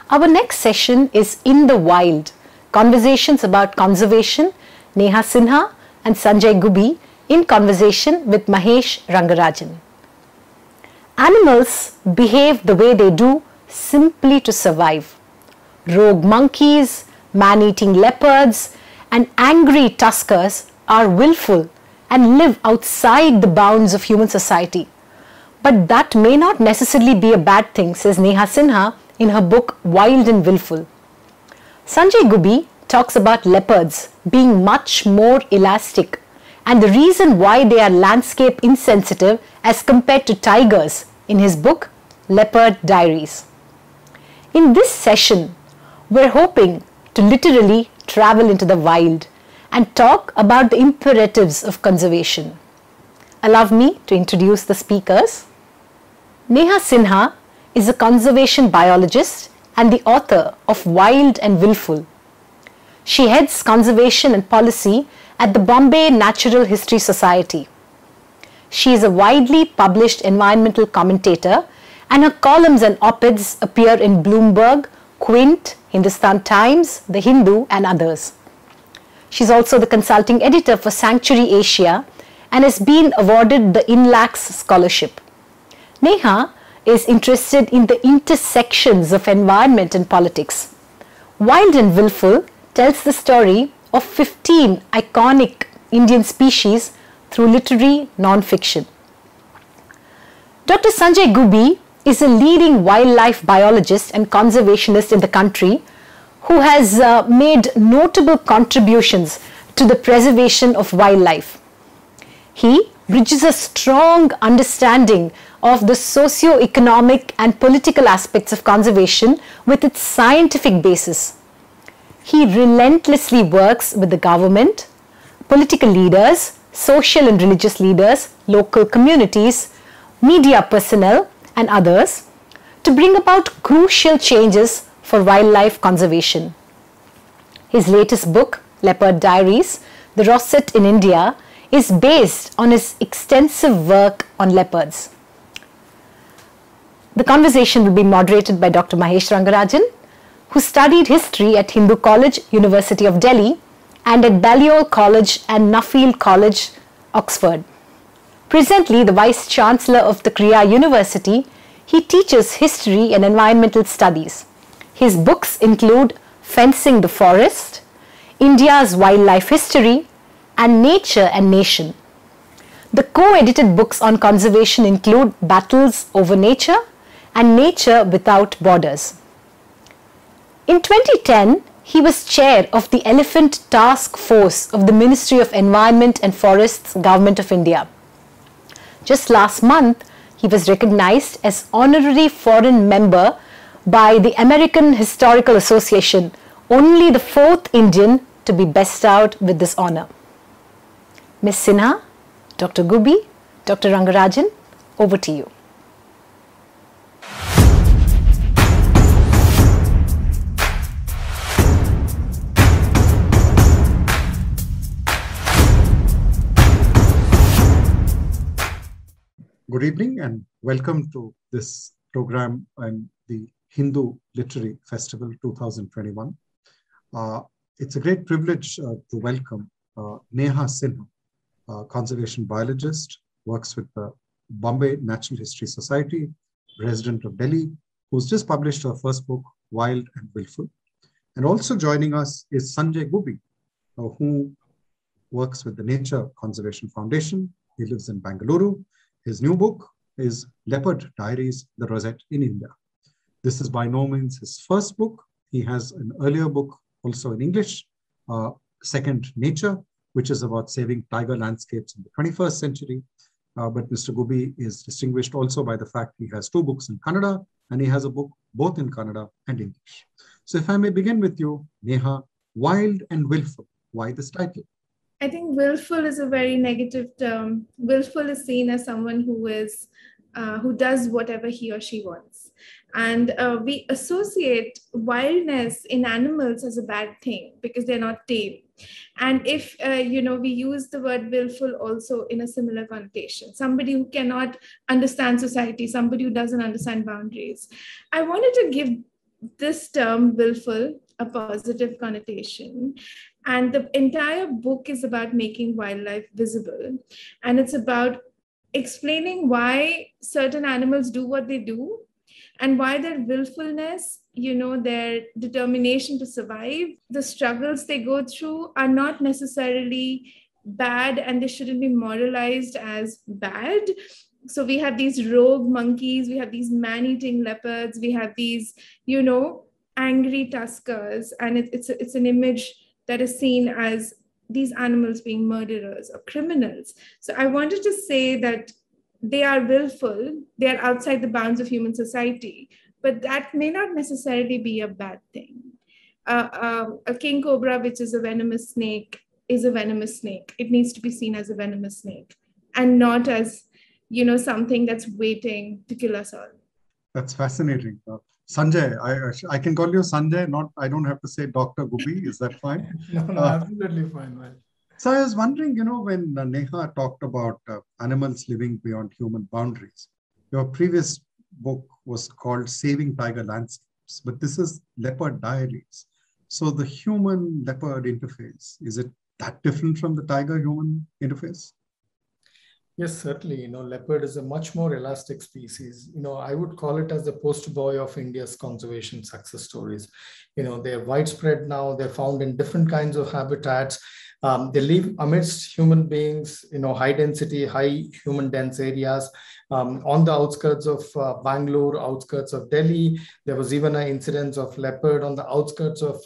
Our next session is In the Wild, conversations about conservation, Neha Sinha and Sanjay Gubbi in conversation with Mahesh Rangarajan. Animals behave the way they do simply to survive. Rogue monkeys, man-eating leopards, and angry tuskers are willful and live outside the bounds of human society. But that may not necessarily be a bad thing, says Neha Sinha in her book Wild and Willful. Sanjay Gubbi talks about leopards being much more elastic and the reason why they are landscape insensitive as compared to tigers in his book Leopard Diaries. In this session, we're hoping to literally travel into the wild and talk about the imperatives of conservation. Allow me to introduce the speakers. Neha Sinha is a conservation biologist and the author of Wild and Willful. She heads conservation and policy at the Bombay Natural History Society. She is a widely published environmental commentator and her columns and op-eds appear in Bloomberg, Quint, Hindustan Times, The Hindu and others. She is also the consulting editor for Sanctuary Asia and has been awarded the INLAX Scholarship. Neha is interested in the intersections of environment and politics. Wild and Willful tells the story of 15 iconic Indian species through literary non-fiction. Dr. Sanjay Gubbi is a leading wildlife biologist and conservationist in the country who has made notable contributions to the preservation of wildlife. He bridges a strong understanding of the socio-economic and political aspects of conservation with its scientific basis. He relentlessly works with the government, political leaders, social and religious leaders, local communities, media personnel and others to bring about crucial changes for wildlife conservation. His latest book, Leopard Diaries, The Rossett in India, is based on his extensive work on leopards. The conversation will be moderated by Dr. Mahesh Rangarajan, who studied history at Hindu College, University of Delhi, and at Balliol College and Nuffield College, Oxford. Presently the Vice Chancellor of the Kriya University, he teaches history and environmental studies. His books include Fencing the Forest, India's Wildlife History, and Nature and Nation. The co-edited books on conservation include Battles Over Nature and Nature Without Borders. In 2010, he was chair of the Elephant Task Force of the Ministry of Environment and Forests, Government of India. Just last month, he was recognized as honorary foreign member by the American Historical Association, only the 4th Indian to be bestowed with this honor. Ms. Sinha, Dr. Gubbi, Dr. Rangarajan, over to you. Good evening and welcome to this program and the Hindu Literary Festival 2021. It's a great privilege to welcome Neha Sinha, conservation biologist, works with the Bombay Natural History Society, resident of Delhi, who's just published her first book, Wild and Willful. And also joining us is Sanjay Gubbi, who works with the Nature Conservation Foundation. He lives in Bangalore. His new book is Leopard Diaries, The Rossett in India. This is by no means his first book. He has an earlier book also in English, Second Nature, which is about saving tiger landscapes in the 21st century. But Mr. Gubbi is distinguished also by the fact he has 2 books in Kannada and he has a book both in Kannada and English. So if I may begin with you, Neha, Wild and Willful, why this title? I think willful is a very negative term. Willful is seen as someone who does whatever he or she wants. And we associate wildness in animals as a bad thing because they're not tame. And if, we use the word willful also in a similar connotation, somebody who cannot understand society, somebody who doesn't understand boundaries. I wanted to give this term willful a positive connotation. And the entire book is about making wildlife visible. And it's about explaining why certain animals do what they do and why their willfulness, their determination to survive, the struggles they go through are not necessarily bad, and they shouldn't be moralized as bad. So we have these rogue monkeys, we have these man-eating leopards, we have these, angry tuskers, and it's an image that is seen as these animals being murderers or criminals. So I wanted to say that they are willful, they are outside the bounds of human society, but that may not necessarily be a bad thing. A king cobra, which is a venomous snake, is a venomous snake. It needs to be seen as a venomous snake and not as, something that's waiting to kill us all. That's fascinating. Sanjay, I can call you Sanjay, I don't have to say Dr. Gubbi. Is that fine? No, absolutely fine, man. So I was wondering, when Neha talked about animals living beyond human boundaries, your previous book was called Saving Tiger Landscapes, but this is Leopard Diaries. So the human-leopard interface, is it that different from the tiger-human interface? Yes, certainly. Leopard is a much more elastic species. I would call it as the poster boy of India's conservation success stories. They're widespread now. They're found in different kinds of habitats. They live amidst human beings, high density, high human dense areas. On the outskirts of Bangalore, outskirts of Delhi. There was even an incidence of leopard on the outskirts of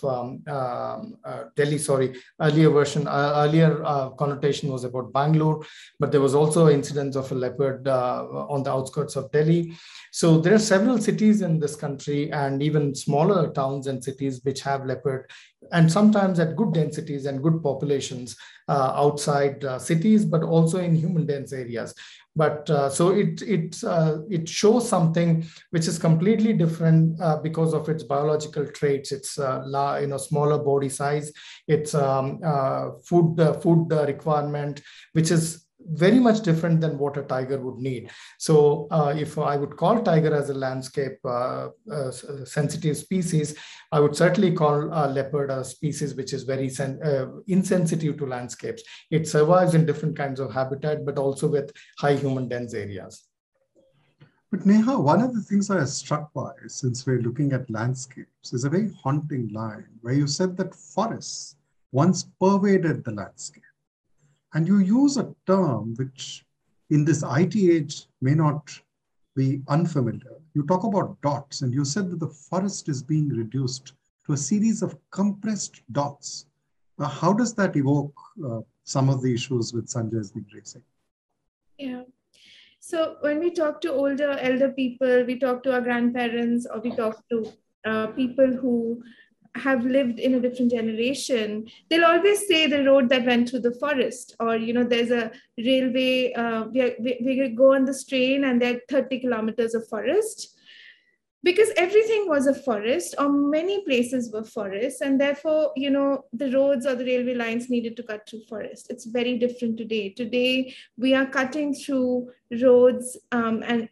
Delhi. Sorry, earlier connotation was about Bangalore, but there was also an incidence of a leopard on the outskirts of Delhi. So there are several cities in this country and even smaller towns and cities which have leopard, and sometimes at good densities and good populations outside cities, but also in human dense areas. But so it shows something which is completely different because of its biological traits. It's smaller body size. It's food requirement, which is very much different than what a tiger would need. So if I would call tiger as a landscape sensitive species, I would certainly call leopard a species which is very insensitive to landscapes. It survives in different kinds of habitat, but also with high human dense areas. But Neha, one of the things I was struck by, since we're looking at landscapes, is a very haunting line where you said that forests once pervaded the landscape. And you use a term which in this IT age may not be unfamiliar. You talk about dots, and you said that the forest is being reduced to a series of compressed dots. How does that evoke some of the issues which Sanjay has been raising? Yeah. So when we talk to elder people, we talk to our grandparents, or we talk to people who have lived in a different generation, they'll always say the road that went through the forest, or there's a railway, we go on this train and there are 30 kilometers of forest, because everything was a forest, or many places were forests, and therefore the roads or the railway lines needed to cut through forest. It's very different today we are cutting through roads, and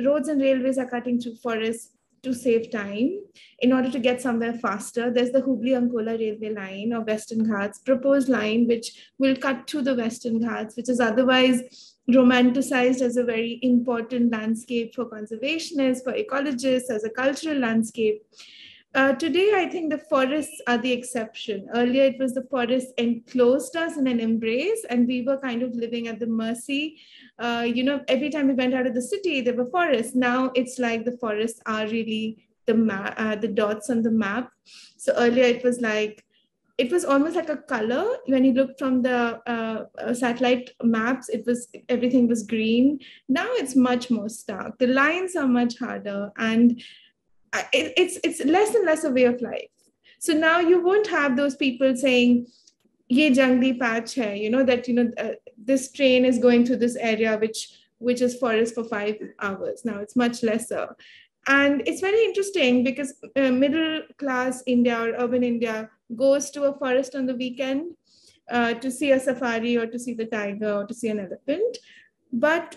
roads and railways are cutting through forests to save time in order to get somewhere faster. There's the Hubli-Ankola railway line or Western Ghats proposed line, which will cut through the Western Ghats, which is otherwise romanticized as a very important landscape for conservationists, for ecologists, as a cultural landscape. Today, I think the forests are the exception. Earlier, it was the forest enclosed us in an embrace, and we were kind of living at the mercy. Every time we went out of the city, there were forests. Now it's like the forests are really the dots on the map. So earlier, it was almost like a color. When you looked from the satellite maps, everything was green. Now it's much more stark. The lines are much harder, and it's less and less a way of life. So now you won't have those people saying, "Ye jungli patch hai," this train is going through this area which is forest for 5 hours. Now it's much lesser. And it's very interesting because middle class India or urban India goes to a forest on the weekend to see a safari or to see the tiger or to see an elephant. But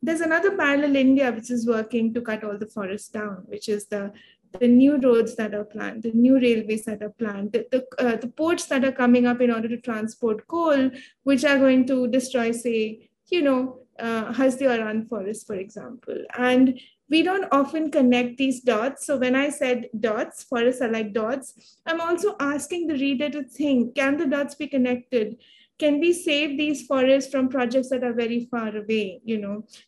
there's another parallel India which is working to cut all the forests down, which is the the new roads that are planned, the new railways that are planned, the ports that are coming up in order to transport coal, which are going to destroy, say, Hasdi or Run forest, for example. And we don't often connect these dots. So when I said dots, forests are like dots, I'm also asking the reader to think, can the dots be connected? Can we save these forests from projects that are very far away?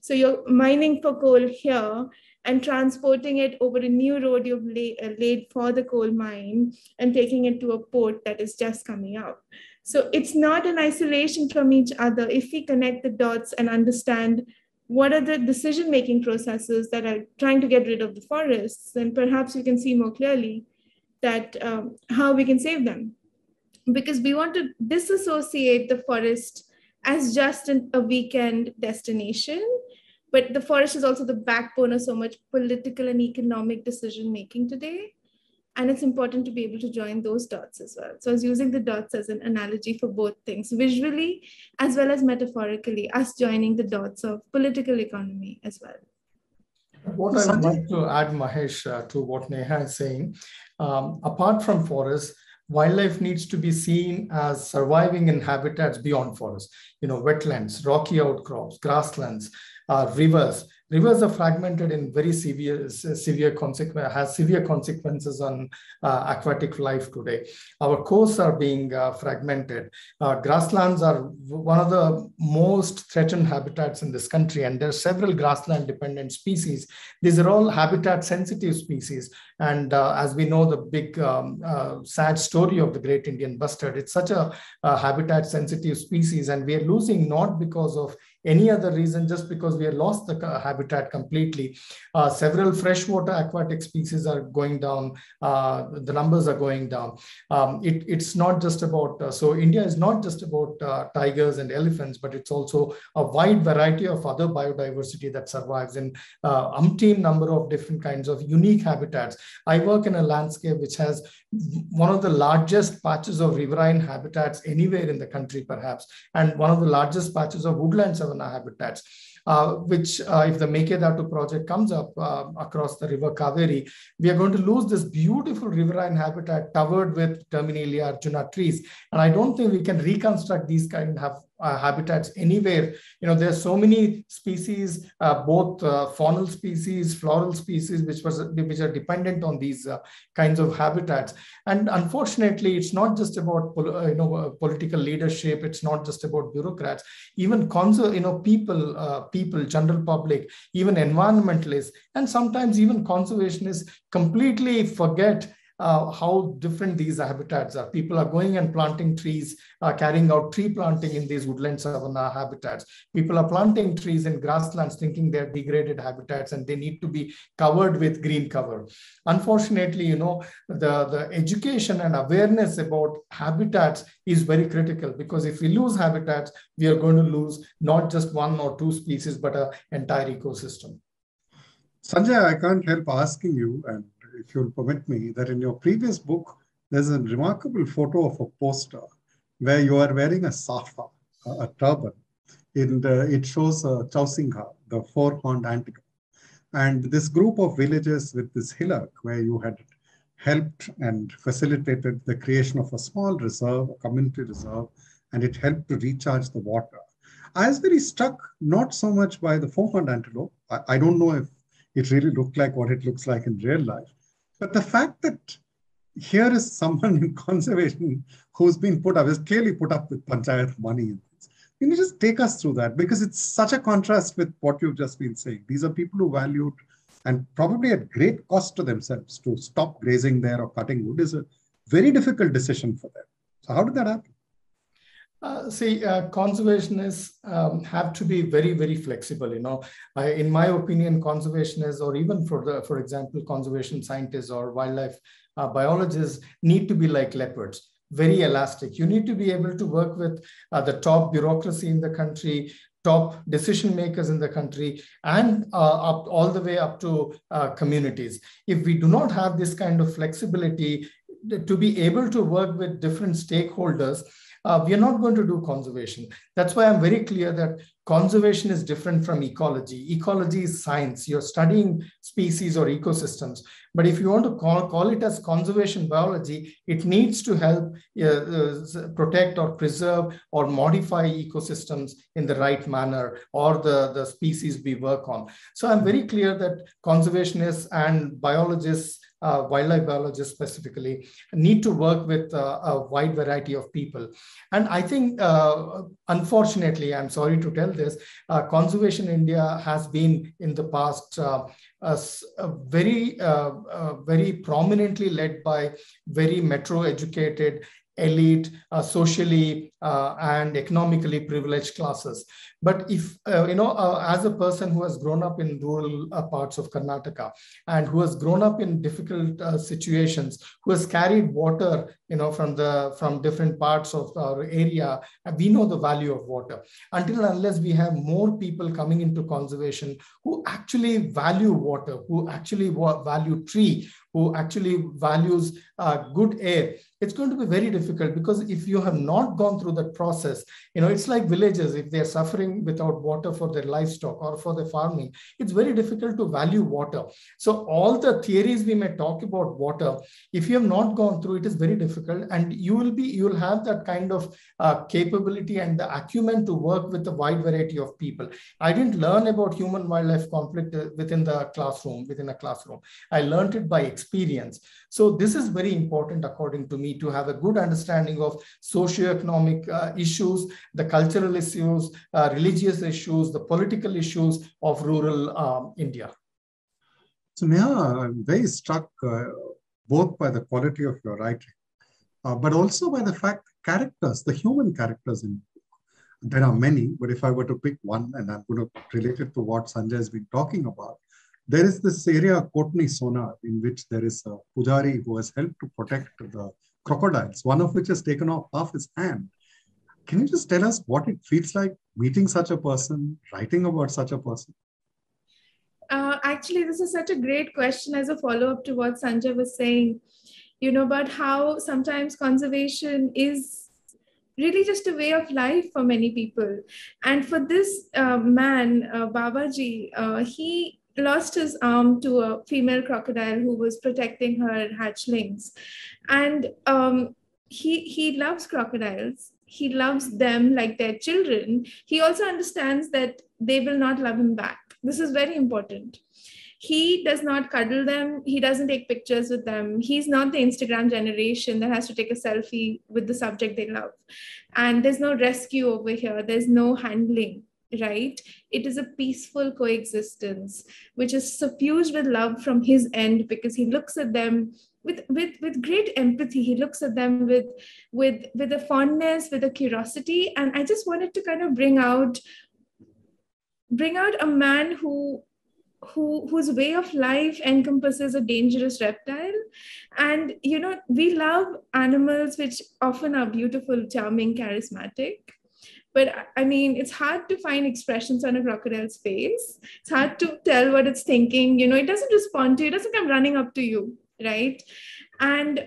So you're mining for coal here and transporting it over a new road you've laid for the coal mine and taking it to a port that is just coming out. So it's not an isolation from each other. If we connect the dots and understand what are the decision-making processes that are trying to get rid of the forests, then perhaps we can see more clearly that how we can save them. Because we want to disassociate the forest as just a weekend destination, but the forest is also the backbone of so much political and economic decision-making today. And it's important to be able to join those dots as well. So I was using the dots as an analogy for both things, visually as well as metaphorically, us joining the dots of political economy as well. What I would like to add, Mahesh, to what Neha is saying, apart from forests, wildlife needs to be seen as surviving in habitats beyond forests, wetlands, rocky outcrops, grasslands, rivers. Rivers are fragmented in very severe consequences on aquatic life today. Our coasts are being fragmented. Grasslands are one of the most threatened habitats in this country, and there are several grassland-dependent species. These are all habitat-sensitive species. And as we know, the big sad story of the Great Indian Bustard, it's such a habitat-sensitive species, and we are losing not because of any other reason, just because we have lost the habitat completely. Several freshwater aquatic species are going down. The numbers are going down. It's not just about, so India is not just about tigers and elephants, but it's also a wide variety of other biodiversity that survives in umpteen number of different kinds of unique habitats. I work in a landscape which has one of the largest patches of riverine habitats anywhere in the country, perhaps, and one of the largest patches of woodland savanna habitats, which if the Mekedatu project comes up across the river Kaveri, we are going to lose this beautiful riverine habitat covered with Terminalia arjuna trees. And I don't think we can reconstruct these kind of habitats anywhere. There are so many species, both faunal species, floral species, which are dependent on these kinds of habitats. And unfortunately, it's not just about political leadership. It's not just about bureaucrats. Even people, general public, even environmentalists, and sometimes even conservationists completely forget how different these habitats are. People are going and planting trees, carrying out tree planting in these woodland savanna habitats. People are planting trees in grasslands thinking they're degraded habitats and they need to be covered with green cover. Unfortunately, the education and awareness about habitats is very critical, because if we lose habitats, we are going to lose not just one or two species, but an entire ecosystem. Sanjay, I can't help asking you, and if you'll permit me, that in your previous book, there's a remarkable photo of a poster where you are wearing a safa, a turban. It shows Chausingha, the four-horned antelope. And this group of villages with this hillock where you had helped and facilitated the creation of a small reserve, a community reserve, and it helped to recharge the water. I was very struck, not so much by the four-horned antelope. I don't know if it really looked like what it looks like in real life. But the fact that here is someone in conservation who's been clearly put up with panchayat money. Can you just take us through that? Because it's such a contrast with what you've just been saying. These are people who valued, and probably at great cost to themselves, to stop grazing there or cutting wood is a very difficult decision for them. So how did that happen? Conservationists have to be very, very flexible. In my opinion, conservationists, or even for example, conservation scientists or wildlife biologists, need to be like leopards, very elastic. You need to be able to work with the top bureaucracy in the country, top decision makers in the country, and all the way up to communities. If we do not have this kind of flexibility to be able to work with different stakeholders, we are not going to do conservation. That's why I'm very clear that conservation is different from ecology. Ecology is science. You're studying species or ecosystems. But if you want to call it as conservation biology, it needs to help protect or preserve or modify ecosystems in the right manner, or the species we work on. So I'm very clear that conservationists and biologists, wildlife biologists specifically, need to work with a wide variety of people. And I think, unfortunately, I'm sorry to tell this, Conservation India has been in the past very prominently led by very metro educated, elite, socially and economically privileged classes. But if, as a person who has grown up in rural parts of Karnataka and who has grown up in difficult situations, who has carried water, from different parts of our area, we know the value of water. Until and unless we have more people coming into conservation who actually value water, who actually value tree, who actually values good air, it's going to be very difficult, because if you have not gone through that process, it's like villagers, if they're suffering without water for their livestock or for their farming, it's very difficult to value water. So all the theories we may talk about water, if you have not gone through it, is very difficult, and you will have that kind of capability and the acumen to work with a wide variety of people. I didn't learn about human wildlife conflict within a classroom. I learned it by experience. So this is very important, according to me, to have a good understanding of socioeconomic issues, the cultural issues, religious issues, the political issues of rural India. So Neha, I'm very struck both by the quality of your writing, but also by the fact characters, the human characters in the book. There are many, but if I were to pick one, and I'm going to relate it to what Sanjay has been talking about, there is this area, Kotni Sonar, in which there is a Pujari who has helped to protect the crocodiles, one of which has taken off half his hand. Can you just tell us what it feels like meeting such a person, writing about such a person? Actually, this is such a great question as a follow-up to what Sanjay was saying, about how sometimes conservation is really just a way of life for many people. And for this man, Babaji, he lost his arm to a female crocodile who was protecting her hatchlings. And he loves crocodiles. He loves them like their children. He also understands that they will not love him back. This is very important. He does not cuddle them. He doesn't take pictures with them. He's not the Instagram generation that has to take a selfie with the subject they love. And there's no rescue over here. There's no handling, right? It is a peaceful coexistence, which is suffused with love from his end, because he looks at them with great empathy. He looks at them with a fondness, with a curiosity. And I just wanted to kind of bring out a man whose way of life encompasses a dangerous reptile. And, we love animals which often are beautiful, charming, charismatic. But I mean, it's hard to find expressions on a crocodile's face. It's hard to tell what it's thinking. It doesn't respond to you. It doesn't come running up to you, right? And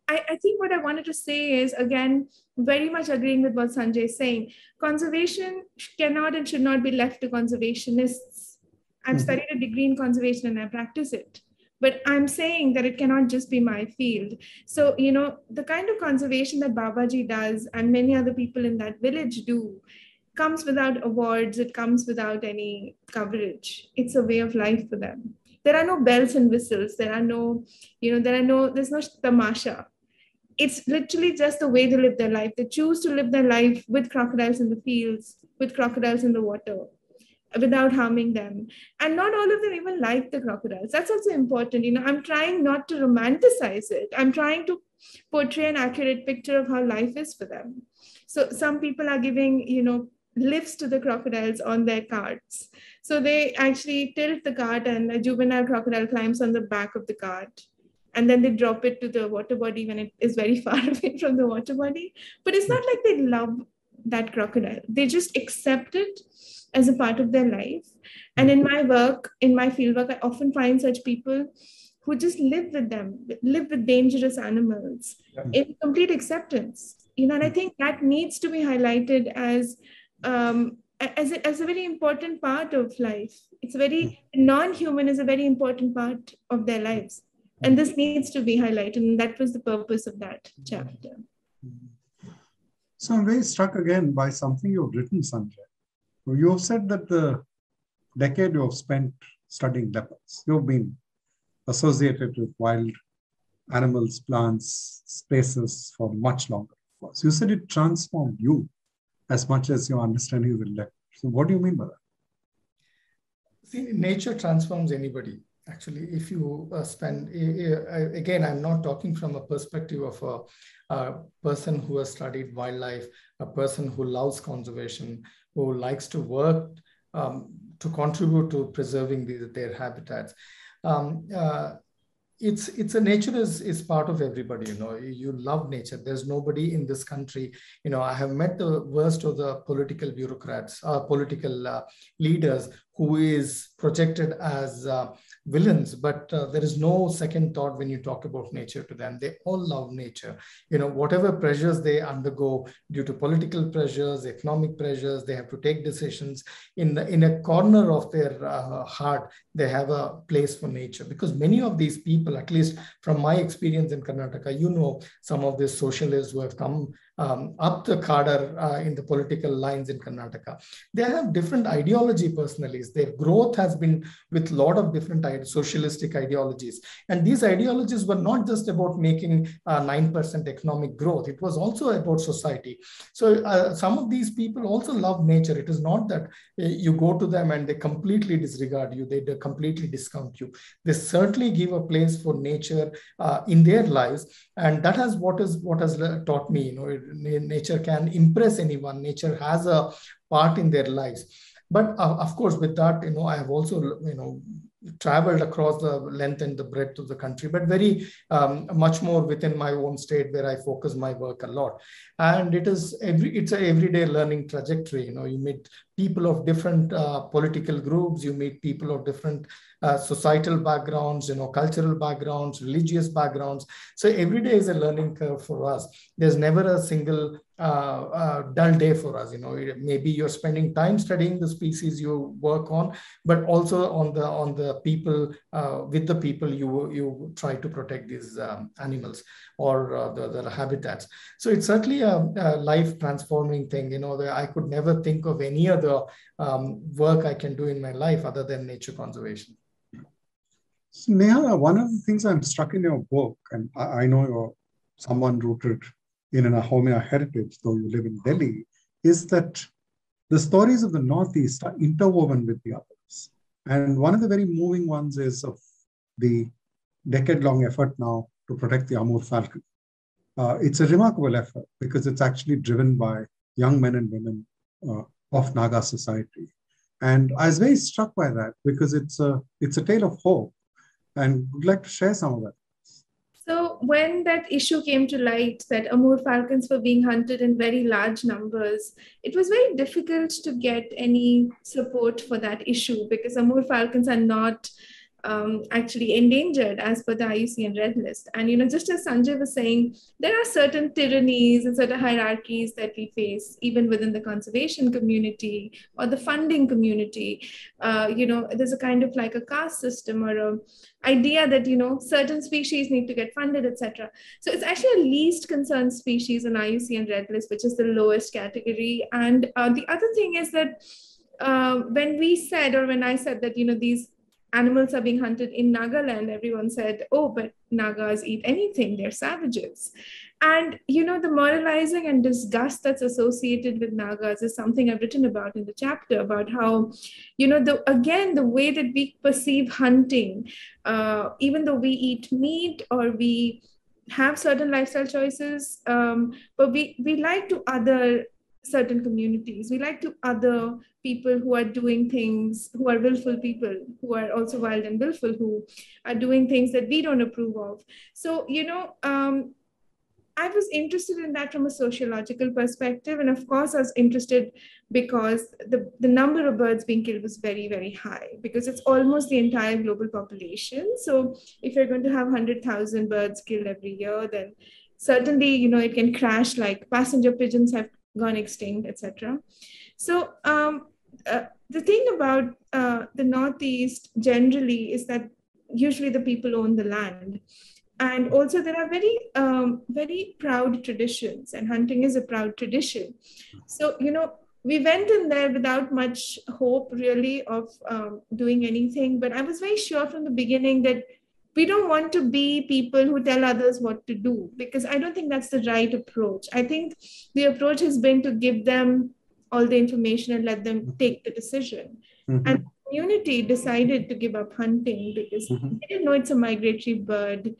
I think what I wanted to say is, again, very much agreeing with what Sanjay is saying, conservation cannot and should not be left to conservationists. I've studied a degree in conservation and I practice it. But I'm saying that it cannot just be my field. So, the kind of conservation that Babaji does and many other people in that village do comes without awards. It comes without any coverage. It's a way of life for them. There are no bells and whistles. There's no tamasha. It's literally just the way they live their life. They choose to live their life with crocodiles in the fields, with crocodiles in the water, without harming them. And not all of them even like the crocodiles. That's also important. I'm trying not to romanticize it. I'm trying to portray an accurate picture of how life is for them. So some people are giving, lifts to the crocodiles on their carts. So they actually tilt the cart and a juvenile crocodile climbs on the back of the cart. And then they drop it to the water body when it is very far away from the water body. But it's not like they love that crocodile. They just accept it as a part of their life. And in my work, in my fieldwork, I often find such people who just live with them, live with dangerous animals in complete acceptance. and I think that needs to be highlighted as a very important part of life. It's very non-human is a very important part of their lives, and this needs to be highlighted, and that was the purpose of that chapter. So I'm very struck again by something you've written, Sanjay. You have said that the decade you have spent studying leopards, you've been associated with wild animals, plants, spaces for much longer. So you said it transformed you as much as your understanding of the leopard. So what do you mean by that? See, nature transforms anybody. Actually, if you again, I'm not talking from a perspective of a person who has studied wildlife, a person who loves conservation, who likes to work to contribute to preserving their habitats. It's a nature is part of everybody. You love nature. There's nobody in this country. I have met the worst of the political bureaucrats, political leaders who is projected as villains, but there is no second thought when you talk about nature to them. They all love nature. Whatever pressures they undergo due to political pressures, economic pressures, they have to take decisions. In a corner of their heart, they have a place for nature, because many of these people, at least from my experience in Karnataka, some of these socialists who have come up the cadre in the political lines in Karnataka, they have different ideology personalities. Their growth has been with a lot of different socialistic ideologies. And these ideologies were not just about making 9% economic growth. It was also about society. So some of these people also love nature. It is not that you go to them and they completely disregard you. They completely discount you. They certainly give a place for nature in their lives. And that is what has taught me, nature can impress anyone. Nature has a part in their lives. But of course, with that, I have also, traveled across the length and the breadth of the country, but very much more within my own state where I focus my work a lot. And it's an everyday learning trajectory. You meet people of different political groups, you meet people of different societal backgrounds, cultural backgrounds, religious backgrounds. So every day is a learning curve for us. There's never a single dull day for us. Maybe you're spending time studying the species you work on, but also on the people, with the people you try to protect these animals or the habitats. So it's certainly a life transforming thing. I could never think of any other work I can do in my life other than nature conservation. So Neha, one of the things I'm struck in your book, and I know you're someone rooted in an Ahomia heritage, though you live in Delhi, is that the stories of the Northeast are interwoven with the others. And one of the very moving ones is of the decade-long effort now to protect the Amur falcon. It's a remarkable effort because it's actually driven by young men and women of Naga society. And I was very struck by that because it's a tale of hope, and would like to share some of that. So when that issue came to light that Amur falcons were being hunted in very large numbers, it was very difficult to get any support for that issue because Amur falcons are not actually endangered as per the IUCN Red List. And, just as Sanjay was saying, there are certain tyrannies and certain hierarchies that we face, even within the conservation community or the funding community. There's a kind of like a caste system or a idea that, certain species need to get funded, etc. So it's actually a least concerned species on IUCN Red List, which is the lowest category. And the other thing is that when I said that, these animals are being hunted in Nagaland, everyone said, oh, but Nagas eat anything, they're savages. And, the moralizing and disgust that's associated with Nagas is something I've written about in the chapter, about how, the way that we perceive hunting, even though we eat meat or we have certain lifestyle choices, but we like to other certain communities. We like to other people who are doing things, who are willful people, who are also wild and willful, who are doing things that we don't approve of. So, I was interested in that from a sociological perspective. And of course, I was interested because the number of birds being killed was very, very high, because it's almost the entire global population. So if you're going to have 100,000 birds killed every year, then Certainly, it can crash, like passenger pigeons have gone extinct, etc. So the thing about the Northeast generally is that usually the people own the land. And also there are very proud traditions, and hunting is a proud tradition. So, we went in there without much hope really of doing anything. But I was very sure from the beginning that we don't want to be people who tell others what to do, because I don't think that's the right approach. I think the approach has been to give them all the information and let them take the decision. And the community decided to give up hunting because they didn't know it's a migratory bird.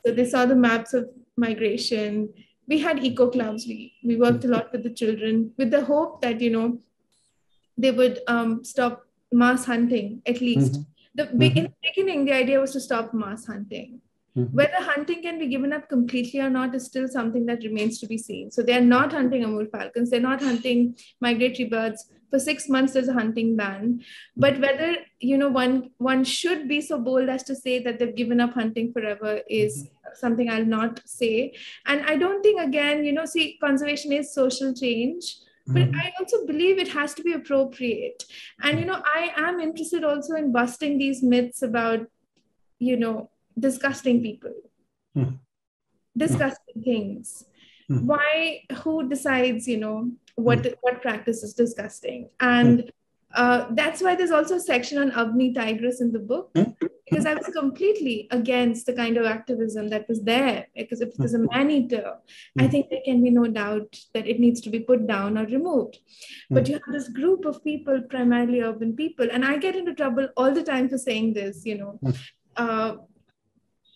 So they saw the maps of migration. We had eco clubs. We worked a lot with the children with the hope that, they would stop mass hunting, at least. In the beginning, the idea was to stop mass hunting. Whether hunting can be given up completely or not is still something that remains to be seen. So they're not hunting Amur falcons. They're not hunting migratory birds. For 6 months, there's a hunting ban. But whether, one should be so bold as to say that they've given up hunting forever is something I'll not say. And I don't think, again, conservation is social change. But I also believe it has to be appropriate. And, I am interested also in busting these myths about, disgusting people, disgusting things. Why, who decides, what practice is disgusting? And that's why there's also a section on Abni tigress in the book, because I was completely against the kind of activism that was there. Because if there's a man-eater, I think there can be no doubt that it needs to be put down or removed. But you have this group of people, primarily urban people, and I get into trouble all the time for saying this,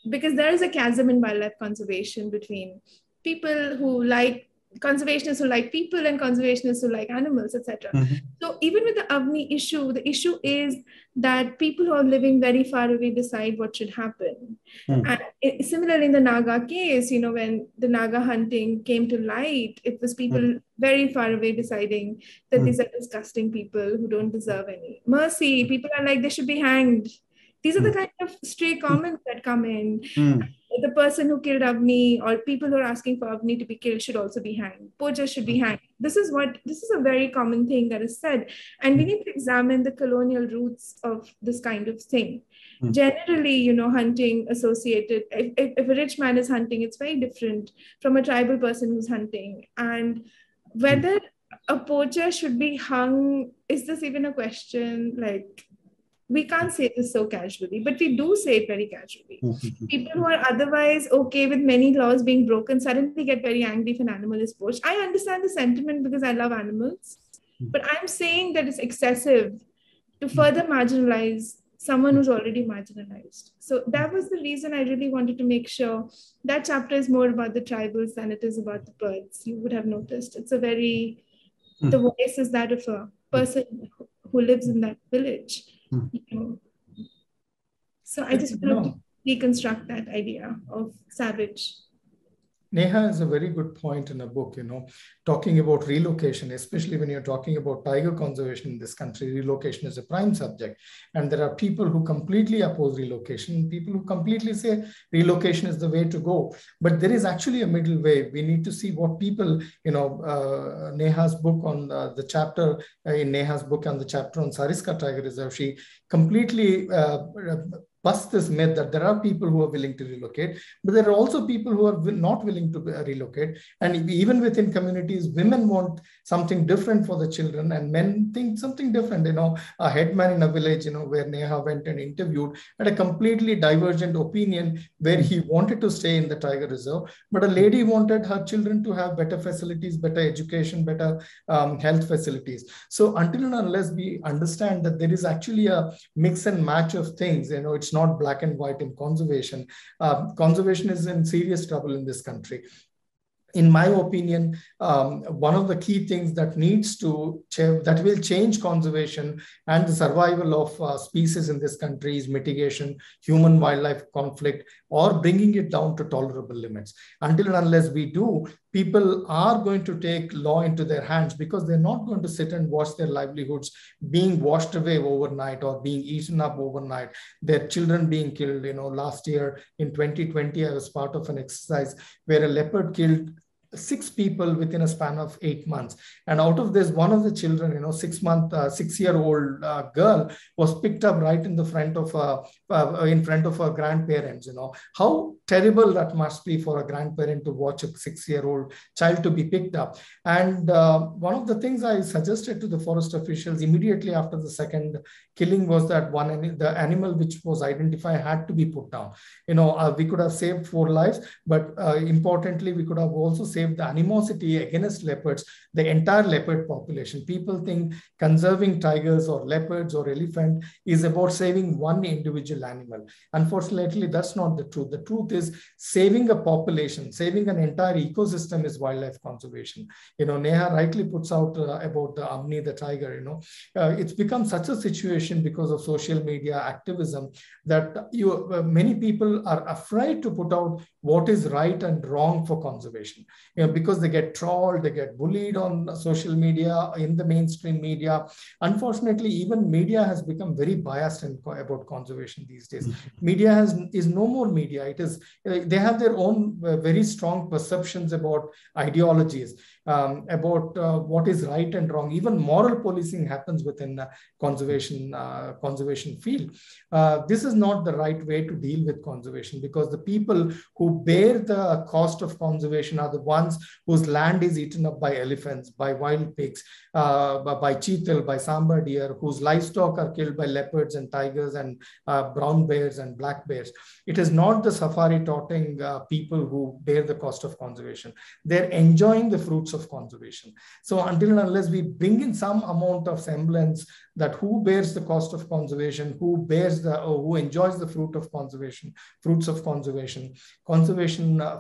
because there is a chasm in wildlife conservation between people who like conservationists who like people and conservationists who like animals, etc. So even with the Avni issue, the issue is that people who are living very far away decide what should happen. And similarly in the Naga case, when the Naga hunting came to light, it was people very far away deciding that these are disgusting people who don't deserve any mercy. People are like, they should be hanged. These are the kind of stray comments that come in. The person who killed Avni, or people who are asking for Avni to be killed, should also be hanged. Poachers should be hanged. This is a very common thing that is said. And we need to examine the colonial roots of this kind of thing. Generally, hunting associated, if a rich man is hunting, it's very different from a tribal person who's hunting. And whether a poacher should be hung, is this even a question? Like, we can't say this so casually, but we do say it very casually. People who are otherwise okay with many laws being broken suddenly get very angry if an animal is poached. I understand the sentiment because I love animals, but I'm saying that it's excessive to further marginalize someone who's already marginalized. So that was the reason I really wanted to make sure that chapter is more about the tribals than it is about the birds. You would have noticed it's the voice is that of a person who lives in that village. So I just want to deconstruct that idea of savage. Neha is a very good point in a book, talking about relocation, especially when you're talking about tiger conservation in this country. Relocation is a prime subject. And there are people who completely oppose relocation, people who completely say relocation is the way to go. But there is actually a middle way. We need to see what people, Neha's book on the chapter, in Neha's book on the chapter on Sariska Tiger Reserve, she completely bust this myth that there are people who are willing to relocate, but there are also people who are not willing to relocate. And even within communities, women want something different for the children and men think something different. A headman in a village, where Neha went and interviewed, had a completely divergent opinion where he wanted to stay in the tiger reserve, but a lady wanted her children to have better facilities, better education, better health facilities. So until and unless we understand that there is actually a mix and match of things, it's not black and white in conservation. Conservation is in serious trouble in this country. In my opinion, one of the key things that that will change conservation and the survival of species in this country is mitigation, human-wildlife conflict, or bringing it down to tolerable limits. Until and unless we do, people are going to take law into their hands, because they're not going to sit and watch their livelihoods being washed away overnight or being eaten up overnight, their children being killed. Last year in 2020, I was part of an exercise where a leopard killed 6 people within a span of 8 months. And out of this, one of the children, 6-year-old girl, was picked up right in the front of in front of her grandparents. How terrible that must be for a grandparent to watch a 6-year-old child to be picked up. And one of the things I suggested to the forest officials immediately after the second killing was that the animal which was identified had to be put down. We could have saved 4 lives, but importantly, we could have also saved the animosity against leopards, the entire leopard population. People think conserving tigers or leopards or elephant is about saving one individual animal. Unfortunately, that's not the truth. The truth is saving a population, saving an entire ecosystem is wildlife conservation. Neha rightly puts out about the Amni, the tiger. It's become such a situation because of social media activism that many people are afraid to put out what is right and wrong for conservation, because they get trolled, they get bullied on social media, in the mainstream media. Unfortunately, even media has become very biased about conservation these days. Media is no more media. It is they have their own very strong perceptions about ideologies, about what is right and wrong. Even moral policing happens within the conservation field. This is not the right way to deal with conservation, because the people who bear the cost of conservation are the ones whose land is eaten up by elephants, by wild pigs, by cheetal, by sambar deer, whose livestock are killed by leopards and tigers and brown bears and black bears. It is not the safari-toting people who bear the cost of conservation. They're enjoying the fruits of conservation. So until and unless we bring in some amount of semblance that who bears the cost of conservation, who enjoys the fruits of conservation,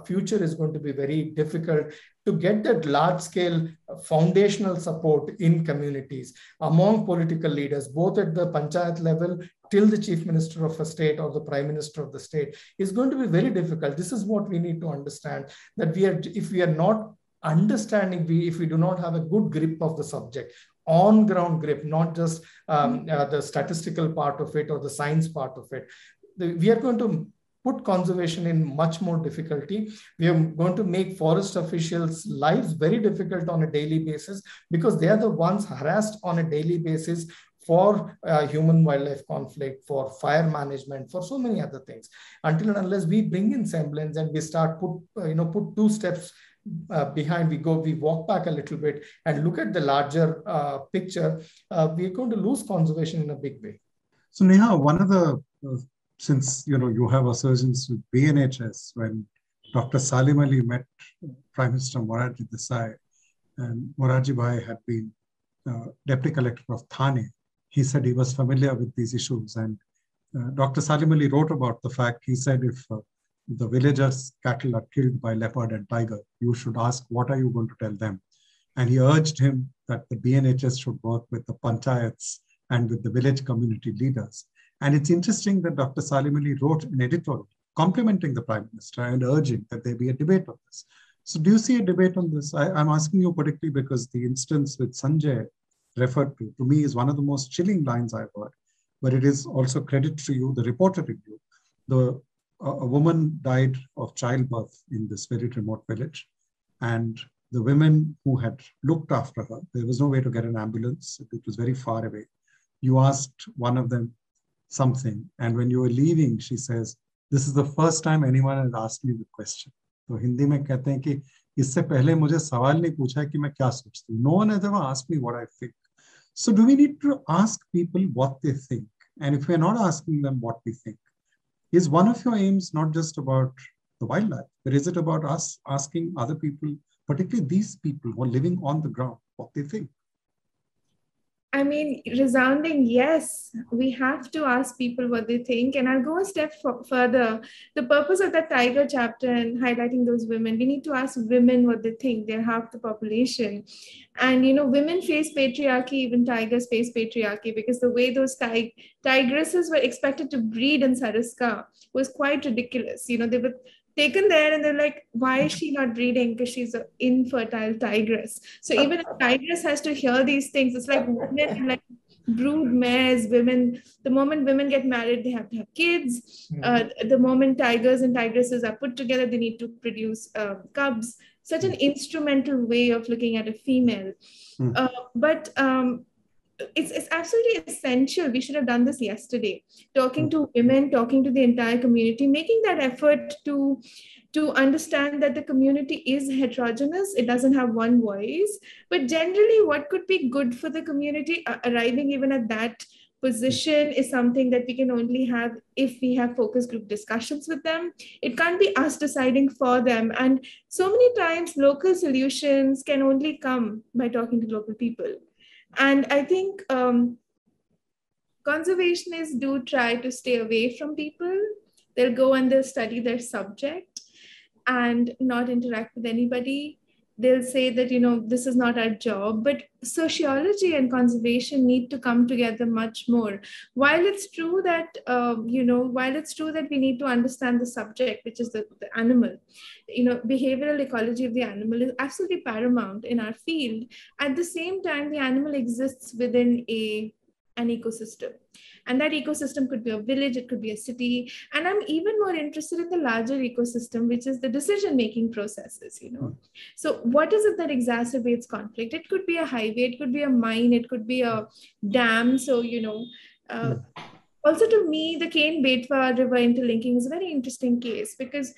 future is going to be very difficult to get that large-scale foundational support in communities, among political leaders, both at the panchayat level till the chief minister of a state or the prime minister of the state, is going to be very difficult. This is what we need to understand, that if we are not understanding, if we do not have a good grip of the subject, on-ground grip, not just the statistical part of it or the science part of it, we are going to put conservation in much more difficulty. We are going to make forest officials' lives very difficult on a daily basis, because they are the ones harassed on a daily basis for human-wildlife conflict, for fire management, for so many other things. Until and unless we bring in semblance and we start put 2 steps behind, we walk back a little bit and look at the larger picture, we're going to lose conservation in a big way. So Neha, one of the since you have a surgeons with BNHS, when Dr. Salim Ali met Prime Minister Morarji Desai, and Morarji Bhai had been Deputy Collector of Thane, he said he was familiar with these issues. And Dr. Salim Ali wrote about the fact, he said, if the villagers' cattle are killed by leopard and tiger, you should ask, what are you going to tell them? And he urged him that the BNHS should work with the panchayats and with the village community leaders. And it's interesting that Dr. Salim Ali wrote an editorial complimenting the Prime Minister and urging that there be a debate on this. So do you see a debate on this? I'm asking you particularly because the instance with Sanjay referred to me, is one of the most chilling lines I've heard, but it is also credit to you, the reporter review. A woman died of childbirth in this very remote village, and the women who had looked after her, there was no way to get an ambulance. It was very far away. You asked one of them something, and when you were leaving, she says, this is the first time anyone has asked me the question. तो हिंदी में कहते हैं कि इससे पहले मुझे सवाल नहीं पूछा कि मैं क्या सोचती हूँ. No one has ever asked me what I think. So do we need to ask people what they think? And if we're not asking them what we think, is one of your aims not just about the wildlife, but is it about us asking other people, particularly these people who are living on the ground, what they think? I mean, resounding yes, we have to ask people what they think. And I'll go a step further. The purpose of that Tiger chapter and highlighting those women, we need to ask women what they think. They're half the population. And, women face patriarchy, even tigers face patriarchy, because the way those tigresses were expected to breed in Saraska was quite ridiculous. They taken there and they're like, why is she not breeding? Because she's an infertile tigress. So even a tigress has to hear these things. It's like women, like brood mares, women, the moment women get married, they have to have kids. The moment tigers and tigresses are put together, they need to produce cubs. Such an instrumental way of looking at a female. But it's absolutely essential. We should have done this yesterday. Talking to women, talking to the entire community, making that effort to understand that the community is heterogeneous. It doesn't have one voice, but generally what could be good for the community, arriving even at that position is something that we can only have if we have focus group discussions with them. It can't be us deciding for them. And so many times local solutions can only come by talking to local people. And I think conservationists do try to stay away from people. They'll go and they'll study their subject and not interact with anybody. They'll say that, this is not our job, but sociology and conservation need to come together much more. While it's true that, we need to understand the subject, which is the animal, behavioral ecology of the animal is absolutely paramount in our field. At the same time, the animal exists within an ecosystem. And that ecosystem could be a village, it could be a city. And I'm even more interested in the larger ecosystem, which is the decision-making processes, So what is it that exacerbates conflict? It could be a highway, it could be a mine, it could be a dam. So, also to me, the Cane-Betwa River interlinking is a very interesting case because,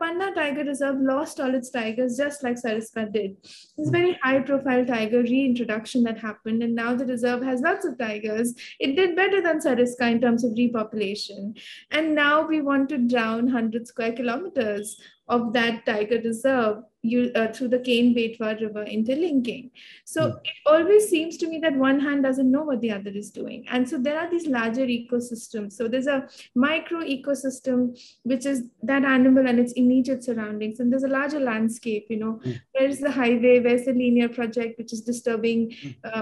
Panna Tiger Reserve lost all its tigers just like Sariska did. It's a very high-profile tiger reintroduction that happened, and now the reserve has lots of tigers. It did better than Sariska in terms of repopulation. And now we want to drown 100 square kilometers of that tiger reserve through the Cane-Betwa River interlinking. So it always seems to me that one hand doesn't know what the other is doing. And so there are these larger ecosystems. So there's a micro ecosystem, which is that animal and its immediate surroundings. And there's a larger landscape, where's the highway, where's the linear project, which is disturbing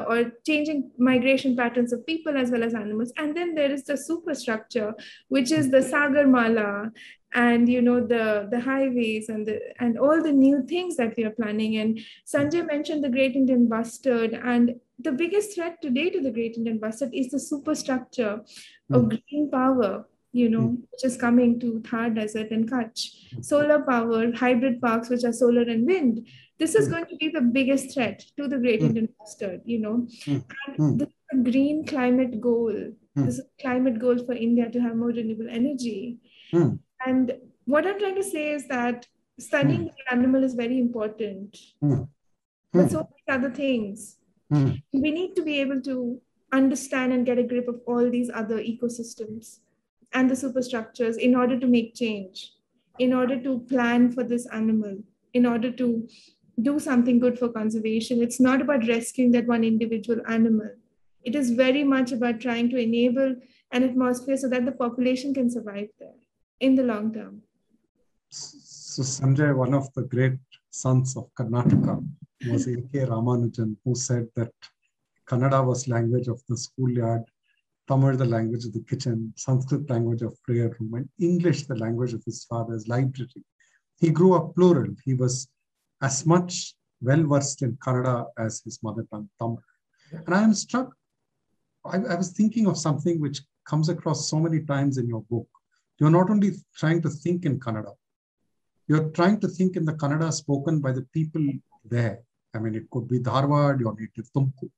or changing migration patterns of people as well as animals. And then there is the superstructure, which is the Sagarmala, and the highways and all the new things that we are planning. And Sanjay mentioned the Great Indian Bustard, and the biggest threat today to the Great Indian Bustard is the superstructure of green power, which is coming to Thar Desert and Kutch. Solar power, hybrid parks, which are solar and wind. This is going to be the biggest threat to the Great Indian Bustard, And this is a green climate goal. This is a climate goal for India to have more renewable energy. And what I'm trying to say is that studying the animal is very important. But so many other things. We need to be able to understand and get a grip of all these other ecosystems and the superstructures in order to make change, in order to plan for this animal, in order to do something good for conservation. It's not about rescuing that one individual animal. It is very much about trying to enable an atmosphere so that the population can survive there in the long term. So Sanjay, one of the great sons of Karnataka, was A.K. Ramanujan, who said that Kannada was language of the schoolyard, Tamil the language of the kitchen, Sanskrit language of prayer room, and English the language of his father's library. He grew up plural. He was as much well-versed in Kannada as his mother tongue, Tamil. And I am struck, I was thinking of something which comes across so many times in your book. You're not only trying to think in Kannada, you're trying to think in the Kannada spoken by the people there. I mean, it could be Dharwad, your native Tumkur.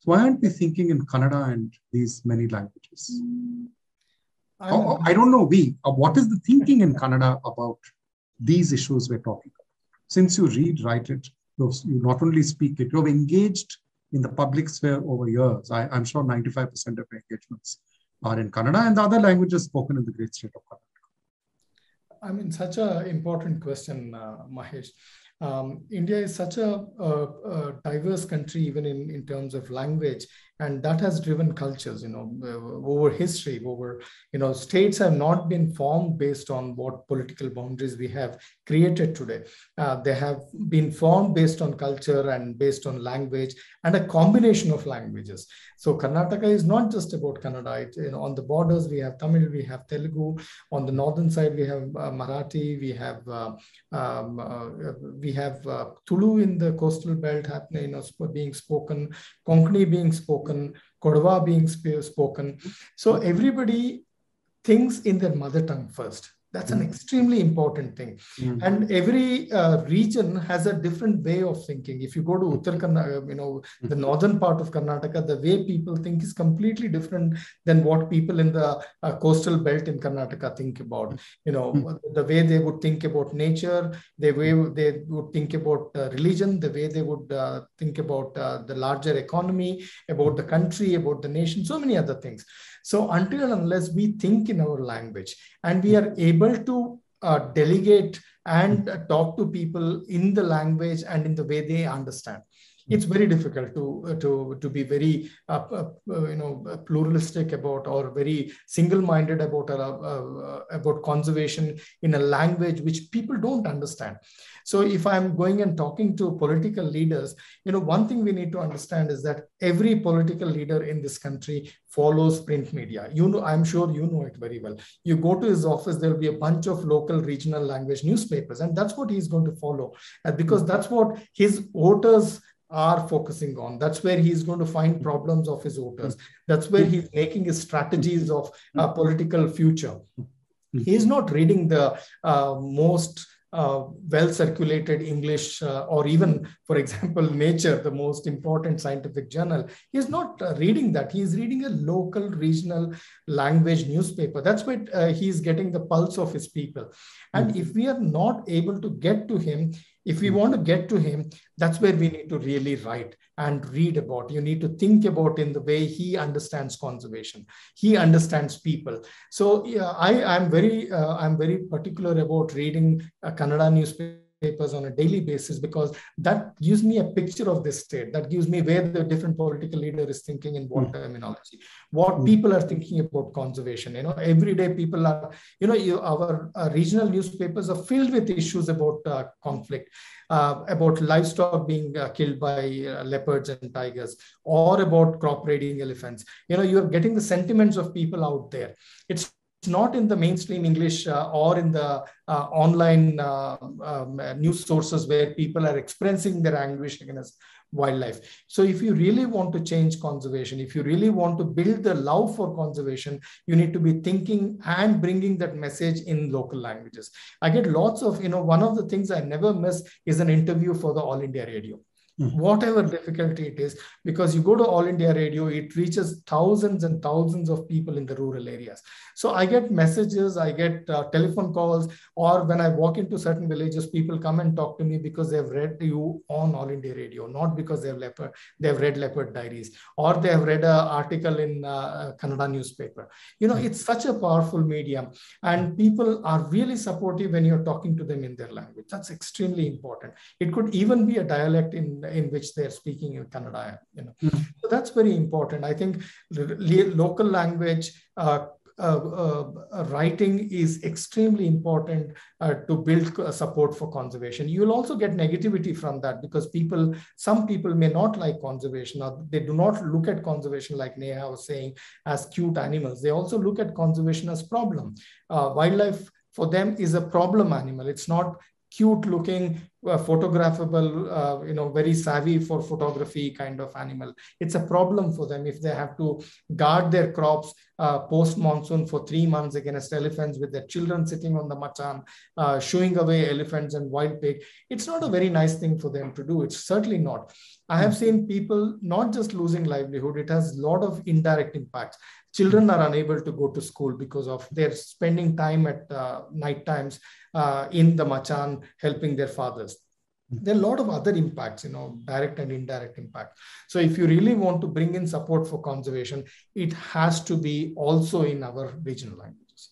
So why aren't we thinking in Kannada and these many languages? I don't know, what is the thinking in Kannada about these issues we're talking about? Since you read, write it, you not only speak it, you've engaged in the public sphere over years. I'm sure 95% of engagements are in Kannada and the other languages spoken in the great state of Karnataka. I mean, such an important question, Mahesh. India is such a diverse country, even in terms of language. And that has driven cultures, over history, over, states have not been formed based on what political boundaries we have created today. They have been formed based on culture and based on language and a combination of languages. So Karnataka is not just about Kannada. On the borders, we have Tamil, we have Telugu. On the northern side, we have Marathi, we have Tulu in the coastal belt happening, being spoken, Konkani being spoken, Kodwa being spoken. So everybody thinks in their mother tongue first. That's an extremely important thing. And every region has a different way of thinking. If you go to Uttar Karnataka, the northern part of Karnataka, the way people think is completely different than what people in the coastal belt in Karnataka think about. The way they would think about nature, the way they would think about religion, the way they would think about the larger economy, about the country, about the nation, so many other things. So until and unless we think in our language and we are able to delegate and talk to people in the language and in the way they understand, it's very difficult to be very pluralistic about or very single-minded about conservation in a language which people don't understand. So if I'm going and talking to political leaders, one thing we need to understand is that every political leader in this country follows print media. I'm sure you know it very well. You go to his office, there'll be a bunch of local regional language newspapers, and that's what he's going to follow, because that's what his voters are focusing on. That's where he's going to find problems of his voters. That's where he's making his strategies of political future. He's not reading the most well-circulated English or even, for example, Nature, the most important scientific journal. He's not reading that. He's reading a local, regional language newspaper. That's where he's getting the pulse of his people. And if we are not able to get to him, if we want to get to him, that's where we need to really write and read about. You need to think about in the way he understands conservation. He understands people. So yeah, I'm very particular about reading Kannada newspapers on a daily basis, because that gives me a picture of this state. That gives me where the different political leader is thinking in what terminology, what people are thinking about conservation. Every day people are, our regional newspapers are filled with issues about conflict, about livestock being killed by leopards and tigers, or about crop raiding elephants. You're getting the sentiments of people out there. It's not in the mainstream English or in the online news sources where people are expressing their anguish against wildlife. So if you really want to change conservation, if you really want to build the love for conservation, you need to be thinking and bringing that message in local languages. I get lots of, one of the things I never miss is an interview for the All India Radio. Whatever difficulty it is, because you go to All India Radio, it reaches thousands and thousands of people in the rural areas. So I get messages, I get telephone calls, or when I walk into certain villages, people come and talk to me because they've read you on All India Radio, not because they've read Leopard Diaries, or they have read an article in Kannada newspaper. It's such a powerful medium, and people are really supportive when you're talking to them in their language. That's extremely important. It could even be a dialect in which they're speaking in Kannada. So that's very important. I think local language writing is extremely important to build support for conservation. You'll also get negativity from that, because some people may not like conservation, or they do not look at conservation, like Neha was saying, as cute animals. They also look at conservation as problem. Wildlife for them is a problem animal. It's not cute looking, photographable, very savvy for photography kind of animal. It's a problem for them if they have to guard their crops post-monsoon for 3 months against elephants, with their children sitting on the machan, shooing away elephants and wild pig. It's not a very nice thing for them to do. It's certainly not. I have seen people not just losing livelihood, it has a lot of indirect impacts. Children are unable to go to school because of their spending time at night times in the machan helping their fathers. There are a lot of other impacts, direct and indirect impact. So if you really want to bring in support for conservation, it has to be also in our regional languages.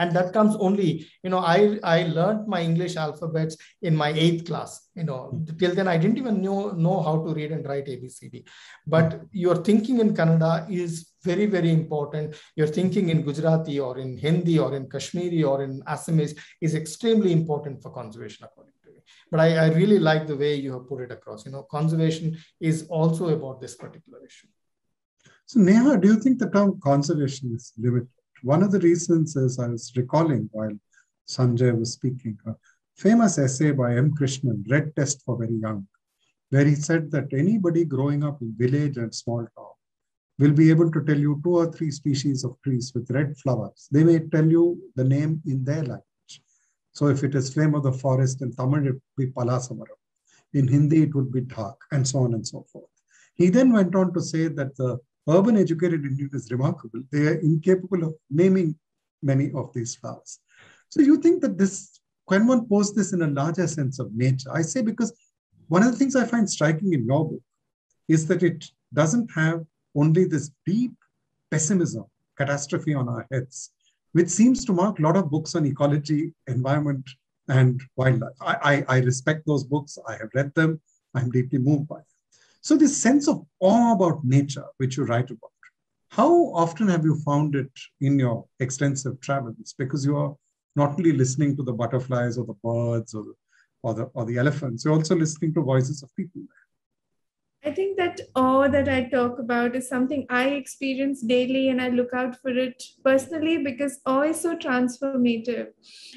And that comes only, I learned my English alphabets in my 8th class. Till then I didn't even know how to read and write ABCD. But your thinking in Kannada is very, very important. Your thinking in Gujarati or in Hindi or in Kashmiri or in Assamese is extremely important for conservation, according to me. But I really like the way you have put it across. Conservation is also about this particular issue. So Neha, do you think the term conservation is limited? One of the reasons is, I was recalling while Sanjay was speaking, a famous essay by M. Krishnan, Red Test for Very Young, where he said that anybody growing up in village and small town will be able to tell you 2 or 3 species of trees with red flowers. They may tell you the name in their language. So if it is flame of the forest, in Tamil, it would be Palasamaram. In Hindi, it would be Dhak, and so on and so forth. He then went on to say that the urban educated Indian is remarkable. They are incapable of naming many of these flowers. So you think that this, can one pose this in a larger sense of nature? I say because one of the things I find striking in your book is that it doesn't have only this deep pessimism, catastrophe on our heads, which seems to mark a lot of books on ecology, environment, and wildlife. I respect those books. I have read them. I'm deeply moved by them. So this sense of awe about nature, which you write about, how often have you found it in your extensive travels? Because you are not only listening to the butterflies or the birds or the elephants, you're also listening to voices of people there. I think that awe that I talk about is something I experience daily, and I look out for it personally because awe is so transformative.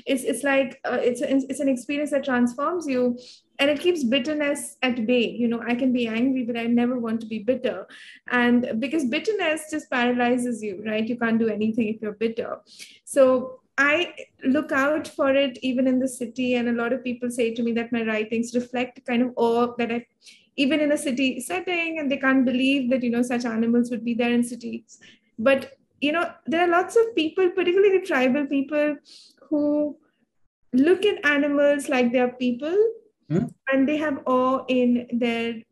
It's like it's an experience that transforms you, and it keeps bitterness at bay. I can be angry, but I never want to be bitter, and because bitterness just paralyzes you, right? You can't do anything if you're bitter. So I look out for it even in the city, and a lot of people say to me that my writings reflect kind of awe that I even in a city setting, and they can't believe that, such animals would be there in cities. But, there are lots of people, particularly tribal people, who look at animals like they are people, and they have awe in their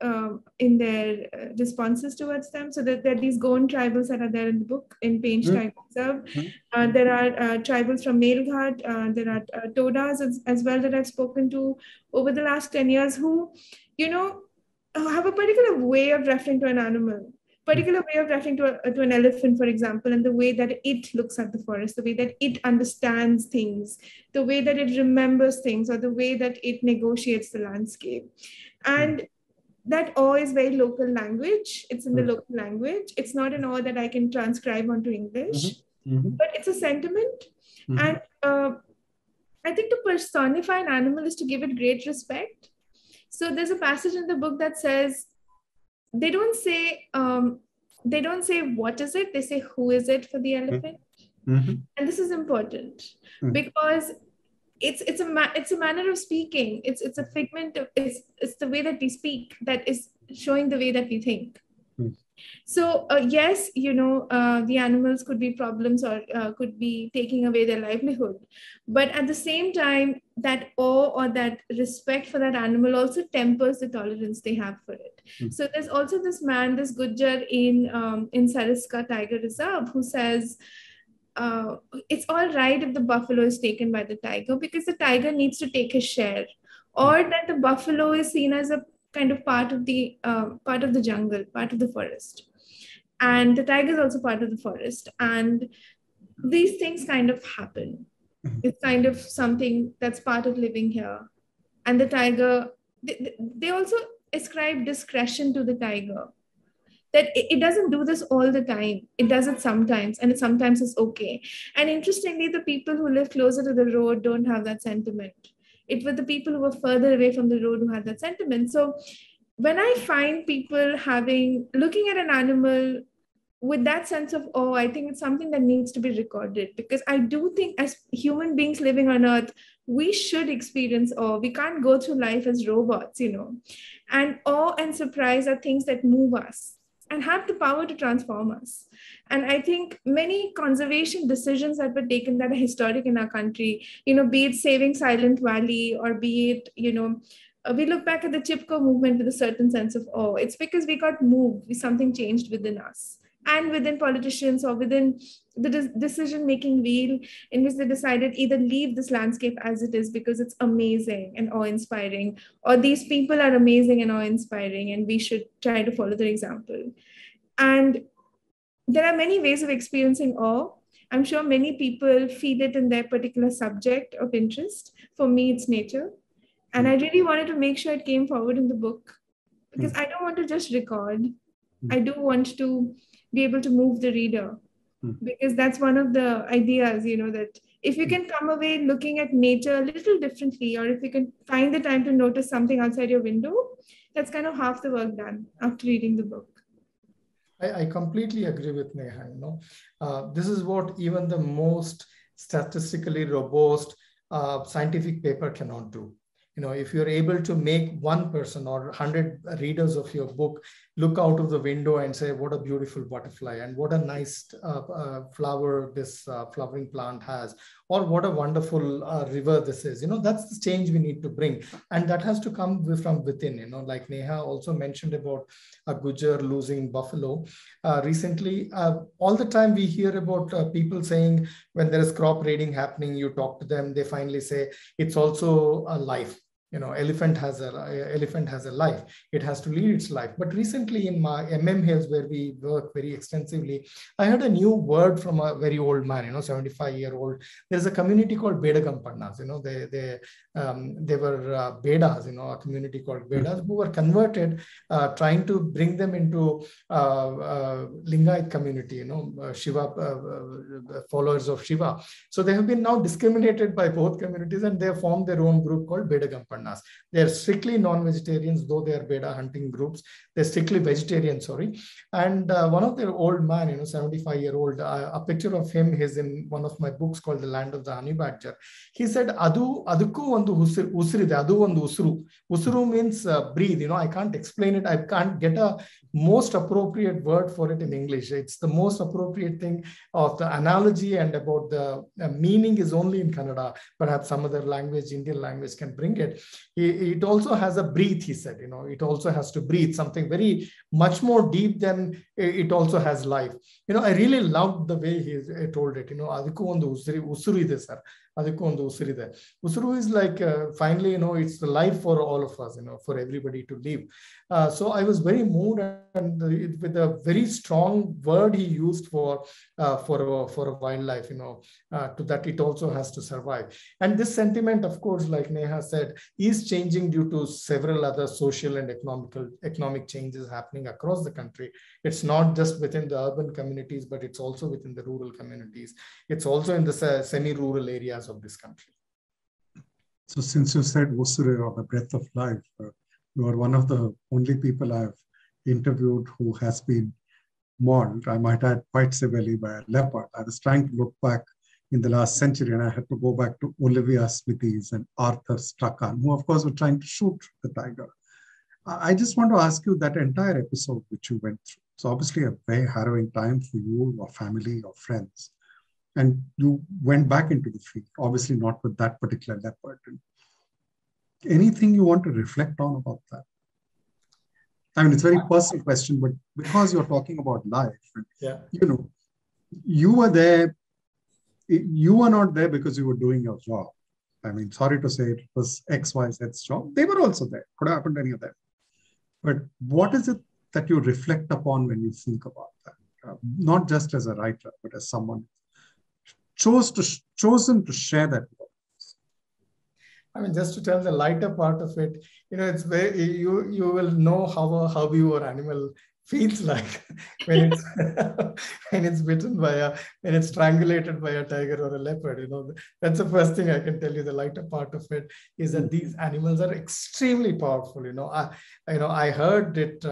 responses towards them. So that there are these Goan tribals that are there in the book, in Painch Tiger Reserve. There are tribals from Melghat. There are Todas as well that I've spoken to over the last 10 years who, have a particular way of referring to an animal, particular way of referring to an elephant, for example, and the way that it looks at the forest, the way that it understands things, the way that it remembers things, or the way that it negotiates the landscape. And that awe is very local language. It's in the local language. It's not an awe that I can transcribe onto English, but it's a sentiment. And I think to personify an animal is to give it great respect. So there's a passage in the book that says, they don't say what is it, they say who is it for the elephant. And this is important because it's a manner of speaking. It's a figment of, it's the way that we speak that is showing the way that we think. So yes, the animals could be problems or could be taking away their livelihood. But at the same time, that awe or that respect for that animal also tempers the tolerance they have for it. So there's also this man, this Gujjar in Sariska Tiger Reserve, who says, it's all right if the buffalo is taken by the tiger because the tiger needs to take his share, or that the buffalo is seen as a kind of part of the jungle, part of the forest, and the tiger is also part of the forest, and these things kind of happen. It's kind of something that's part of living here. And the tiger, they also ascribe discretion to the tiger, that it doesn't do this all the time. It does it sometimes, and it sometimes is okay. And interestingly, the people who live closer to the road don't have that sentiment. It was the people who were further away from the road who had that sentiment. So when I find people looking at an animal with that sense of awe, I think it's something that needs to be recorded, because I do think as human beings living on Earth, we should experience awe. We can't go through life as robots, and awe and surprise are things that move us and have the power to transform us. And I think many conservation decisions that were taken that are historic in our country, be it saving Silent Valley, or be it, we look back at the Chipko movement with a certain sense of awe. It's because we got moved, something changed within us. and within politicians or within the decision-making wheel, in which they decided either leave this landscape as it is because it's amazing and awe-inspiring, or these people are amazing and awe-inspiring and we should try to follow their example. And there are many ways of experiencing awe. I'm sure many people feel it in their particular subject of interest. For me, it's nature. And I really wanted to make sure it came forward in the book, because I don't want to just record. I do want to be able to move the reader, because that's one of the ideas, that if you can come away looking at nature a little differently, or if you can find the time to notice something outside your window, that's kind of half the work done after reading the book. I completely agree with Neha. This is what even the most statistically robust scientific paper cannot do. If you're able to make one person or 100 readers of your book look out of the window and say, what a beautiful butterfly and what a nice flower this flowering plant has, or what a wonderful river this is, that's the change we need to bring. And that has to come from within, like Neha also mentioned about a Gujar losing buffalo. Recently, all the time we hear about people saying when there is crop raiding happening, you talk to them, they finally say it's also a life. Elephant has a life. It has to lead its life. But recently in my Hills, where we work very extensively, I heard a new word from a very old man, 75-year-old. There's a community called Bedagampannas. They were Bedas, a community called Bedas, who were converted, trying to bring them into Lingayat community, Shiva, followers of Shiva. So they have been now discriminated by both communities, and they have formed their own group called Bedagampannas. They are strictly non-vegetarians, though they are Beda hunting groups. They're strictly vegetarian, sorry. And one of their old man, 75-year-old, a picture of him is in one of my books called The Land of the Honey Badger. He said, Adukku ondu usride, adu ondu usuru. Usuru means breathe. I can't explain it. I can't get a most appropriate word for it in English. It's the most appropriate thing of the analogy, and about the meaning is only in Kannada. Perhaps some other language, Indian language, can bring it. It also has a breath, he said. It also has to breathe, something very much more deep than it also has life. I really loved the way he told it. Adukku ondu usuru ide sir. Adukku ondu usuru ide. Usuru is like finally, it's the life for all of us, for everybody to live. So I was very moved, and with a very strong word he used for a wildlife, to that it also has to survive. And this sentiment, of course, like Neha said, is changing due to several other social and economic changes happening across the country. It's not just within the urban communities, but it's also within the rural communities. It's also in the semi-rural areas of this country. So since you said Usure, or the breath of life, you are one of the only people I've interviewed who has been mauled, I might add quite severely, by a leopard. I was trying to look back in the last century, and I had to go back to Olivia Smithies and Arthur Strachan, who of course were trying to shoot the tiger. I just want to ask you that entire episode which you went through. It's obviously a very harrowing time for you, your family, your friends. And you went back into the field, obviously not with that particular leopard. Anything you want to reflect on about that? I mean, it's a very personal question, but because you're talking about life, yeah. You were there. You were not there because you were doing your job. I mean, sorry to say it was XYZ's job. They were also there. Could have happened to any of them. But what is it that you reflect upon when you think about that? Not just as a writer, but as someone chosen to share that with us. I mean, just to tell the lighter part of it, it's very, you will know how a hobby or animal feels like when it's bitten by when it's strangulated by a tiger or a leopard. That's the first thing I can tell you. The lighter part of it is that these animals are extremely powerful. I heard it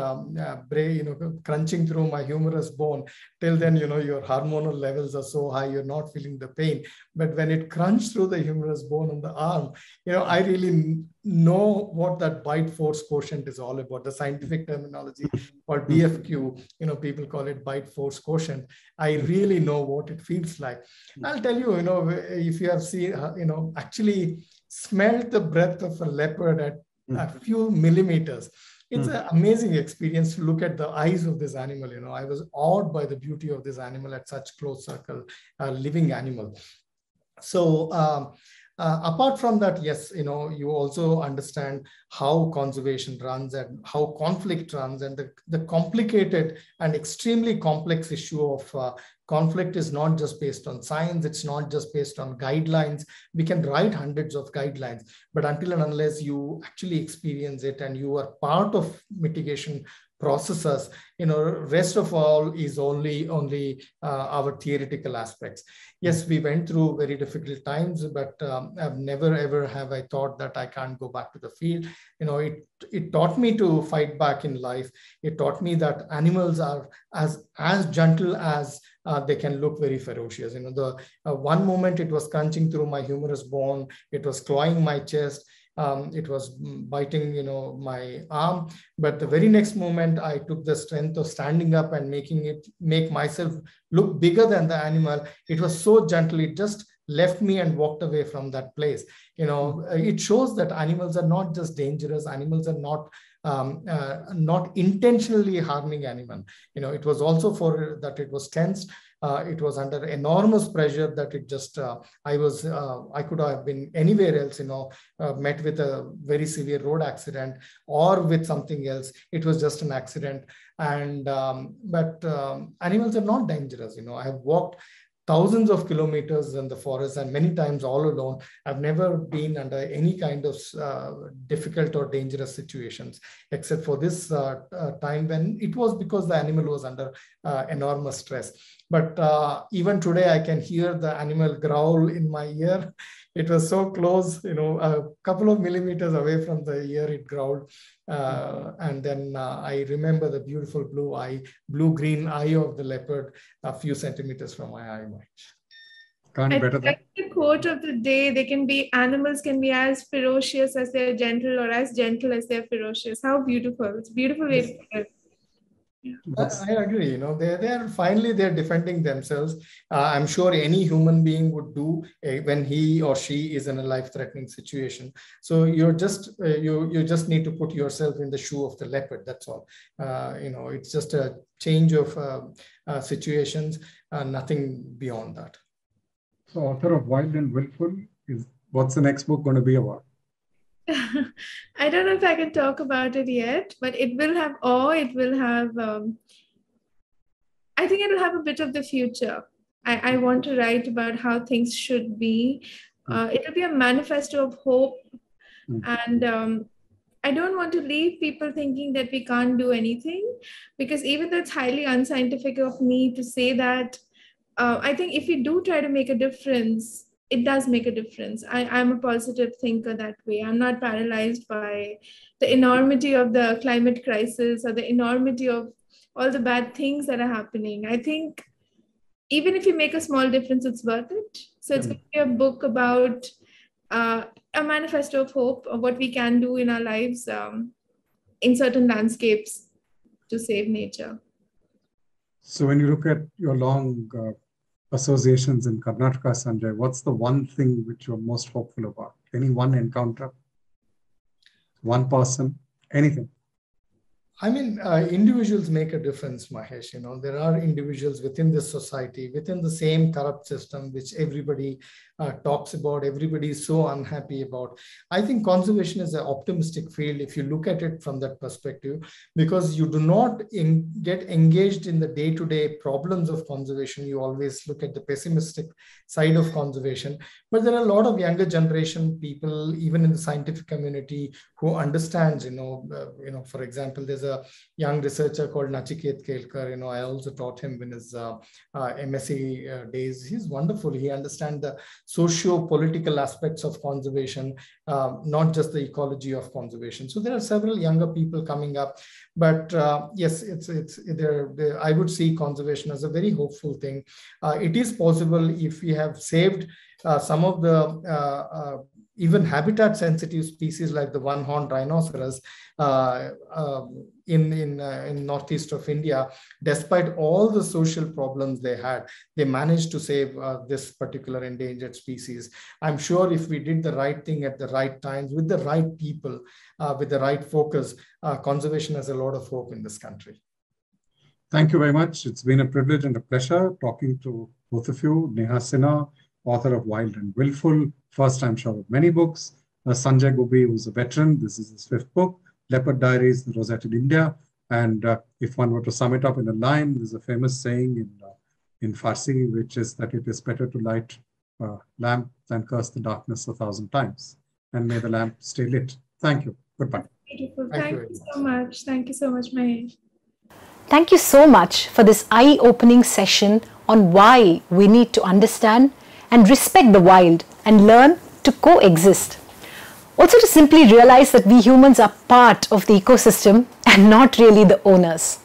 crunching through my humerus bone. Till then, your hormonal levels are so high, you're not feeling the pain. But when it crunched through the humerus bone on the arm, I really know what that bite force quotient is all about. The scientific terminology called BFQ, people call it bite force quotient. I really know what it feels like. I'll tell you, if you have seen, actually smelled the breath of a leopard at a few millimeters, it's an amazing experience to look at the eyes of this animal. I was awed by the beauty of this animal at such close circle, living animal. So apart from that, yes, you also understand how conservation runs and how conflict runs, and the complicated and extremely complex issue of conflict is not just based on science. It's not just based on guidelines. We can write hundreds of guidelines, but until and unless you actually experience it and you are part of mitigation processes, rest of all is only our theoretical aspects. Yes, we went through very difficult times, but I've never ever have I thought that I can't go back to the field. It taught me to fight back in life. It taught me that animals are as gentle as they can look very ferocious. The one moment it was crunching through my humerus bone, it was clawing my chest. It was biting, my arm. But the very next moment, I took the strength of standing up and make myself look bigger than the animal. It was so gentle. It just left me and walked away from that place. It shows that animals are not just dangerous. Animals are not intentionally harming anyone. It was also for that it was tensed. It was under enormous pressure that it just, I could have been anywhere else, met with a very severe road accident or with something else. It was just an accident. But animals are not dangerous. I have walked thousands of kilometers in the forest and many times all alone. I've never been under any kind of difficult or dangerous situations, except for this time when it was because the animal was under enormous stress. But even today, I can hear the animal growl in my ear. It was so close, a couple of millimeters away from the ear, it growled. And then I remember the beautiful blue-green eye of the leopard a few centimeters from my eye. Can't better that. The quote of the day, animals can be as ferocious as they're gentle or as gentle as they're ferocious. How beautiful. It's a beautiful way to put it. I agree. They're defending themselves. I'm sure any human being would do when he or she is in a life-threatening situation. So you just need to put yourself in the shoe of the leopard. That's all. It's just a change of situations, nothing beyond that. So, author of Wild and Willful, what's the next book going to be about? I don't know if I can talk about it yet, but it will have awe. It will have, I think it will have a bit of the future. I want to write about how things should be. It will be a manifesto of hope. And I don't want to leave people thinking that we can't do anything, because even though it's highly unscientific of me to say that, I think if we do try to make a difference, it does make a difference. I'm a positive thinker that way. I'm not paralyzed by the enormity of the climate crisis or the enormity of all the bad things that are happening. I think even if you make a small difference, it's worth it. So it's going to be a book about a manifesto of hope of what we can do in our lives in certain landscapes to save nature. So when you look at your long associations in Karnataka, Sanjay, what's the one thing which you're most hopeful about? Any one encounter? One person? Anything? I mean, individuals make a difference, Mahesh. There are individuals within this society, within the same corrupt system, which everybody talks about, everybody is so unhappy about. I think conservation is an optimistic field if you look at it from that perspective, because you do not get engaged in the day-to-day problems of conservation. You always look at the pessimistic side of conservation. But there are a lot of younger generation people, even in the scientific community, who understands, for example, there's a young researcher called Nachiket Kelkar. I also taught him in his MSc days. He's wonderful. He understands the socio-political aspects of conservation, not just the ecology of conservation. So there are several younger people coming up, but yes, I would see conservation as a very hopeful thing. It is possible if we have saved some of the even habitat sensitive species like the one-horned rhinoceros in northeast of India, despite all the social problems they had, they managed to save this particular endangered species. I'm sure if we did the right thing at the right times, with the right people, with the right focus, conservation has a lot of hope in this country. Thank you very much. It's been a privilege and a pleasure talking to both of you. Neha Sinha, author of Wild and Willful, first I'm sure of many books. Sanjay Gubbi, who's a veteran, this is his 5th book. Leopard Diaries, The Rosette in India. And if one were to sum it up in a line, there's a famous saying in Farsi, which is that it is better to light a lamp than curse the darkness 1,000 times. And may the lamp stay lit. Thank you. Goodbye. Beautiful. Thank you so much. Thank you so much, Mahesh. Thank you so much for this eye-opening session on why we need to understand and respect the wild and learn to coexist. Also to simply realize that we humans are part of the ecosystem and not really the owners.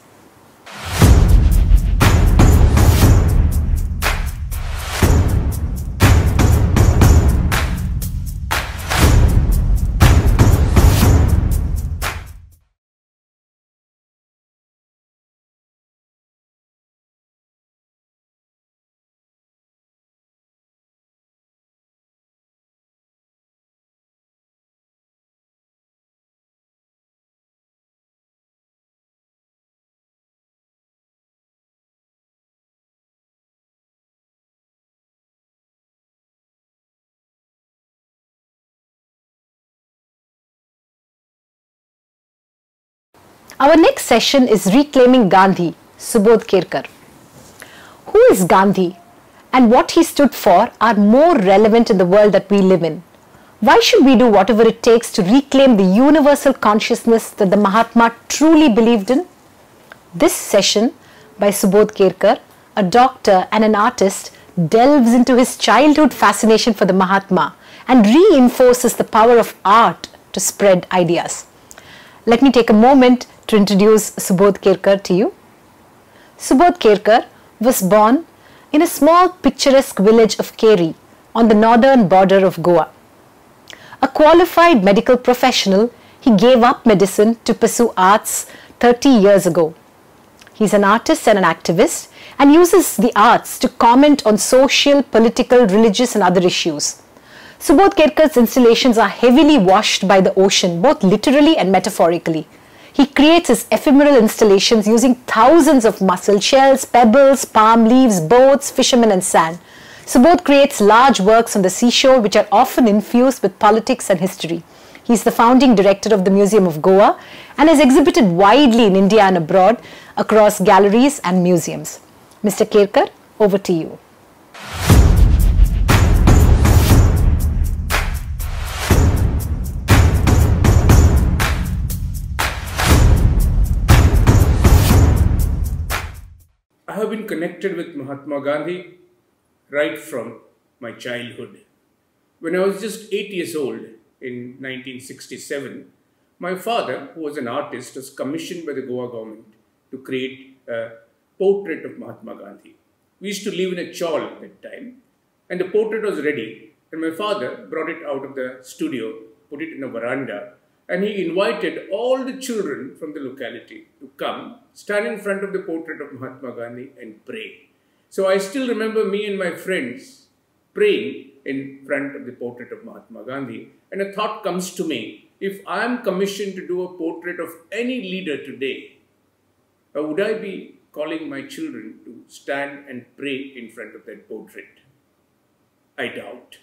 Our next session is Reclaiming Gandhi, Subodh Kerkar. Who is Gandhi and what he stood for are more relevant in the world that we live in. Why should we do whatever it takes to reclaim the universal consciousness that the Mahatma truly believed in? This session by Subodh Kerkar, a doctor and an artist, delves into his childhood fascination for the Mahatma and reinforces the power of art to spread ideas. Let me take a moment to introduce Subodh Kerkar to you. Subodh Kerkar was born in a small picturesque village of Keri on the northern border of Goa. A qualified medical professional, he gave up medicine to pursue arts 30 years ago. He's an artist and an activist and uses the arts to comment on social, political, religious and other issues. Subodh Kerkar's installations are heavily washed by the ocean, both literally and metaphorically. He creates his ephemeral installations using thousands of mussel shells, pebbles, palm leaves, boats, fishermen and sand. Subodh creates large works on the seashore which are often infused with politics and history. He is the founding director of the Museum of Goa and has exhibited widely in India and abroad across galleries and museums. Mr. Kerkar, over to you. I have been connected with Mahatma Gandhi right from my childhood. When I was just 8 years old in 1967, my father, who was an artist, was commissioned by the Goa government to create a portrait of Mahatma Gandhi. We used to live in a chawl at that time, and the portrait was ready, and my father brought it out of the studio, put it in a veranda, and he invited all the children from the locality to come, stand in front of the portrait of Mahatma Gandhi and pray. So I still remember me and my friends praying in front of the portrait of Mahatma Gandhi, and a thought comes to me, if I am commissioned to do a portrait of any leader today, would I be calling my children to stand and pray in front of that portrait? I doubt.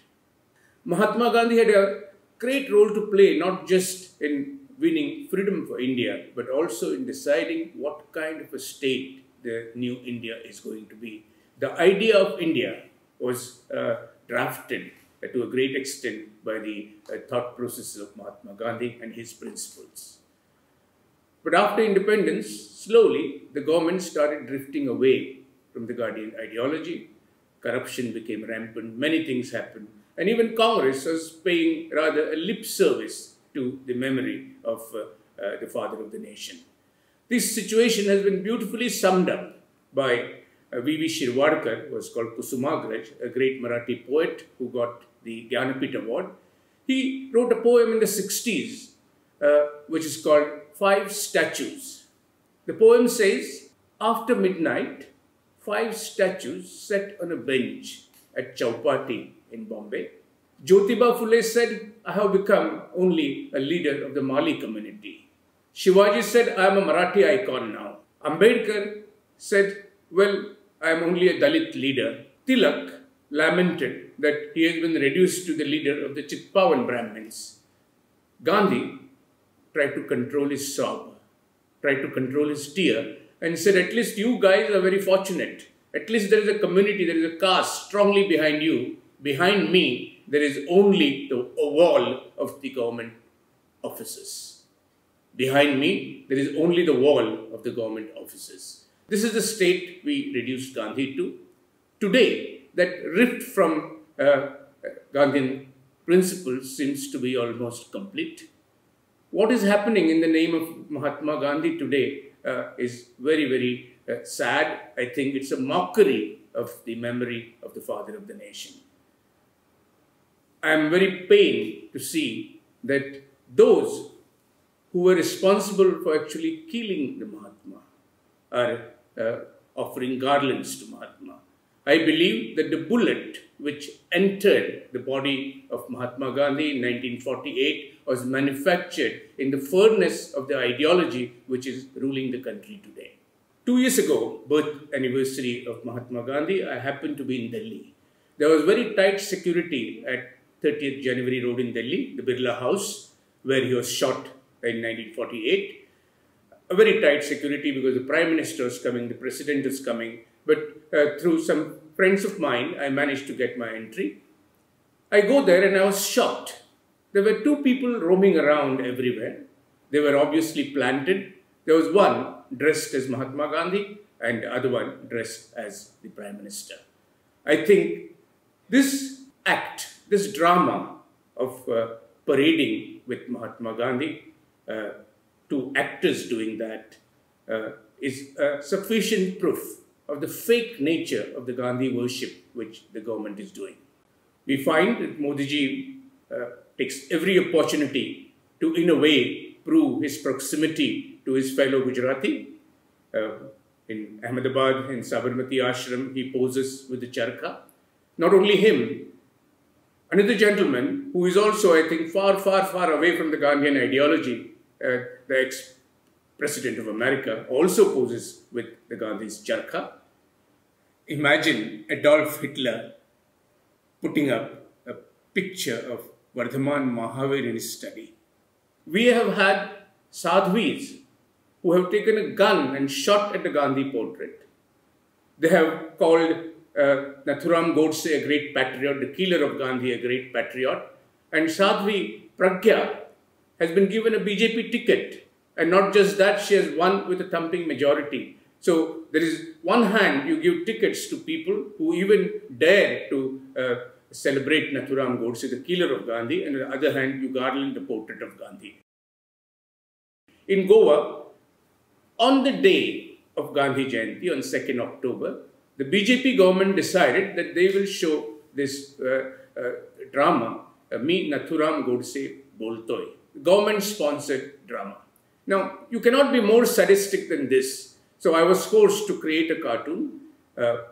Mahatma Gandhi had a great role to play, not just in winning freedom for India, but also in deciding what kind of a state the new India is going to be. The idea of India was drafted to a great extent by the thought processes of Mahatma Gandhi and his principles. But after independence, slowly the government started drifting away from the Gandhian ideology. Corruption became rampant, many things happened, and even Congress was paying rather a lip service to the memory of the father of the nation. This situation has been beautifully summed up by V.V. Shirwadkar, who was called Kusumagraj, a great Marathi poet who got the Jnanapith Award. He wrote a poem in the 60s, which is called Five Statues. The poem says, after midnight, 5 statues sat on a bench at Chowpatty in Bombay. Jyotiba Phule said, I have become only a leader of the Mali community. Shivaji said, I am a Marathi icon now. Ambedkar said, well, I am only a Dalit leader. Tilak lamented that he has been reduced to the leader of the Chitpavan Brahmins. Gandhi tried to control his sob, tried to control his tear, and said, at least you guys are very fortunate. At least there is a community, there is a caste strongly behind you. Behind me, there is only a wall of the government offices. Behind me, there is only the wall of the government offices. This is the state we reduced Gandhi to. Today, that rift from Gandhian principles seems to be almost complete. What is happening in the name of Mahatma Gandhi today is very, very sad. I think it's a mockery of the memory of the father of the nation. I am very pained to see that those who were responsible for actually killing the Mahatma are offering garlands to Mahatma. I believe that the bullet which entered the body of Mahatma Gandhi in 1948 was manufactured in the furnace of the ideology which is ruling the country today. 2 years ago, birth anniversary of Mahatma Gandhi, I happened to be in Delhi. There was very tight security at 30th January Road in Delhi, the Birla House, where he was shot in 1948. A very tight security because the Prime Minister is coming, the President is coming. But through some friends of mine, I managed to get my entry. I go there and I was shocked. There were 2 people roaming around everywhere. They were obviously planted. There was one dressed as Mahatma Gandhi and the other one dressed as the Prime Minister. I think this act, this drama of parading with Mahatma Gandhi, 2 actors doing that, is sufficient proof of the fake nature of the Gandhi worship which the government is doing. We find that Modi ji takes every opportunity to, in a way, prove his proximity to his fellow Gujarati. In Ahmedabad, in Sabarmati Ashram, he poses with the charkha. Not only him, another gentleman who is also, I think, far, far, far away from the Gandhian ideology, the ex-president of America, also poses with the Gandhi's charkha. Imagine Adolf Hitler putting up a picture of Vardhaman Mahavir in his study. We have had sadhvis who have taken a gun and shot at the Gandhi portrait. They have called Nathuram Godse a great patriot, the killer of Gandhi a great patriot. And Sadhvi Pragya has been given a BJP ticket. And not just that, she has won with a thumping majority. So there is one hand you give tickets to people who even dare to celebrate Nathuram Godse, the killer of Gandhi, and on the other hand you garland the portrait of Gandhi. In Goa, on the day of Gandhi Jayanti, on 2nd October, the BJP government decided that they will show this drama, Me Nathuram Godse Boltoi, government-sponsored drama. Now, you cannot be more sadistic than this. So I was forced to create a cartoon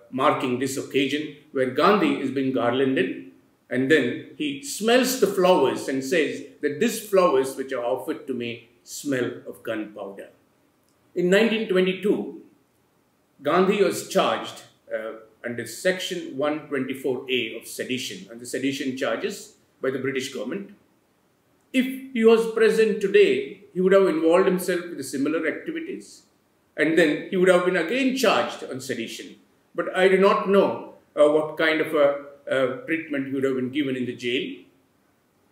marking this occasion where Gandhi is being garlanded, and then he smells the flowers and says that these flowers which are offered to me smell of gunpowder. In 1922, Gandhi was charged under section 124A of sedition, and the sedition charges by the British government. If he was present today, he would have involved himself with the similar activities, and then he would have been again charged on sedition. But I do not know what kind of a treatment he would have been given in the jail,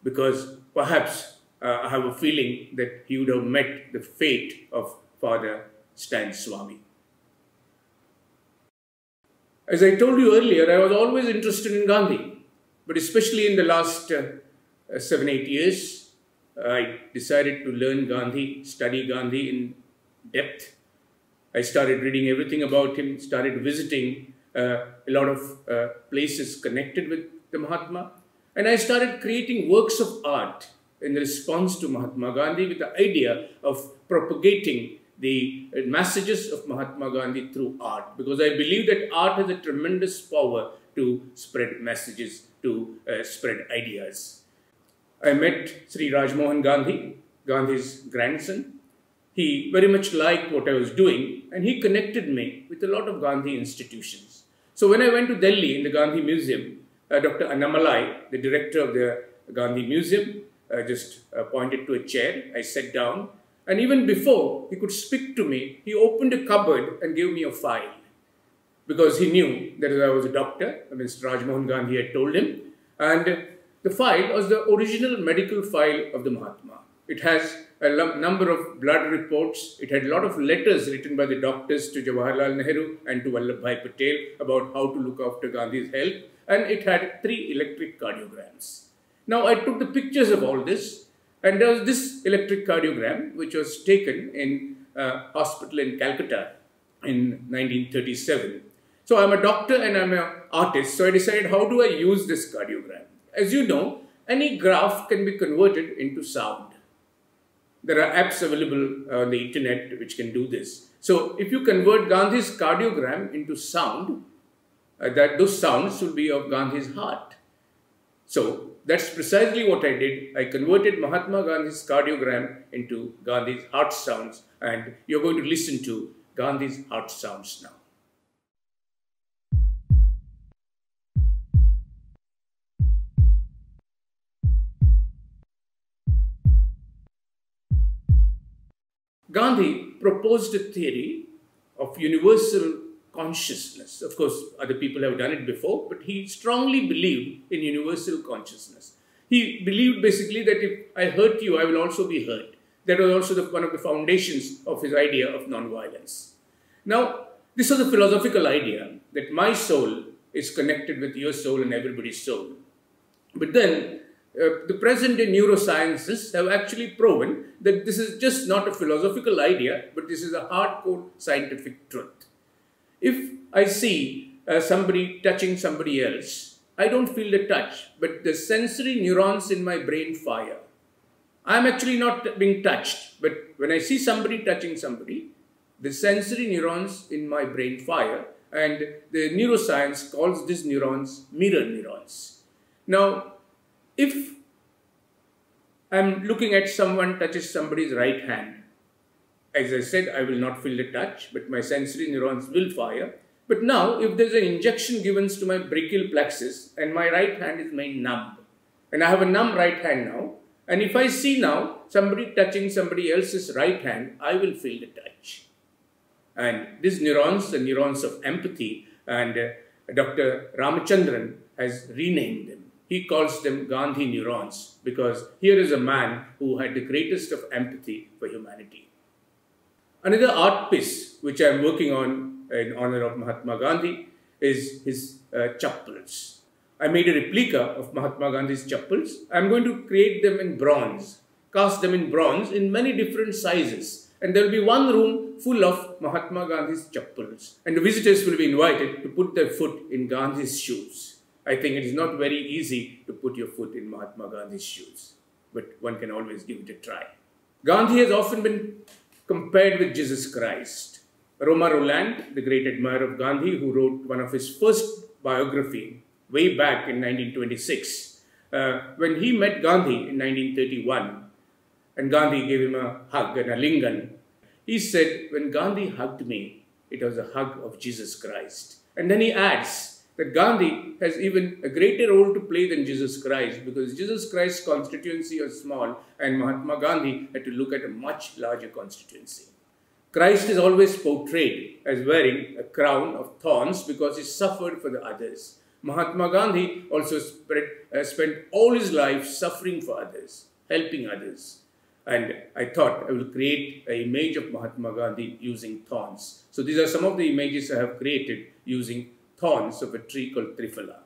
because perhaps I have a feeling that he would have met the fate of Father Stan Swami. As I told you earlier, I was always interested in Gandhi, but especially in the last 7-8 years, I decided to learn Gandhi, study Gandhi in depth. I started reading everything about him, started visiting a lot of places connected with the Mahatma. And I started creating works of art in response to Mahatma Gandhi with the idea of propagating the messages of Mahatma Gandhi through art, because I believe that art has a tremendous power to spread messages, to spread ideas. I met Sri Rajmohan Gandhi, Gandhi's grandson. He very much liked what I was doing, and he connected me with a lot of Gandhi institutions. So when I went to Delhi in the Gandhi Museum, Dr. Annamalai, the director of the Gandhi Museum, just pointed to a chair. I sat down, and even before he could speak to me, he opened a cupboard and gave me a file, because he knew that I was a doctor. Mr. Rajmohan Gandhi had told him, and the file was the original medical file of the Mahatma. It has a number of blood reports. It had a lot of letters written by the doctors to Jawaharlal Nehru and to Vallabhbhai Patel about how to look after Gandhi's health. And it had 3 electric cardiograms. Now, I took the pictures of all this, and there was this electric cardiogram which was taken in a hospital in Calcutta in 1937. So I'm a doctor and I'm an artist, so I decided, how do I use this cardiogram? As you know, any graph can be converted into sound. There are apps available on the internet which can do this. So if you convert Gandhi's cardiogram into sound, those sounds will be of Gandhi's heart. So that's precisely what I did. I converted Mahatma Gandhi's cardiogram into Gandhi's heart sounds, and you're going to listen to Gandhi's heart sounds now. Gandhi proposed a theory of universal consciousness. Of course, other people have done it before, but he strongly believed in universal consciousness. He believed basically that if I hurt you, I will also be hurt. That was also one of the foundations of his idea of non-violence. Now, this was a philosophical idea that my soul is connected with your soul and everybody's soul. But then, the present-day neurosciences have actually proven that this is just not a philosophical idea, but this is a hardcore scientific truth. If I see somebody touching somebody else, I don't feel the touch, but the sensory neurons in my brain fire. I'm actually not being touched, but when I see somebody touching somebody, the sensory neurons in my brain fire, and the neuroscience calls these neurons mirror neurons. Now, if I'm looking at someone touches somebody's right hand, as I said, I will not feel the touch, but my sensory neurons will fire. But now, if there's an injection given to my brachial plexus and my right hand is made numb, and I have a numb right hand now, and if I see now somebody touching somebody else's right hand, I will feel the touch. And these neurons, the neurons of empathy, and Dr. Ramachandran has renamed them. He calls them Gandhi neurons, because here is a man who had the greatest of empathy for humanity. Another art piece which I am working on in honor of Mahatma Gandhi is his chappals. I made a replica of Mahatma Gandhi's chappals. I am going to create them in bronze, cast them in bronze in many different sizes. And there will be one room full of Mahatma Gandhi's chappals. And the visitors will be invited to put their foot in Gandhi's shoes. I think it is not very easy to put your foot in Mahatma Gandhi's shoes, but one can always give it a try. Gandhi has often been compared with Jesus Christ. Roma Roland, the great admirer of Gandhi, who wrote one of his first biography way back in 1926, when he met Gandhi in 1931, and Gandhi gave him a hug and a lingan, he said, when Gandhi hugged me, it was a hug of Jesus Christ. And then he adds that Gandhi has even a greater role to play than Jesus Christ, because Jesus Christ's constituency was small and Mahatma Gandhi had to look at a much larger constituency. Christ is always portrayed as wearing a crown of thorns because he suffered for the others. Mahatma Gandhi also spent all his life suffering for others, helping others. And I thought I will create an image of Mahatma Gandhi using thorns. So these are some of the images I have created using thorns of a tree called Triphala.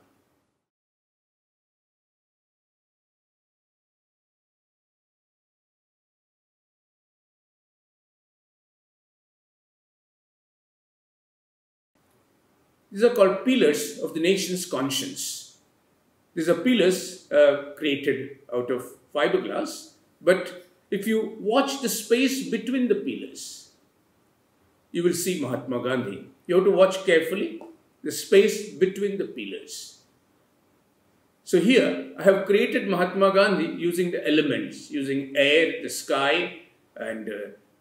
These are called pillars of the nation's conscience. These are pillars created out of fiberglass, but if you watch the space between the pillars, you will see Mahatma Gandhi. You have to watch carefully the space between the pillars. So here I have created Mahatma Gandhi using the elements, using air, the sky, and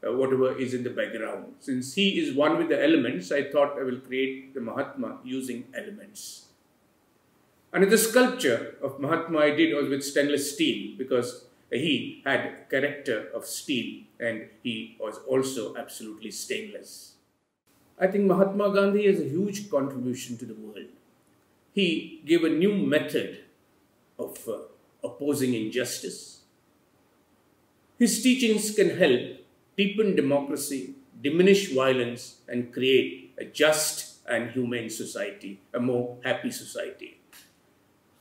whatever is in the background. Since he is one with the elements, I thought I will create the Mahatma using elements. Another sculpture of Mahatma I did was with stainless steel, because he had character of steel and he was also absolutely stainless. I think Mahatma Gandhi has a huge contribution to the world. He gave a new method of opposing injustice. His teachings can help deepen democracy, diminish violence, and create a just and humane society, a more happy society.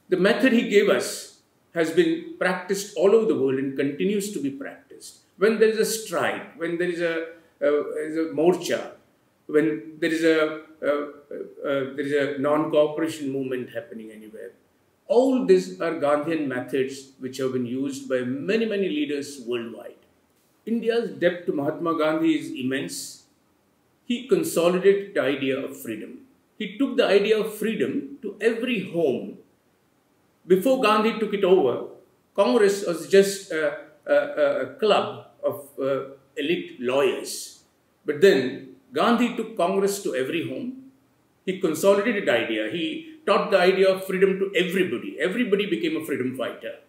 The method he gave us has been practiced all over the world and continues to be practiced. When there is a strike, when there is a morcha, when there is a non-cooperation movement happening anywhere, all these are Gandhian methods which have been used by many, many leaders worldwide. India's debt to Mahatma Gandhi is immense. He consolidated the idea of freedom. He took the idea of freedom to every home. Before Gandhi took it over, Congress was just a club of elite lawyers. But then Gandhi took Congress to every home. He consolidated the idea. He taught the idea of freedom to everybody. Everybody became a freedom fighter.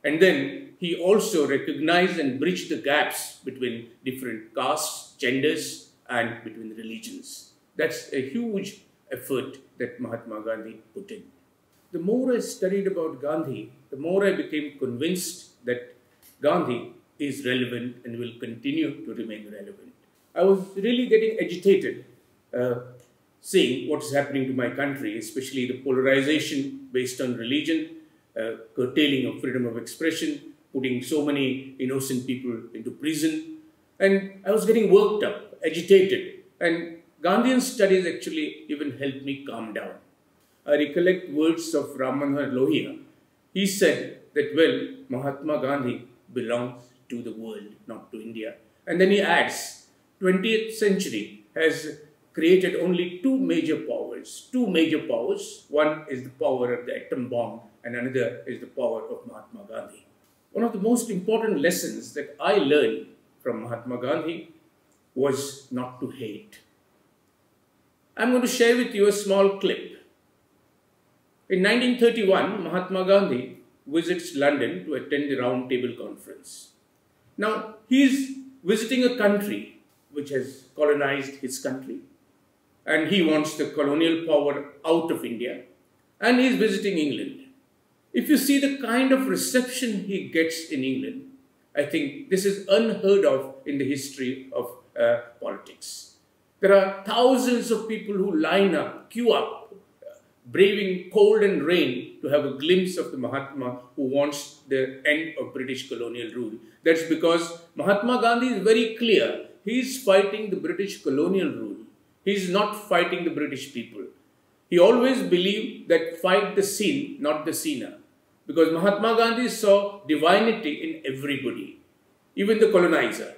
And then he also recognized and bridged the gaps between different castes, genders, and between religions. That's a huge effort that Mahatma Gandhi put in. The more I studied about Gandhi, the more I became convinced that Gandhi is relevant and will continue to remain relevant. I was really getting agitated seeing what's happening to my country, especially the polarization based on religion, curtailing of freedom of expression, putting so many innocent people into prison. And I was getting worked up, agitated. And Gandhian studies actually even helped me calm down. I recollect words of Ram Manohar Lohia. He said that, well, Mahatma Gandhi belongs to the world, not to India. And then he adds, 20th century has created only two major powers. One is the power of the atom bomb and another is the power of Mahatma Gandhi. One of the most important lessons that I learned from Mahatma Gandhi was not to hate. I'm going to share with you a small clip. In 1931, Mahatma Gandhi visits London to attend the Round Table Conference. Now, he is visiting a country which has colonized his country, and he wants the colonial power out of India, and he is visiting England. If you see the kind of reception he gets in England, I think this is unheard of in the history of politics. There are thousands of people who line up, queue up, braving cold and rain to have a glimpse of the Mahatma who wants the end of British colonial rule. That's because Mahatma Gandhi is very clear. He is fighting the British colonial rule. He is not fighting the British people. He always believed that fight the seen, not the sinner. Because Mahatma Gandhi saw divinity in everybody, even the colonizer.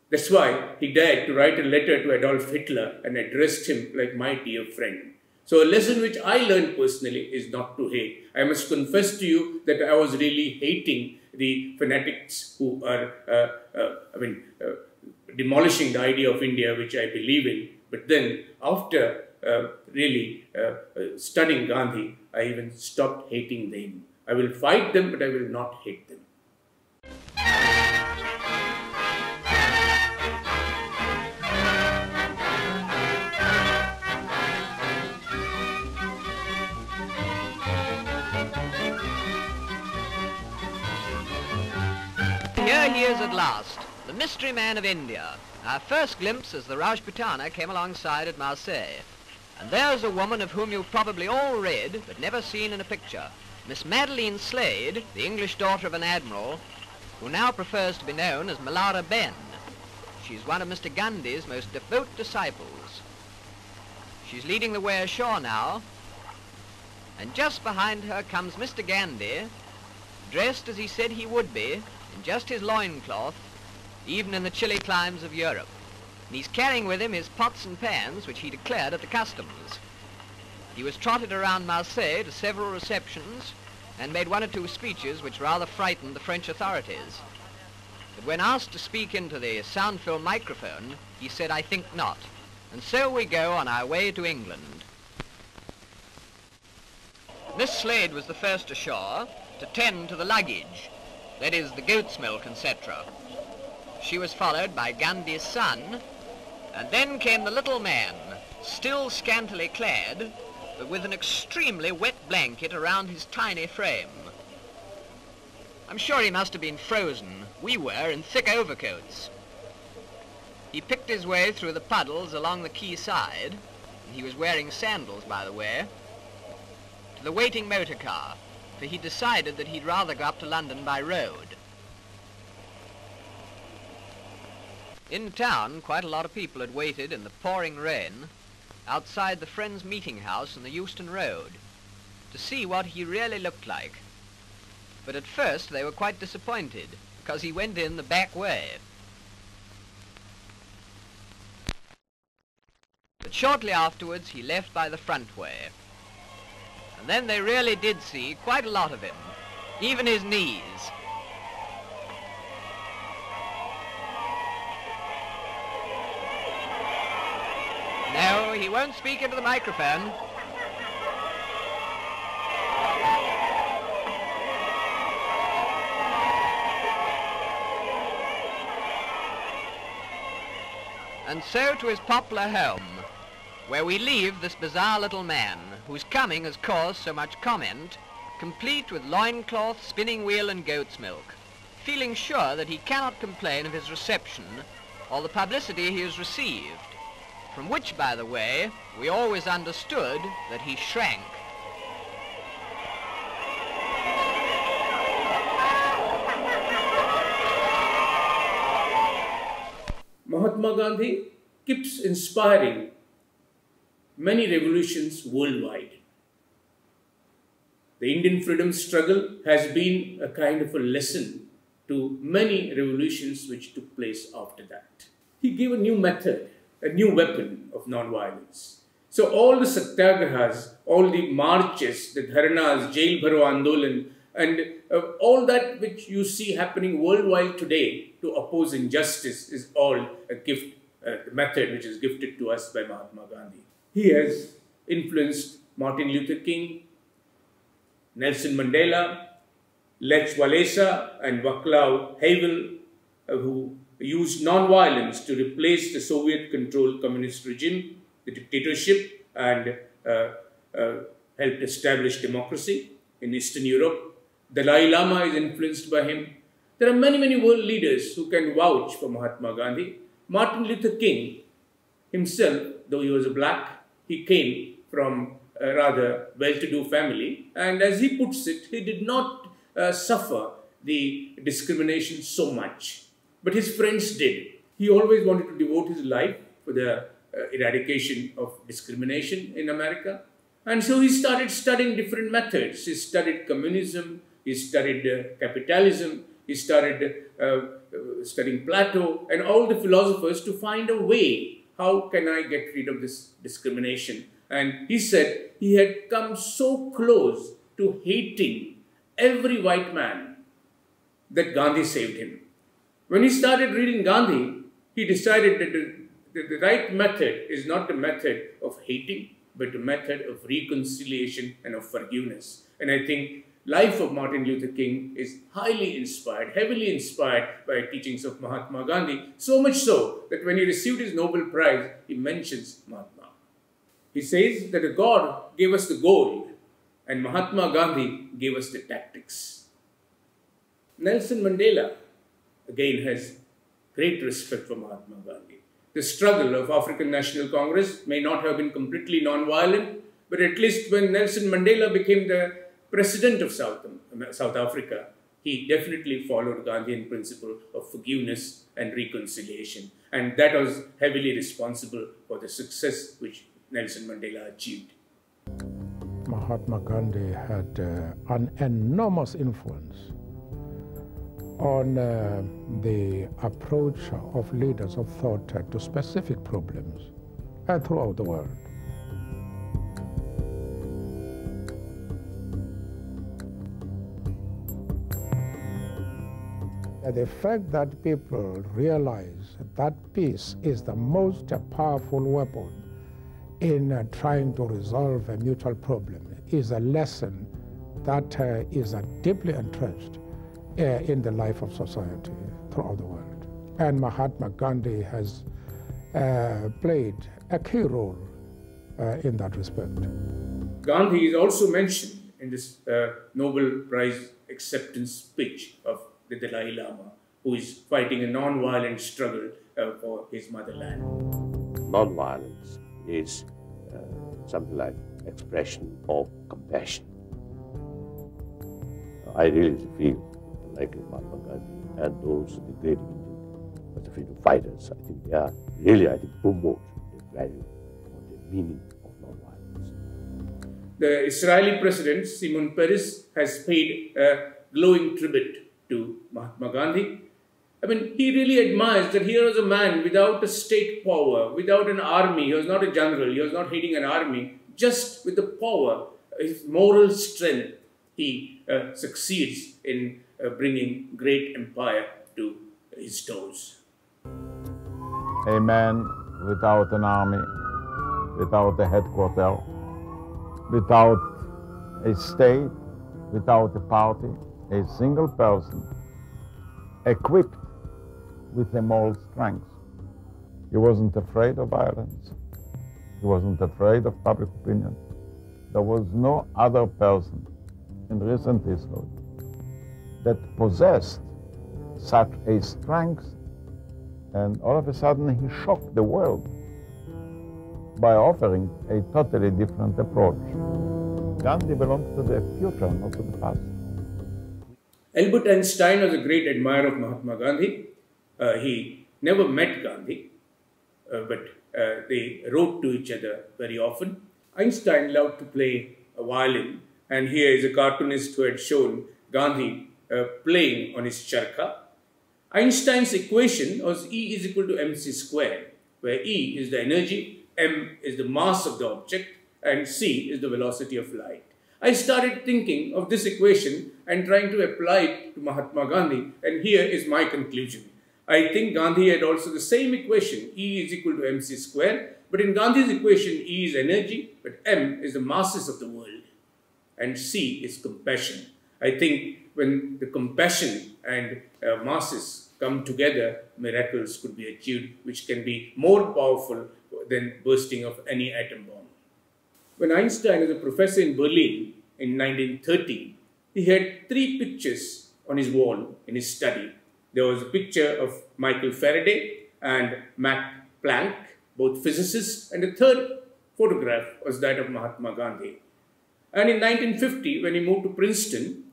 That's why he dared to write a letter to Adolf Hitler and addressed him like my dear friend. So a lesson which I learned personally is not to hate. I must confess to you that I was really hating the fanatics who are, demolishing the idea of India, which I believe in. But then after really studying Gandhi, I even stopped hating them. I will fight them, but I will not hate them. Here he is at last, the mystery man of India. Our first glimpse as the Rajputana came alongside at Marseille. And there's a woman of whom you've probably all read, but never seen in a picture. Miss Madeline Slade, the English daughter of an admiral, who now prefers to be known as Malara Ben. She's one of Mr. Gandhi's most devout disciples. She's leading the way ashore now, and just behind her comes Mr. Gandhi, dressed as he said he would be, in just his loincloth, even in the chilly climes of Europe. And he's carrying with him his pots and pans, which he declared at the customs. He was trotted around Marseille to several receptions and made one or two speeches which rather frightened the French authorities. But when asked to speak into the sound film microphone, he said, "I think not." And so we go on our way to England. Miss Slade was the first ashore to tend to the luggage, that is, the goat's milk, etc. She was followed by Gandhi's son, and then came the little man, still scantily clad, but with an extremely wet blanket around his tiny frame. I'm sure he must have been frozen. We were in thick overcoats. He picked his way through the puddles along the quay side, and he was wearing sandals, by the way, to the waiting motor car, for he decided that he'd rather go up to London by road. In town, quite a lot of people had waited in the pouring rain outside the Friends Meeting House on the Euston Road to see what he really looked like. But at first they were quite disappointed because he went in the back way. But shortly afterwards he left by the front way. And then they really did see quite a lot of him, even his knees. No, he won't speak into the microphone. And so to his popular home, where we leave this bizarre little man, whose coming has caused so much comment, complete with loincloth, spinning wheel and goat's milk, feeling sure that he cannot complain of his reception or the publicity he has received, from which, by the way, we always understood that he shrank. Mahatma Gandhi keeps inspiring many revolutions worldwide. The Indian freedom struggle has been a kind of a lesson to many revolutions which took place after that. He gave a new method, a new weapon of non-violence. So all the satyagrahas, all the marches, the dharnas, jail bharo andolan, and all that which you see happening worldwide today to oppose injustice is all a gift, a method which is gifted to us by Mahatma Gandhi. He has influenced Martin Luther King, Nelson Mandela, Lech Walesa and Vaclav Havel, who used non-violence to replace the Soviet-controlled communist regime, the dictatorship, and helped establish democracy in Eastern Europe. Dalai Lama is influenced by him. There are many, many world leaders who can vouch for Mahatma Gandhi. Martin Luther King himself, though he was a black, he came from a rather well-to-do family, and as he puts it, he did not suffer the discrimination so much, but his friends did. He always wanted to devote his life for the eradication of discrimination in America, and so he started studying different methods. He studied communism, he studied capitalism, he started studying Plato and all the philosophers to find a way, how can I get rid of this discrimination? And he said he had come so close to hating every white man that Gandhi saved him. When he started reading Gandhi, he decided that the right method is not the method of hating, but the method of reconciliation and of forgiveness. And I think life of Martin Luther King is highly inspired, heavily inspired by teachings of Mahatma Gandhi, so much so that when he received his Nobel Prize, he mentions Mahatma. He says that God gave us the gold and Mahatma Gandhi gave us the tactics. Nelson Mandela, again, has great respect for Mahatma Gandhi. The struggle of African National Congress may not have been completely non-violent, but at least when Nelson Mandela became the president of South Africa, he definitely followed Gandhian principle of forgiveness and reconciliation. And that was heavily responsible for the success which Nelson Mandela achieved. Mahatma Gandhi had an enormous influence on the approach of leaders of thought to specific problems throughout the world. The fact that people realize that peace is the most powerful weapon in trying to resolve a mutual problem is a lesson that is deeply entrenched in the life of society throughout the world. And Mahatma Gandhi has played a key role in that respect. Gandhi is also mentioned in this Nobel Prize acceptance speech of the Dalai Lama, who is fighting a non-violent struggle for his motherland. Non-violence is something like expression of compassion. I really feel like Mahatma Gandhi and those the great Indian freedom fighters, I think they are really, promote the value or the meaning of non-violence. The Israeli president, Shimon Peres, has paid a glowing tribute to Mahatma Gandhi. I mean, he really admires that here was a man without a state power, without an army. He was not a general, he was not heading an army. Just with the power, his moral strength, he succeeds in bringing great empire to his toes. A man without an army, without a headquarters, without a state, without a party, a single person equipped with a moral strength. He wasn't afraid of violence. He wasn't afraid of public opinion. There was no other person in recent history that possessed such a strength, and all of a sudden he shocked the world by offering a totally different approach. Gandhi belongs to the future, not to the past. Albert Einstein was a great admirer of Mahatma Gandhi. He never met Gandhi, but they wrote to each other very often. Einstein loved to play a violin, and here is a cartoonist who had shown Gandhi playing on his charkha. Einstein's equation was E is equal to mc squared, where E is the energy, m is the mass of the object, and c is the velocity of light. I started thinking of this equation and trying to apply it to Mahatma Gandhi, and here is my conclusion. I think Gandhi had also the same equation, E is equal to mc squared, but in Gandhi's equation, E is energy, but m is the masses of the world, and c is compassion. I think when the compassion and masses come together, miracles could be achieved, which can be more powerful than bursting of any atom bomb. When Einstein was a professor in Berlin in 1930, he had 3 pictures on his wall in his study. There was a picture of Michael Faraday and Max Planck, both physicists, and the third photograph was that of Mahatma Gandhi. And in 1950, when he moved to Princeton,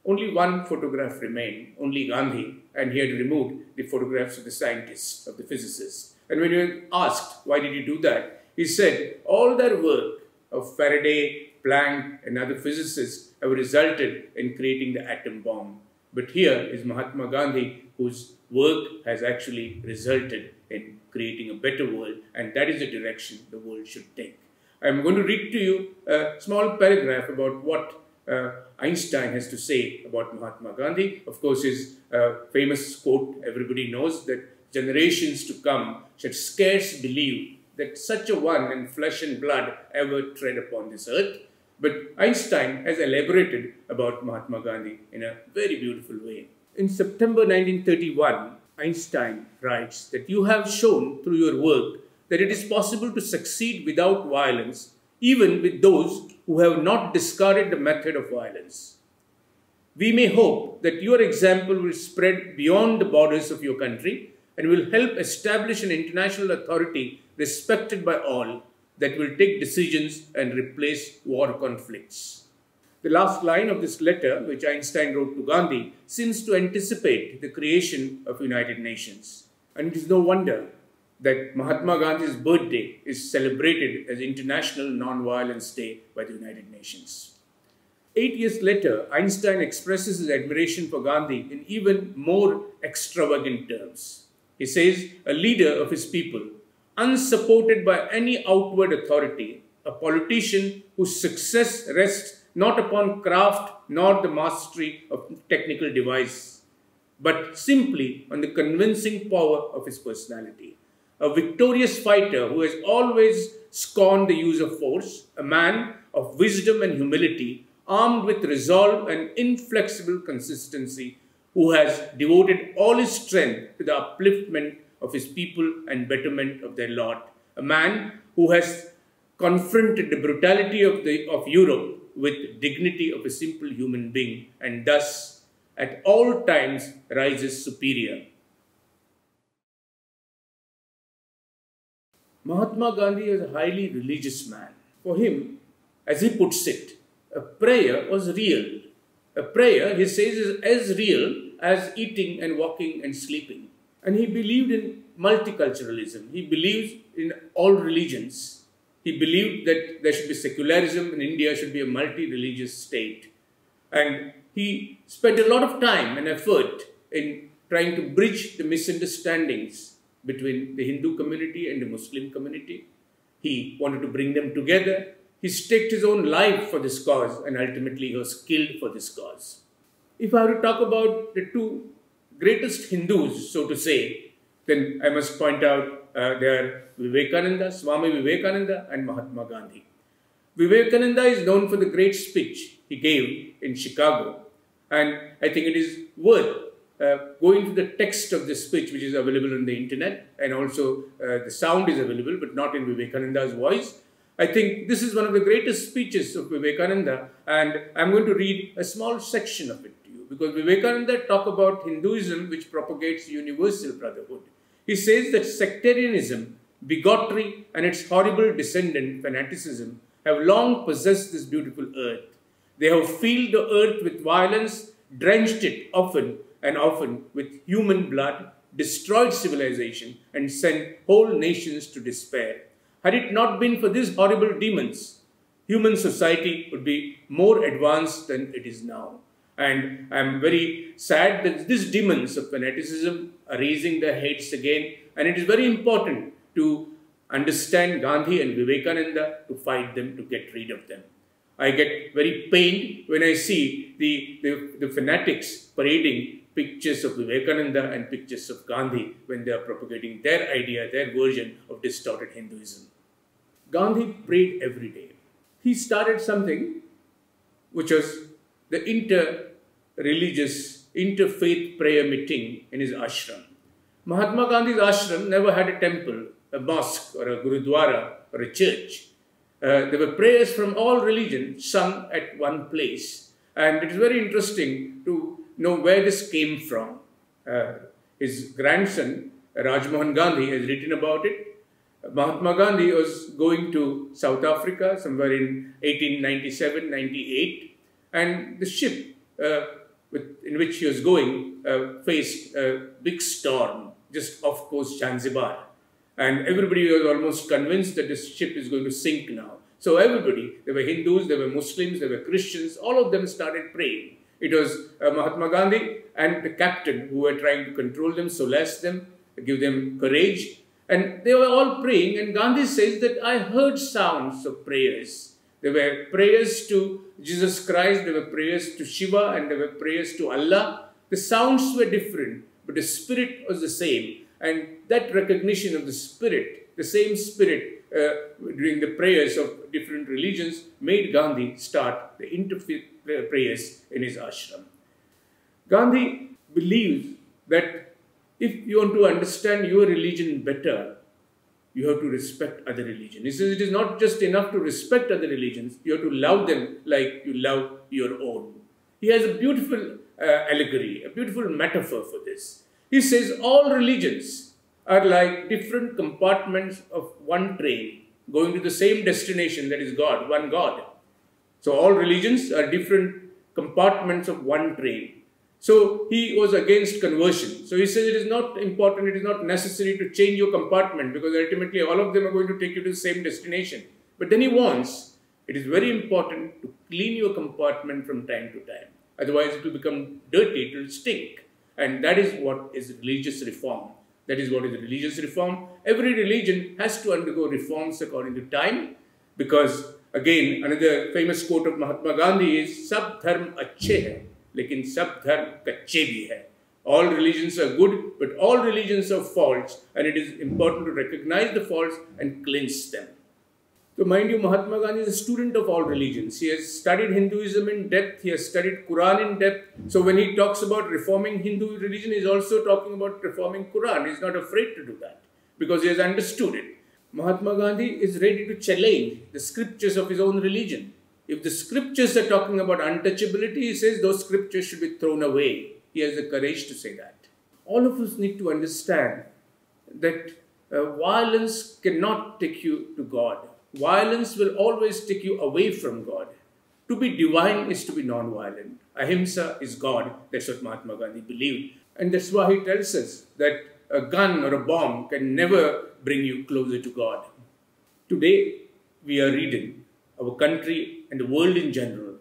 only one photograph remained, only Gandhi, and he had removed the photographs of the scientists, of the physicists. And when he was asked, why did he do that? He said, all their work of Faraday, Planck, and other physicists have resulted in creating the atom bomb. But here is Mahatma Gandhi, whose work has actually resulted in creating a better world, and that is the direction the world should take. I'm going to read to you a small paragraph about what Einstein has to say about Mahatma Gandhi. Of course, his famous quote everybody knows, that generations to come should scarce believe that such a one in flesh and blood ever tread upon this earth. But Einstein has elaborated about Mahatma Gandhi in a very beautiful way. In September 1931, Einstein writes that you have shown through your work that it is possible to succeed without violence, even with those who have not discarded the method of violence. We may hope that your example will spread beyond the borders of your country and will help establish an international authority respected by all that will take decisions and replace war conflicts. The last line of this letter, which Einstein wrote to Gandhi, seems to anticipate the creation of United Nations. And it is no wonder that Mahatma Gandhi's birthday is celebrated as International Non-Violence Day by the United Nations. 8 years later, Einstein expresses his admiration for Gandhi in even more extravagant terms. He says, a leader of his people, unsupported by any outward authority, a politician whose success rests not upon craft nor the mastery of technical device, but simply on the convincing power of his personality. A victorious fighter who has always scorned the use of force, a man of wisdom and humility, armed with resolve and inflexible consistency, who has devoted all his strength to the upliftment of his people and betterment of their lot. A man who has confronted the brutality of Europe with dignity of a simple human being, and thus at all times rises superior. Mahatma Gandhi is a highly religious man. For him, as he puts it, a prayer was real. A prayer, he says, is as real as eating and walking and sleeping. And he believed in multiculturalism. He believes in all religions. He believed that there should be secularism and India should be a multi-religious state. And he spent a lot of time and effort in trying to bridge the misunderstandings between the Hindu community and the Muslim community. He wanted to bring them together. He staked his own life for this cause and ultimately he was killed for this cause. If I were to talk about the two greatest Hindus, so to say, then I must point out they are Vivekananda, Swami Vivekananda and Mahatma Gandhi. Vivekananda is known for the great speech he gave in Chicago, and I think it is worth going to the text of the speech, which is available on the internet, and also the sound is available but not in Vivekananda's voice. I think this is one of the greatest speeches of Vivekananda, and I'm going to read a small section of it to you, because Vivekananda talks about Hinduism which propagates universal brotherhood. He says that sectarianism, bigotry and its horrible descendant fanaticism have long possessed this beautiful earth. They have filled the earth with violence, drenched it often and often with human blood, destroyed civilization and sent whole nations to despair. Had it not been for these horrible demons, human society would be more advanced than it is now. And I'm very sad that these demons of fanaticism are raising their heads again. And it is very important to understand Gandhi and Vivekananda to fight them, to get rid of them. I get very pained when I see the fanatics parading pictures of Vivekananda and pictures of Gandhi when they are propagating their idea, their version of distorted Hinduism. Gandhi prayed every day. He started something which was the inter-religious, interfaith prayer meeting in his ashram. Mahatma Gandhi's ashram never had a temple, a mosque or a gurudwara or a church. There were prayers from all religions sung at one place. And it is very interesting to know where this came from. His grandson, Rajmohan Gandhi, has written about it. Mahatma Gandhi was going to South Africa somewhere in 1897-98, and the ship in which he was going faced a big storm just off coast Zanzibar. And everybody was almost convinced that this ship is going to sink now. So everybody, there were Hindus, there were Muslims, there were Christians, all of them started praying. It was Mahatma Gandhi and the captain who were trying to control them, solace them, give them courage. And they were all praying, and Gandhi says that I heard sounds of prayers. There were prayers to Jesus Christ, there were prayers to Shiva, and there were prayers to Allah. The sounds were different, but the spirit was the same. And that recognition of the spirit, the same spirit during the prayers of different religions, made Gandhi start the interfaith prayers in his ashram. Gandhi believes that if you want to understand your religion better, you have to respect other religions. He says it is not just enough to respect other religions, you have to love them like you love your own. He has a beautiful allegory, a beautiful metaphor for this. He says all religions are like different compartments of one train going to the same destination, that is God, one God. So all religions are different compartments of one train. So he was against conversion. So he says it is not important, it is not necessary to change your compartment because ultimately all of them are going to take you to the same destination. But then he warns, it is very important to clean your compartment from time to time. Otherwise it will become dirty, it will stink. And that is what is religious reform. That is what is religious reform. Every religion has to undergo reforms according to time because, again, another famous quote of Mahatma Gandhi is, Sab dharm achhe hai, lekin sab dharm kacche bhi hai. All religions are good, but all religions are false, and it is important to recognize the faults and cleanse them. So mind you, Mahatma Gandhi is a student of all religions. He has studied Hinduism in depth. He has studied Quran in depth. So when he talks about reforming Hindu religion, he is also talking about reforming Quran. He is not afraid to do that because he has understood it. Mahatma Gandhi is ready to challenge the scriptures of his own religion. If the scriptures are talking about untouchability, he says those scriptures should be thrown away. He has the courage to say that. All of us need to understand that violence cannot take you to God. Violence will always take you away from God. To be divine is to be non-violent. Ahimsa is God. That's what Mahatma Gandhi believed. And that's why he tells us that a gun or a bomb can never bring you closer to God. Today, we are ridden, our country and the world in general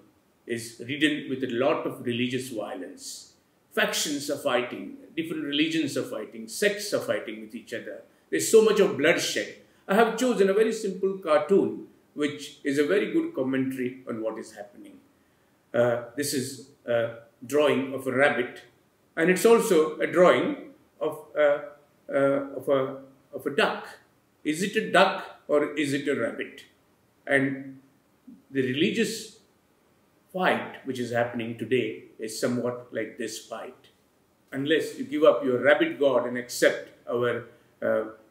is ridden with a lot of religious violence. Factions are fighting, different religions are fighting, sects are fighting with each other. There's so much of bloodshed. I have chosen a very simple cartoon, which is a very good commentary on what is happening. This is a drawing of a rabbit, and it's also a drawing of a duck. Is it a duck or is it a rabbit? And the religious fight which is happening today is somewhat like this fight. Unless you give up your rabbit god and accept our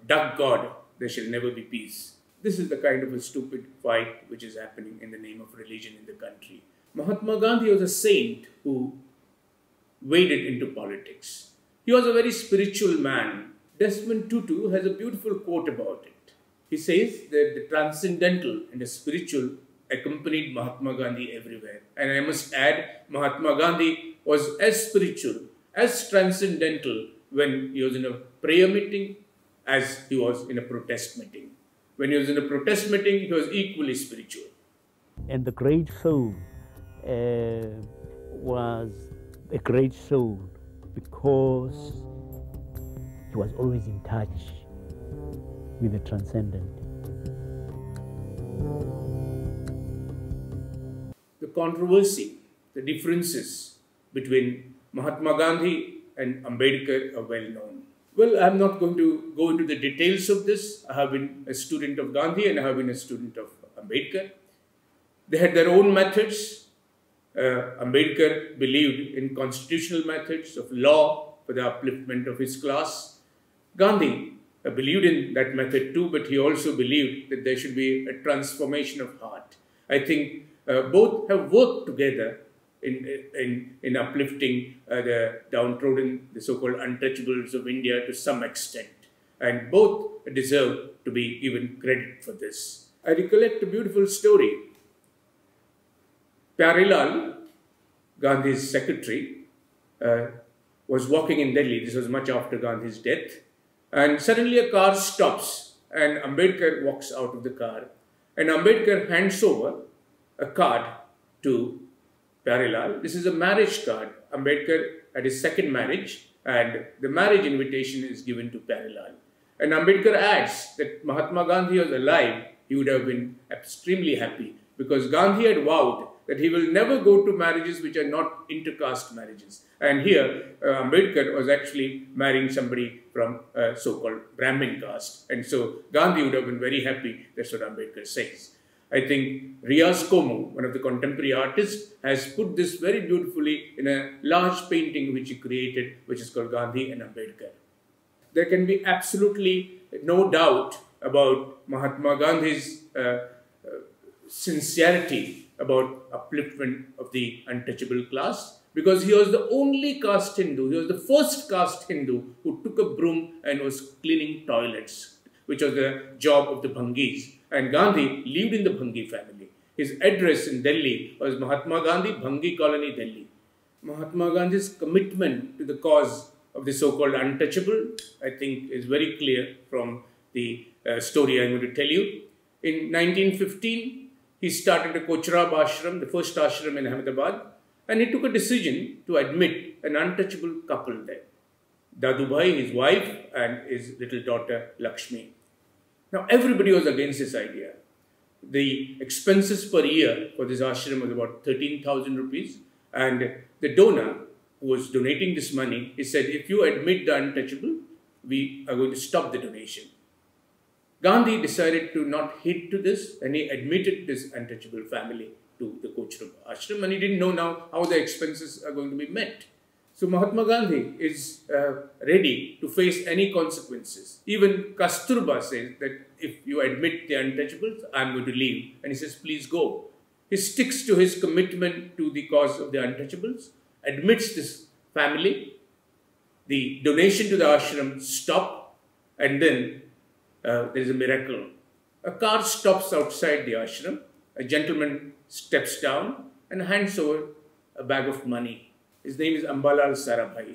duck god, there shall never be peace. This is the kind of a stupid fight which is happening in the name of religion in the country. Mahatma Gandhi was a saint who waded into politics. He was a very spiritual man. Desmond Tutu has a beautiful quote about it. He says that the transcendental and the spiritual accompanied Mahatma Gandhi everywhere. And I must add, Mahatma Gandhi was as spiritual, as transcendental when he was in a prayer meeting as he was in a protest meeting. When he was in a protest meeting, he was equally spiritual. And the great soul was a great soul because he was always in touch with the transcendent. The controversy, the differences between Mahatma Gandhi and Ambedkar are well known. Well, I'm not going to go into the details of this. I have been a student of Gandhi and I have been a student of Ambedkar. They had their own methods. Ambedkar believed in constitutional methods of law for the upliftment of his class. Gandhi believed in that method too, but he also believed that there should be a transformation of heart. I think both have worked together in uplifting the downtrodden, the so-called untouchables of India to some extent. And both deserve to be given credit for this. I recollect a beautiful story. Pyarelal, Gandhi's secretary, was walking in Delhi. This was much after Gandhi's death. And suddenly a car stops and Ambedkar walks out of the car. And Ambedkar hands over a card to Pyarelal. This is a marriage card. Ambedkar had his second marriage and the marriage invitation is given to Pyarelal. And Ambedkar adds that Mahatma Gandhi was alive, he would have been extremely happy because Gandhi had vowed that he will never go to marriages which are not intercaste marriages. And here Ambedkar was actually marrying somebody from a so-called Brahmin caste. And so Gandhi would have been very happy. That's what Ambedkar says. I think Riaz Komu, one of the contemporary artists, has put this very beautifully in a large painting which he created, which is called Gandhi and Ambedkar. There can be absolutely no doubt about Mahatma Gandhi's sincerity about upliftment of the untouchable class, because he was the only caste Hindu, he was the first caste Hindu who took a broom and was cleaning toilets, which was the job of the Bhangis. And Gandhi lived in the Bhangi family. His address in Delhi was Mahatma Gandhi, Bhangi Colony, Delhi. Mahatma Gandhi's commitment to the cause of the so-called untouchable, I think, is very clear from the story I'm going to tell you. In 1915, he started a Kochrab ashram, the first ashram in Ahmedabad, and he took a decision to admit an untouchable couple there. Dadubhai, his wife, and his little daughter Lakshmi. Now everybody was against this idea. The expenses per year for this ashram was about 13,000 rupees, and the donor who was donating this money, he said, if you admit the untouchable, we are going to stop the donation. Gandhi decided to not heed to this, and he admitted this untouchable family to the Kochrab ashram, and he didn't know now how the expenses are going to be met. So Mahatma Gandhi is ready to face any consequences. Even Kasturba says that if you admit the untouchables, I'm going to leave. And he says, please go. He sticks to his commitment to the cause of the untouchables, admits this family, the donation to the ashram stopped, and then there is a miracle. A car stops outside the ashram, a gentleman steps down and hands over a bag of money. His name is Ambalal Sarabhai.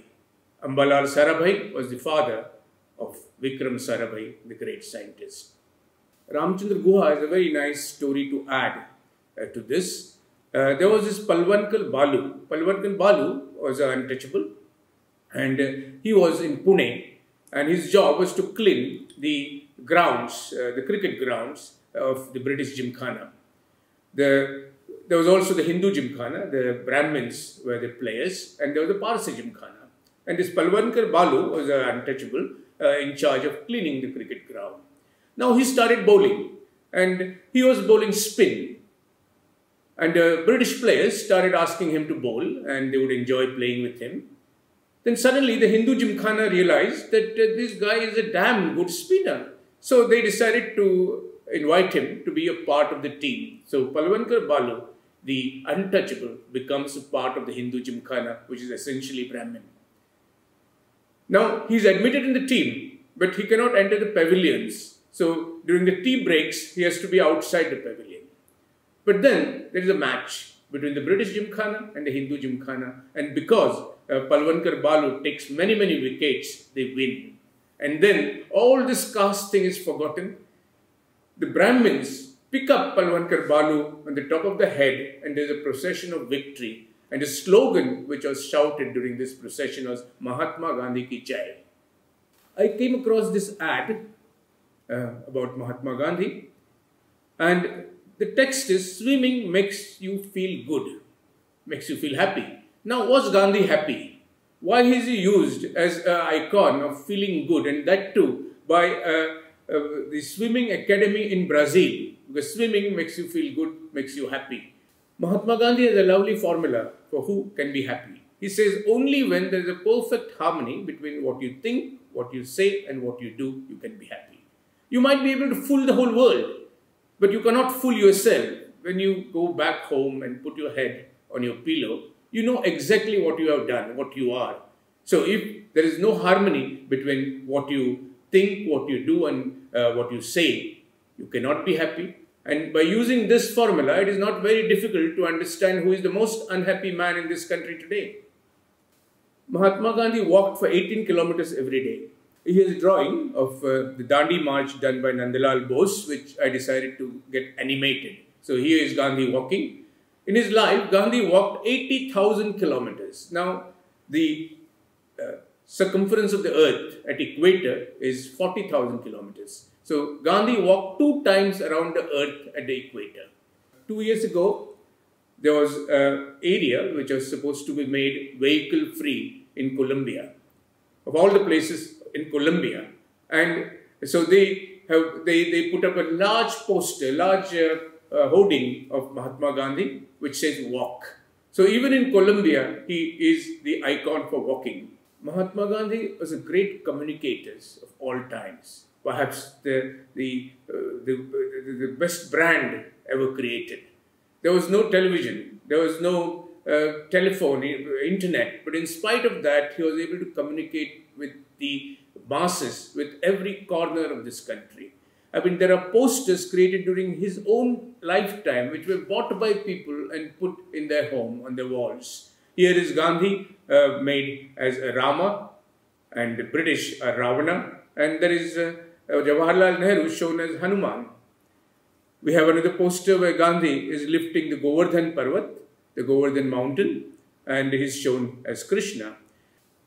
Ambalal Sarabhai was the father of Vikram Sarabhai, the great scientist. Ramchandra Guha has a very nice story to add to this. There was this Palwankar Balu. Palwankar Balu was an untouchable, and he was in Pune, and his job was to clean the grounds, the cricket grounds of the British Gymkhana. There was also the Hindu Gymkhana, the Brahmins were the players, and there was the Parsi Gymkhana. And this Palwankar Balu was an untouchable in charge of cleaning the cricket ground. Now he started bowling, and he was bowling spin. And British players started asking him to bowl, and they would enjoy playing with him. Then suddenly the Hindu Gymkhana realized that this guy is a damn good spinner. So they decided to invite him to be a part of the team. So Palwankar Balu, the untouchable, becomes a part of the Hindu Gymkhana, which is essentially Brahmin. Now he's admitted in the team, but he cannot enter the pavilions. So during the tea breaks, he has to be outside the pavilion. But then there is a match between the British Gymkhana and the Hindu Gymkhana, and because Palwankar Balu takes many wickets, they win. And then all this caste thing is forgotten. The Brahmins pick up Palwankar Balu on the top of the head, and there's a procession of victory. And the slogan which was shouted during this procession was Mahatma Gandhi ki Jai. I came across this ad about Mahatma Gandhi, and the text is, swimming makes you feel good, makes you feel happy. Now, was Gandhi happy? Why is he used as an icon of feeling good, and that too by the swimming academy in Brazil? Because swimming makes you feel good, makes you happy. Mahatma Gandhi has a lovely formula for who can be happy. He says, only when there is a perfect harmony between what you think, what you say, and what you do, you can be happy. You might be able to fool the whole world, but you cannot fool yourself. When you go back home and put your head on your pillow, you know exactly what you have done, what you are. So if there is no harmony between what you think, what you do, and what you say, you cannot be happy. And by using this formula, it is not very difficult to understand who is the most unhappy man in this country today. Mahatma Gandhi walked for 18 kilometers every day. He has a drawing of the Dandi March done by Nandalal Bose, which I decided to get animated. So here is Gandhi walking. In his life, Gandhi walked 80,000 kilometers. Now, the circumference of the earth at equator is 40,000 kilometers. So Gandhi walked 2 times around the earth at the equator. 2 years ago, there was an area which was supposed to be made vehicle-free in Colombia, of all the places in Colombia. And so they put up a large poster, large hoarding of Mahatma Gandhi, which says walk. So even in Colombia, he is the icon for walking. Mahatma Gandhi was a great communicator of all times. Perhaps the best brand ever created. There was no television, there was no telephone, internet, but in spite of that, he was able to communicate with the masses, with every corner of this country. I mean, there are posters created during his own lifetime, which were bought by people and put in their home, on their walls. Here is Gandhi made as a Rama, and the British are Ravana, and there is Jawaharlal Nehru shown as Hanuman. We have another poster where Gandhi is lifting the Govardhan Parvat, the Govardhan mountain, and he is shown as Krishna.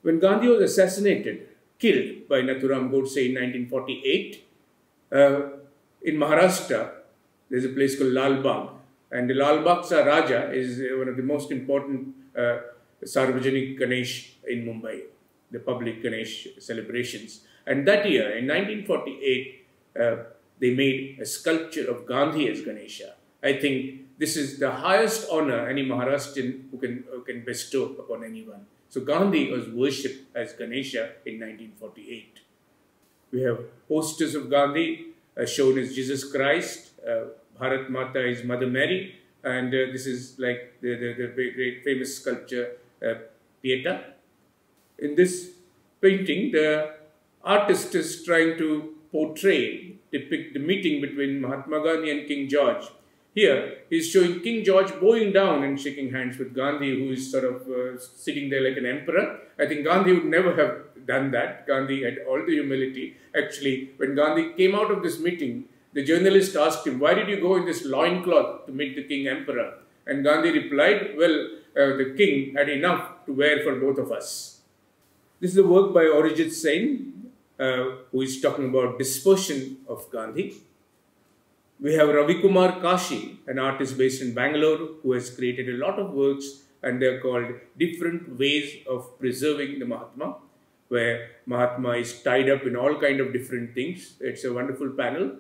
When Gandhi was assassinated, killed by Nathuram Godse in 1948, in Maharashtra, there is a place called Lal Bagh, and the Lal Bagh's Raja is one of the most important Sarvajanik Ganesh in Mumbai, the public Ganesh celebrations. And that year, in 1948, they made a sculpture of Gandhi as Ganesha. I think this is the highest honor any Maharashtrian who can bestow upon anyone. So Gandhi was worshipped as Ganesha in 1948. We have posters of Gandhi shown as Jesus Christ. Bharat Mata is Mother Mary. And this is like the great famous sculpture, Pieta. In this painting, the artist is trying to depict the meeting between Mahatma Gandhi and King George. Here, he's showing King George bowing down and shaking hands with Gandhi, who is sort of sitting there like an emperor. I think Gandhi would never have done that. Gandhi had all the humility. Actually, when Gandhi came out of this meeting, the journalist asked him, "Why did you go in this loincloth to meet the king emperor?" And Gandhi replied, "Well, the king had enough to wear for both of us." This is a work by Arijit Sen, who is talking about dispersion of Gandhi. We have Ravi Kumar Kashi, an artist based in Bangalore, who has created a lot of works, and they're called Different Ways of Preserving the Mahatma, where Mahatma is tied up in all kind of different things. It's a wonderful panel.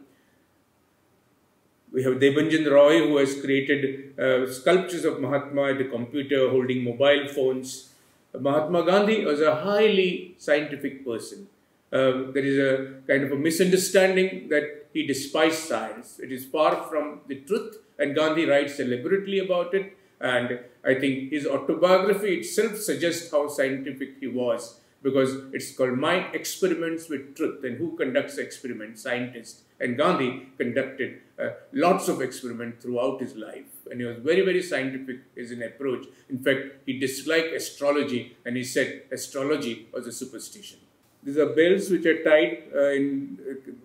We have Debanjan Roy, who has created sculptures of Mahatma at the computer holding mobile phones. Mahatma Gandhi was a highly scientific person. There is a kind of a misunderstanding that he despised science. It is far from the truth, and Gandhi writes deliberately about it. And I think his autobiography itself suggests how scientific he was, because it's called My Experiments with Truth. And who conducts experiments? Scientists. And Gandhi conducted lots of experiments throughout his life. And he was very, very scientific as an approach. In fact, he disliked astrology, and he said astrology was a superstition. These are bells which are tied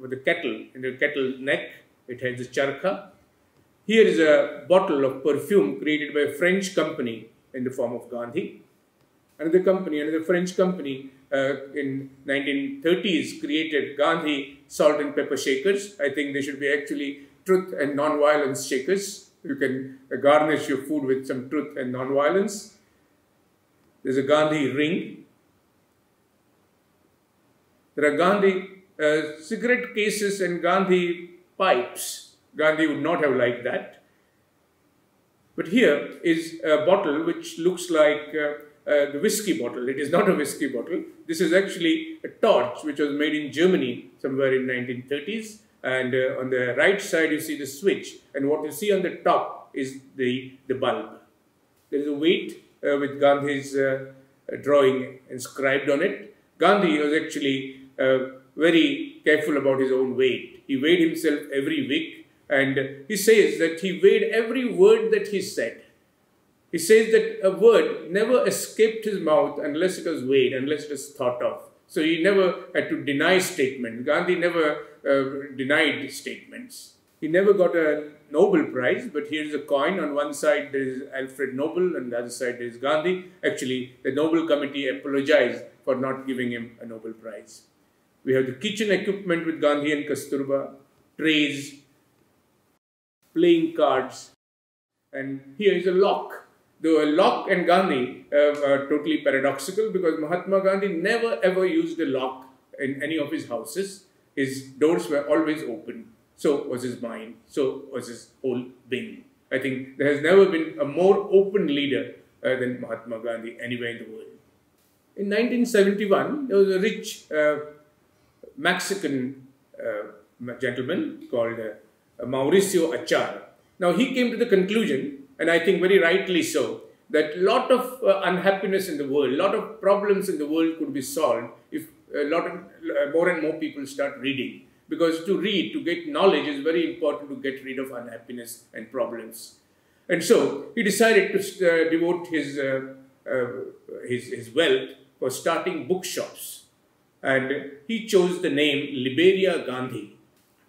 with the kettle, in the kettle neck. It has a charkha. Here is a bottle of perfume created by a French company in the form of Gandhi. Another French company in 1930s created Gandhi salt and pepper shakers. I think they should be actually truth and non-violence shakers. You can garnish your food with some truth and non-violence. There's a Gandhi ring. There are Gandhi cigarette cases and Gandhi pipes. Gandhi would not have liked that. But here is a bottle which looks like the whiskey bottle. It is not a whiskey bottle. This is actually a torch which was made in Germany somewhere in 1930s. And on the right side you see the switch. And what you see on the top is the bulb. There is a weight with Gandhi's drawing inscribed on it. Gandhi was actually very careful about his own weight. He weighed himself every week, and he says that he weighed every word that he said. He says that a word never escaped his mouth unless it was weighed, unless it was thought of. So he never had to deny statements. Gandhi never denied statements. He never got a Nobel Prize, but here is a coin. On one side there is Alfred Nobel, and the other side there is Gandhi. Actually, the Nobel Committee apologized for not giving him a Nobel Prize. We have the kitchen equipment with Gandhi and Kasturba, trays, playing cards, and here is a lock. Though a lock and Gandhi are totally paradoxical, because Mahatma Gandhi never ever used a lock in any of his houses. His doors were always open. So was his mind. So was his whole being. I think there has never been a more open leader than Mahatma Gandhi anywhere in the world. In 1971, there was a rich Mexican gentleman called Mauricio Achar. Now he came to the conclusion, and I think very rightly so, that a lot of unhappiness in the world, a lot of problems in the world could be solved if more and more people start reading. Because to read, to get knowledge is very important to get rid of unhappiness and problems. And so he decided to devote his his wealth for starting bookshops. And he chose the name Liberia Gandhi.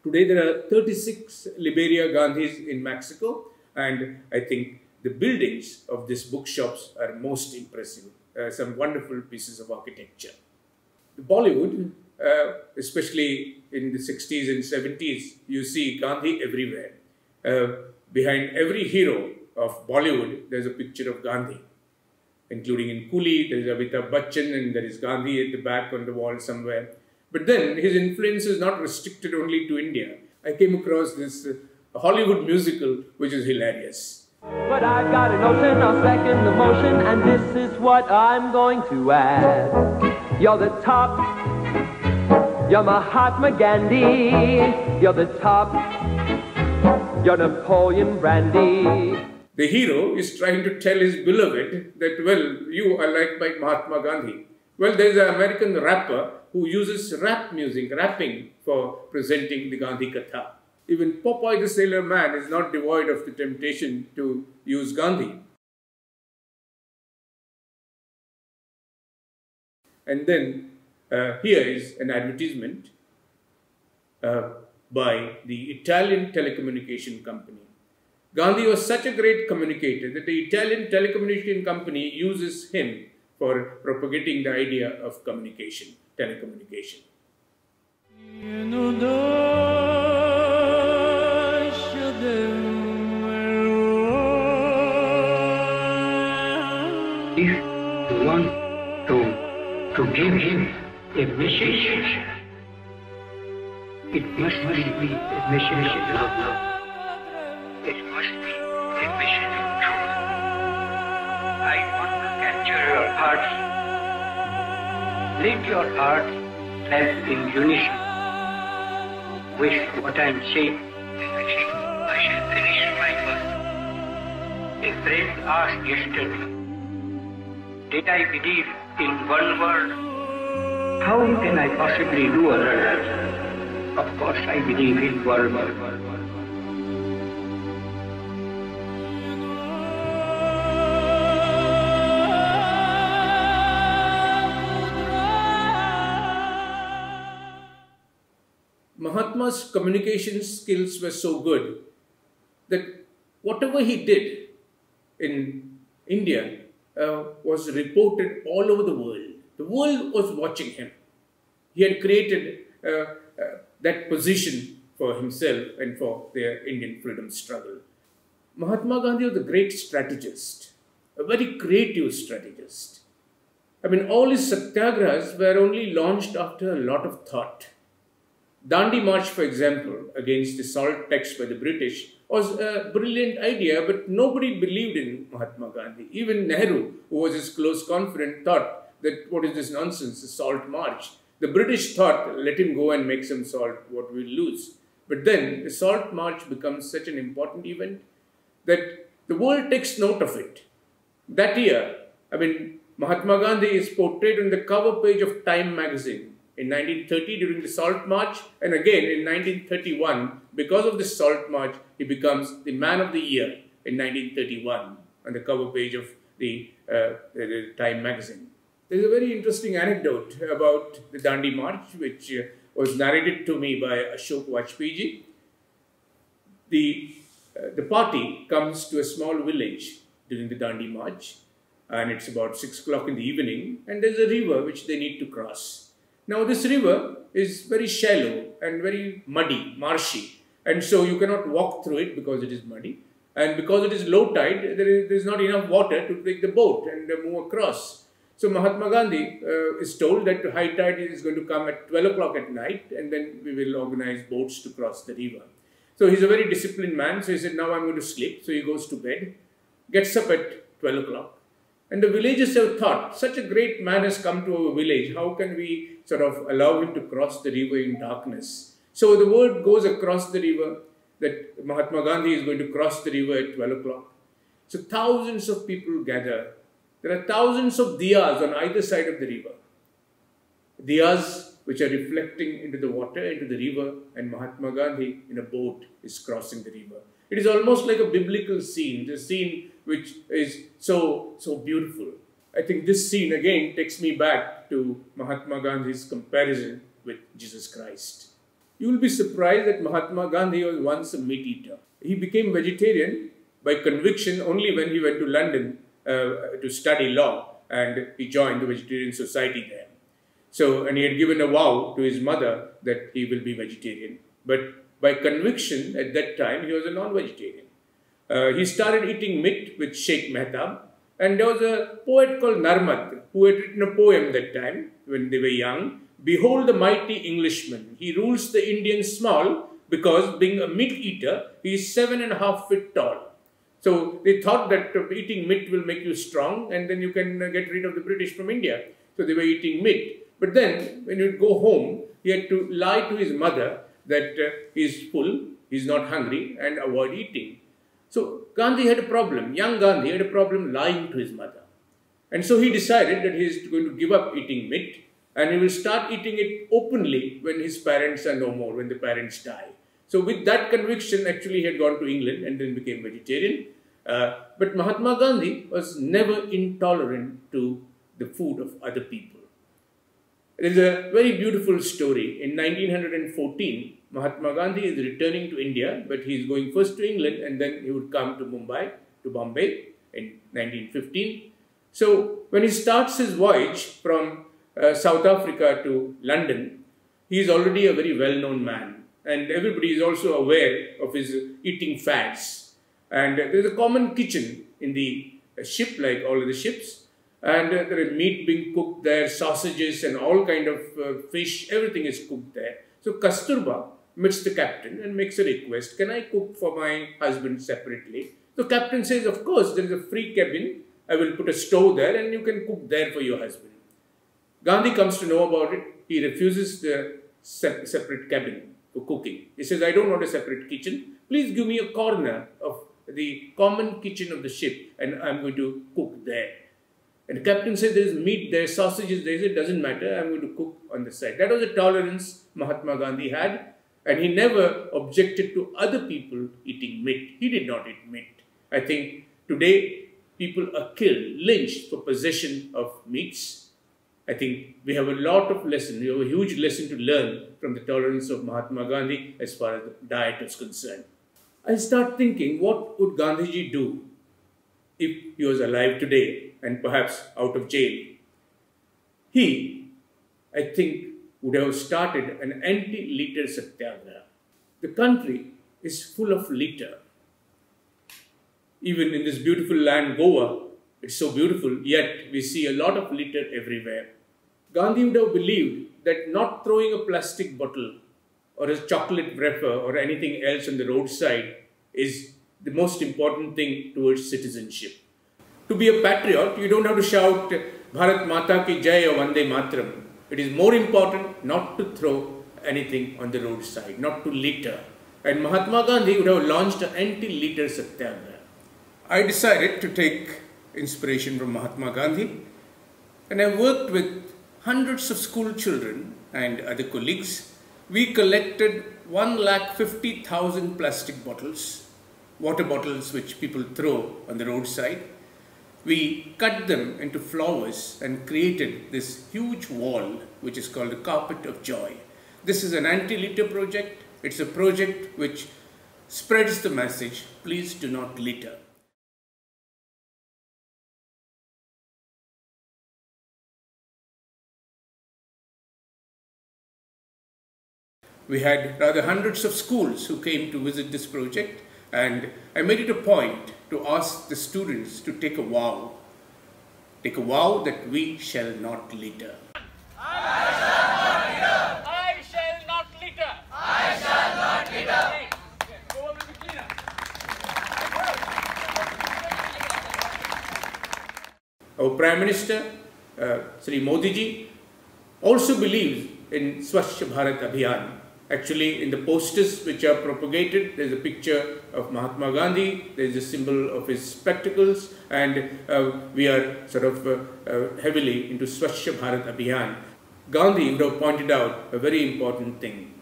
Today there are 36 Liberia Gandhis in Mexico, and I think the buildings of these bookshops are most impressive. Some wonderful pieces of architecture. Bollywood, especially in the 60s and 70s, you see Gandhi everywhere. Behind every hero of Bollywood, there's a picture of Gandhi, including in Coolie, there's Amitabh Bachchan, and there is Gandhi at the back on the wall somewhere. But then his influence is not restricted only to India. I came across this Hollywood musical, which is hilarious. But I've got a notion, I'll second the motion, and this is what I'm going to add. You're the top, you're Mahatma Gandhi, you're the top, you're Napoleon Brandy. The hero is trying to tell his beloved that, well, you are like Mahatma Gandhi. Well, there's an American rapper who uses rap music, rapping, for presenting the Gandhi Katha. Even Popeye the Sailor Man is not devoid of the temptation to use Gandhi. And then here is an advertisement by the Italian telecommunication company. Gandhi was such a great communicator that the Italian telecommunication company uses him for propagating the idea of communication, telecommunication. If you want to give him a message, it must be a message of love. It must be a message of truth. I want to capture your heart. Let your heart live in unison with what I am saying. I shall finish my work. A friend asked yesterday, did I believe in one word? How can I possibly do other? Of course I believe in one word. Mahatma's communication skills were so good that whatever he did in India was reported all over the world. The world was watching him. He had created that position for himself and for the Indian freedom struggle. Mahatma Gandhi was a great strategist, a very creative strategist. I mean, all his satyagrahas were only launched after a lot of thought. Dandi March, for example, against the salt tax by the British was a brilliant idea, but nobody believed in Mahatma Gandhi. Even Nehru, who was his close confidant, thought that what is this nonsense, the salt march. The British thought, let him go and make some salt, what we'll lose. But then the salt march becomes such an important event that the world takes note of it. That year, I mean, Mahatma Gandhi is portrayed on the cover page of Time magazine in 1930 during the Salt March, and again in 1931, because of the Salt March, he becomes the Man of the Year in 1931 on the cover page of the Time magazine. There's a very interesting anecdote about the Dandi March, which was narrated to me by Ashok Vajpayee. The party comes to a small village during the Dandi March, and it's about 6 o'clock in the evening, and there's a river which they need to cross. Now this river is very shallow and very muddy, marshy, and so you cannot walk through it because it is muddy, and because it is low tide, there is not enough water to take the boat and move across. So Mahatma Gandhi is told that high tide is going to come at 12 o'clock at night, and then we will organize boats to cross the river. So he's a very disciplined man, so he said, now I'm going to sleep. So he goes to bed, gets up at 12 o'clock. And the villagers have thought, such a great man has come to our village, how can we sort of allow him to cross the river in darkness? So the word goes across the river that Mahatma Gandhi is going to cross the river at 12 o'clock. So thousands of people gather. There are thousands of diyas on either side of the river. Diyas which are reflecting into the water, into the river, and Mahatma Gandhi in a boat is crossing the river. It is almost like a biblical scene, the scene which is so beautiful. I think this scene again takes me back to Mahatma Gandhi's comparison with Jesus Christ. You will be surprised that Mahatma Gandhi was once a meat eater. He became vegetarian by conviction only when he went to London to study law, and he joined the Vegetarian Society there. So, and he had given a vow to his mother that he will be vegetarian. But by conviction at that time, he was a non-vegetarian. He started eating meat with Sheikh Mehtab, and there was a poet called Narmad who had written a poem that time when they were young. Behold the mighty Englishman, he rules the Indians small because being a meat eater, he is 7.5 feet tall. So they thought that eating meat will make you strong and then you can get rid of the British from India. So they were eating meat. But then when he would go home, he had to lie to his mother that he is full, he is not hungry, and avoid eating. So Gandhi had a problem, young Gandhi had a problem lying to his mother. And so he decided that he is going to give up eating meat and he will start eating it openly when his parents are no more, when the parents die. So with that conviction, actually he had gone to England and then became vegetarian. But Mahatma Gandhi was never intolerant to the food of other people. There is a very beautiful story. In 1914, Mahatma Gandhi is returning to India, but he is going first to England and then he would come to Bombay in 1915. So when he starts his voyage from South Africa to London, he is already a very well-known man and everybody is also aware of his eating fads. And there is a common kitchen in the ship, like all of the ships. And there is meat being cooked there, sausages and all kind of fish, everything is cooked there. So Kasturba meets the captain and makes a request, can I cook for my husband separately? The captain says, of course, there is a free cabin, I will put a stove there and you can cook there for your husband. Gandhi comes to know about it, he refuses the separate cabin for cooking. He says, I don't want a separate kitchen, please give me a corner of the common kitchen of the ship and I'm going to cook there. And the captain said, there is meat, there is sausages, there is, it doesn't matter, I'm going to cook on the side. That was the tolerance Mahatma Gandhi had, and he never objected to other people eating meat. He did not eat meat. I think today people are killed, lynched for possession of meats. I think we have a lot of lesson, we have a huge lesson to learn from the tolerance of Mahatma Gandhi as far as the diet is concerned. I start thinking, what would Gandhiji do if he was alive today and perhaps out of jail? He, I think, would have started an anti-litter satyagraha. The country is full of litter. Even in this beautiful land, Goa, it's so beautiful, yet we see a lot of litter everywhere. Gandhi would have believed that not throwing a plastic bottle or a chocolate wrapper or anything else on the roadside is the most important thing towards citizenship. To be a patriot, you don't have to shout Bharat Mata ki Jai or Vande Mataram. It is more important not to throw anything on the roadside, not to litter. And Mahatma Gandhi would have launched an anti-litter satyagraha. I decided to take inspiration from Mahatma Gandhi, and I worked with hundreds of school children and other colleagues. We collected 150,000 plastic bottles, water bottles which people throw on the roadside. We cut them into flowers and created this huge wall which is called the Carpet of Joy. This is an anti-litter project. It's a project which spreads the message, please do not litter. We had rather hundreds of schools who came to visit this project, and I made it a point to ask the students to take a vow. Take a vow that we shall not litter. I shall not litter. I shall not litter. I shall not litter. Our Prime Minister, Sri Modi ji, also believes in Swachh Bharat Abhiyan. Actually, in the posters which are propagated, there is a picture of Mahatma Gandhi, there is a symbol of his spectacles, and we are sort of heavily into Swachh Bharat Abhiyan. Gandhi would have pointed out a very important thing.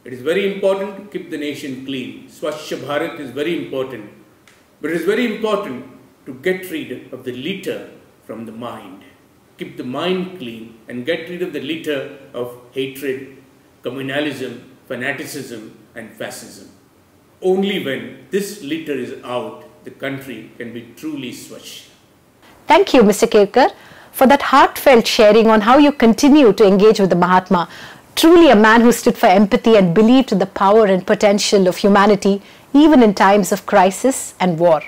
It is very important to keep the nation clean. Swachh Bharat is very important. But it is very important to get rid of the litter from the mind. Keep the mind clean and get rid of the litter of hatred, communalism, fanaticism, and fascism. Only when this litter is out, the country can be truly Swachh. Thank you, Mr. Kerkar, for that heartfelt sharing on how you continue to engage with the Mahatma. Truly a man who stood for empathy and believed in the power and potential of humanity, even in times of crisis and war.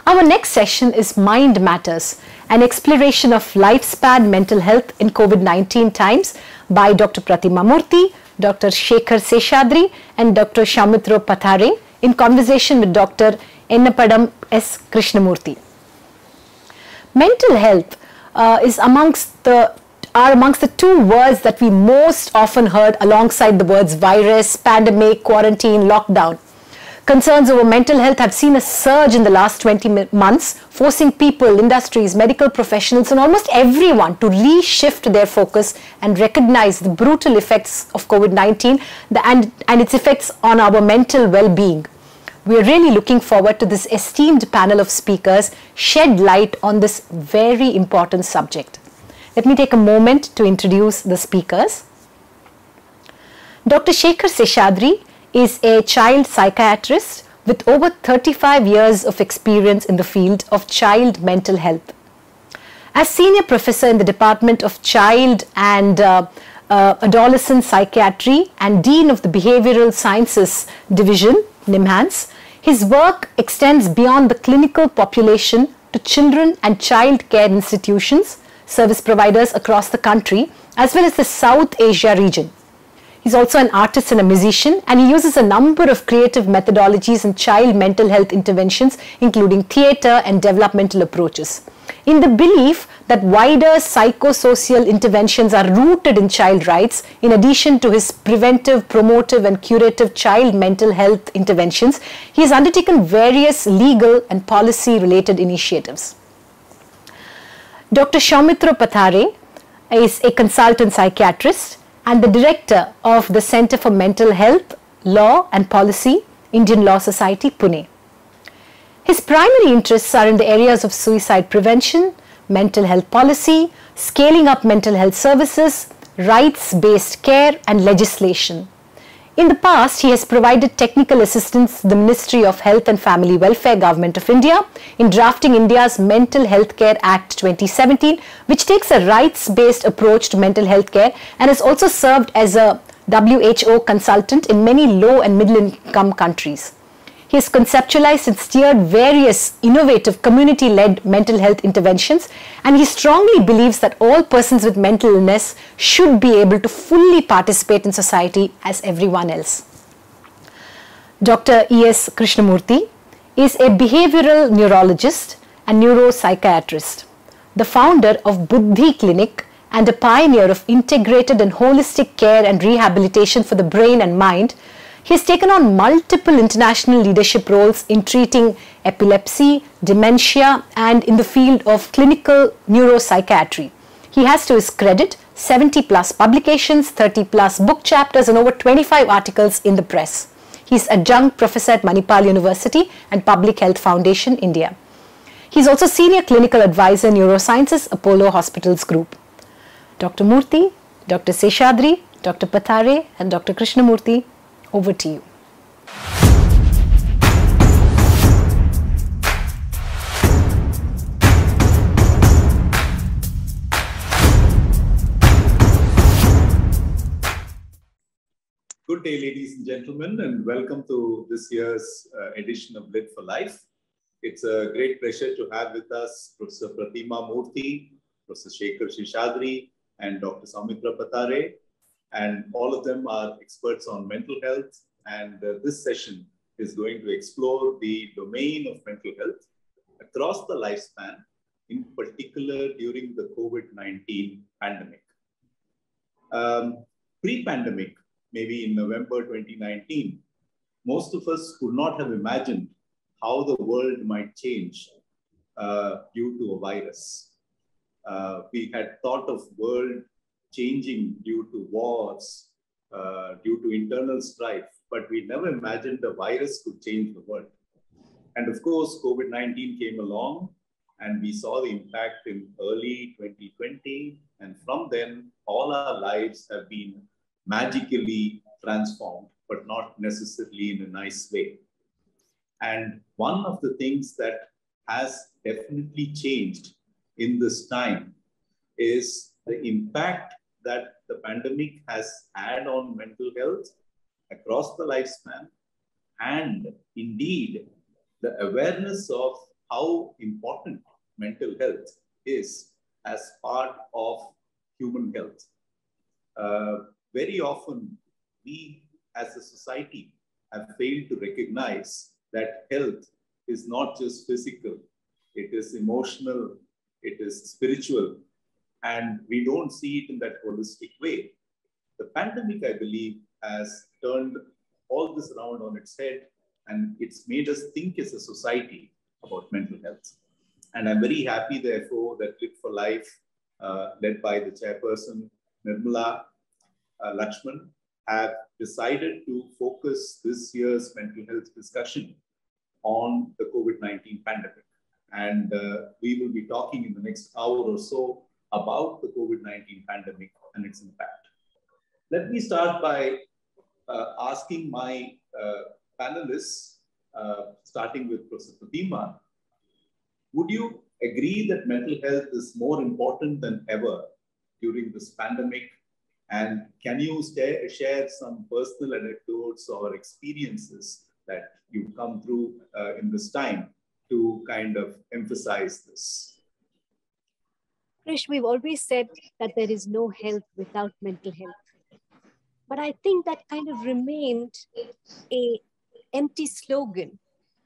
Our next session is Mind Matters, an exploration of lifespan mental health in COVID-19 times by Dr. Pratima Murthy, Dr. Shekhar Seshadri and Dr. Shamitra Pathari in conversation with Dr. Ennapadam S. Krishnamoorthy. Mental health is amongst the two words that we most often heard alongside the words virus, pandemic, quarantine, lockdown. Concerns over mental health have seen a surge in the last 20 months, forcing people, industries, medical professionals and almost everyone to reshift their focus and recognize the brutal effects of COVID-19 and its effects on our mental well-being. We are really looking forward to this esteemed panel of speakers shed light on this very important subject. Let me take a moment to introduce the speakers. Dr. Shekhar Seshadri is a child psychiatrist with over 35 years of experience in the field of child mental health. As senior professor in the Department of Child and Adolescent Psychiatry and Dean of the Behavioral Sciences Division, NIMHANS, his work extends beyond the clinical population to children and child care institutions, service providers across the country, as well as the South Asia region. He's also an artist and a musician, and he uses a number of creative methodologies in child mental health interventions, including theatre and developmental approaches. In the belief that wider psychosocial interventions are rooted in child rights, in addition to his preventive, promotive and curative child mental health interventions, he has undertaken various legal and policy-related initiatives. Dr. Shamitra Pathari is a consultant psychiatrist and the director of the Center for Mental Health, Law and Policy, Indian Law Society, Pune. His primary interests are in the areas of suicide prevention, mental health policy, scaling up mental health services, rights-based care and legislation. In the past, he has provided technical assistance to the Ministry of Health and Family Welfare, Government of India, in drafting India's Mental Health Care Act 2017, which takes a rights-based approach to mental health care, and has also served as a WHO consultant in many low and middle-income countries. He has conceptualized and steered various innovative community-led mental health interventions, and he strongly believes that all persons with mental illness should be able to fully participate in society as everyone else. Dr. E.S. Krishnamoorthy is a behavioral neurologist and neuropsychiatrist, the founder of Buddhi Clinic and a pioneer of integrated and holistic care and rehabilitation for the brain and mind. He has taken on multiple international leadership roles in treating epilepsy, dementia, and in the field of clinical neuropsychiatry. He has to his credit 70+ publications, 30+ book chapters, and over 25 articles in the press. He is adjunct professor at Manipal University and Public Health Foundation, India. He is also senior clinical advisor in neurosciences, Apollo Hospitals Group. Dr. Murthy, Dr. Seshadri, Dr. Pathare, and Dr. Krishnamoorthy, over to you. Good day, ladies and gentlemen, and welcome to this year's edition of Lit for Life. It's a great pleasure to have with us Professor Pratima Murthy, Professor Shekhar Seshadri, and Dr. Soumitra Pathare. And all of them are experts on mental health. And this session is going to explore the domain of mental health across the lifespan, in particular during the COVID-19 pandemic. Pre-pandemic, maybe in November 2019, most of us could not have imagined how the world might change due to a virus. We had thought of world changing due to wars, due to internal strife, but we never imagined a virus could change the world. And of course, COVID-19 came along and we saw the impact in early 2020. And from then, all our lives have been magically transformed, but not necessarily in a nice way. And one of the things that has definitely changed in this time is the impact that the pandemic has had on mental health across the lifespan, and indeed the awareness of how important mental health is as part of human health. Very often, we as a society have failed to recognize that health is not just physical, it is emotional, it is spiritual, and we don't see it in that holistic way. The pandemic, I believe, has turned all this around on its head, and it's made us think as a society about mental health. And I'm very happy, therefore, that Lit for Life, led by the chairperson, Nirmala Lakshman, have decided to focus this year's mental health discussion on the COVID-19 pandemic. And we will be talking in the next hour or so about the COVID-19 pandemic and its impact. Let me start by asking my panelists, starting with Professor Pratima, would you agree that mental health is more important than ever during this pandemic? And can you share some personal anecdotes or experiences that you've come through in this time to kind of emphasize this? Krish, we've always said that there is no health without mental health. But I think that kind of remained an empty slogan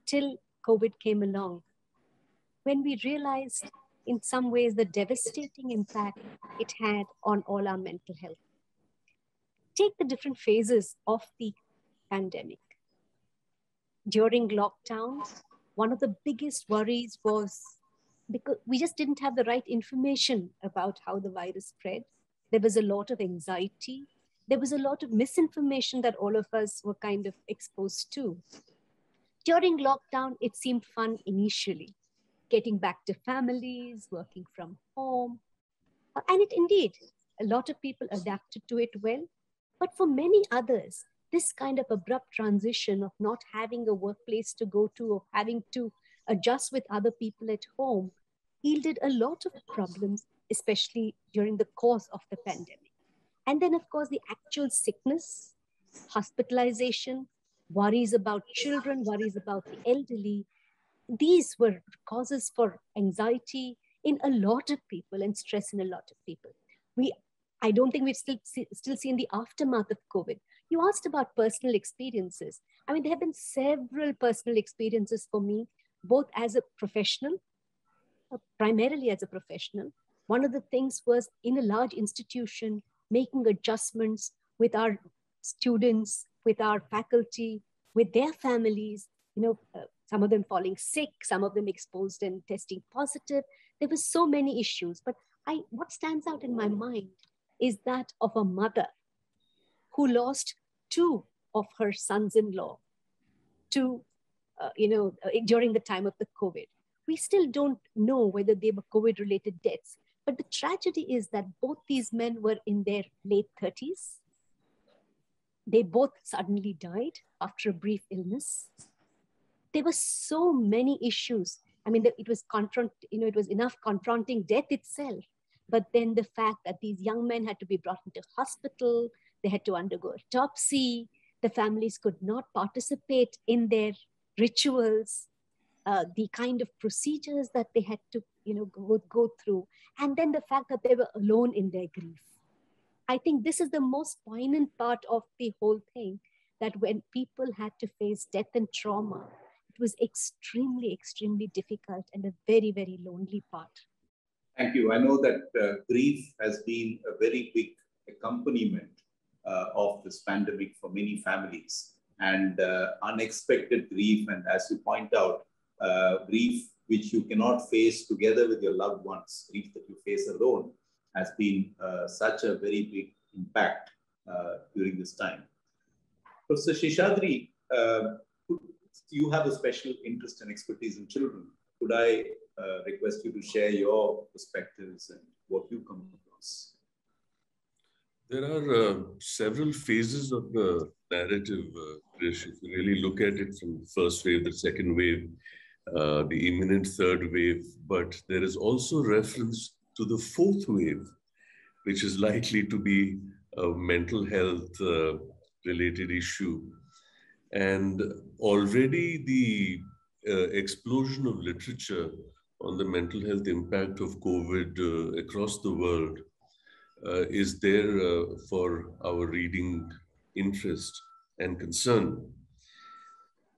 till COVID came along, when we realized in some ways the devastating impact it had on all our mental health. Take the different phases of the pandemic. During lockdown, one of the biggest worries was because we just didn't have the right information about how the virus spread. There was a lot of anxiety. There was a lot of misinformation that all of us were kind of exposed to. During lockdown, it seemed fun initially, getting back to families, working from home. And it indeed, a lot of people adapted to it well. But for many others, this kind of abrupt transition of not having a workplace to go to or having to adjust with other people at home yielded a lot of problems, especially during the course of the pandemic. And then, of course, the actual sickness, hospitalization, worries about children, worries about the elderly. These were causes for anxiety in a lot of people and stress in a lot of people. I don't think we've still seen the aftermath of COVID. You asked about personal experiences. I mean, there have been several personal experiences for me, both as a professional, primarily as a professional. One of the things was in a large institution, making adjustments with our students, with our faculty, with their families, some of them falling sick, some of them exposed and testing positive. There were so many issues, but what stands out in my mind is that of a mother who lost 2 of her sons-in-law during the time of the COVID. We still don't know whether they were COVID-related deaths, but the tragedy is that both these men were in their late 30s. They both suddenly died after a brief illness. There were so many issues. I mean, it was enough confronting death itself. But then the fact that these young men had to be brought into hospital, they had to undergo autopsy, the families could not participate in their rituals, the kind of procedures that they had to go through, and then the fact that they were alone in their grief. I think this is the most poignant part of the whole thing, that when people had to face death and trauma, it was extremely, extremely difficult and a very, very lonely part. Thank you. I know that grief has been a very big accompaniment of this pandemic for many families, and unexpected grief. And as you point out, grief which you cannot face together with your loved ones, grief that you face alone, has been such a very big impact during this time. Professor Seshadri, you have a special interest and expertise in children. Could I request you to share your perspectives and what you come across? There are several phases of the narrative, Krish. If you really look at it from the first wave, the second wave, the imminent third wave, but there is also reference to the fourth wave, which is likely to be a mental health related issue. And already the explosion of literature on the mental health impact of COVID across the world is there for our reading interest and concern.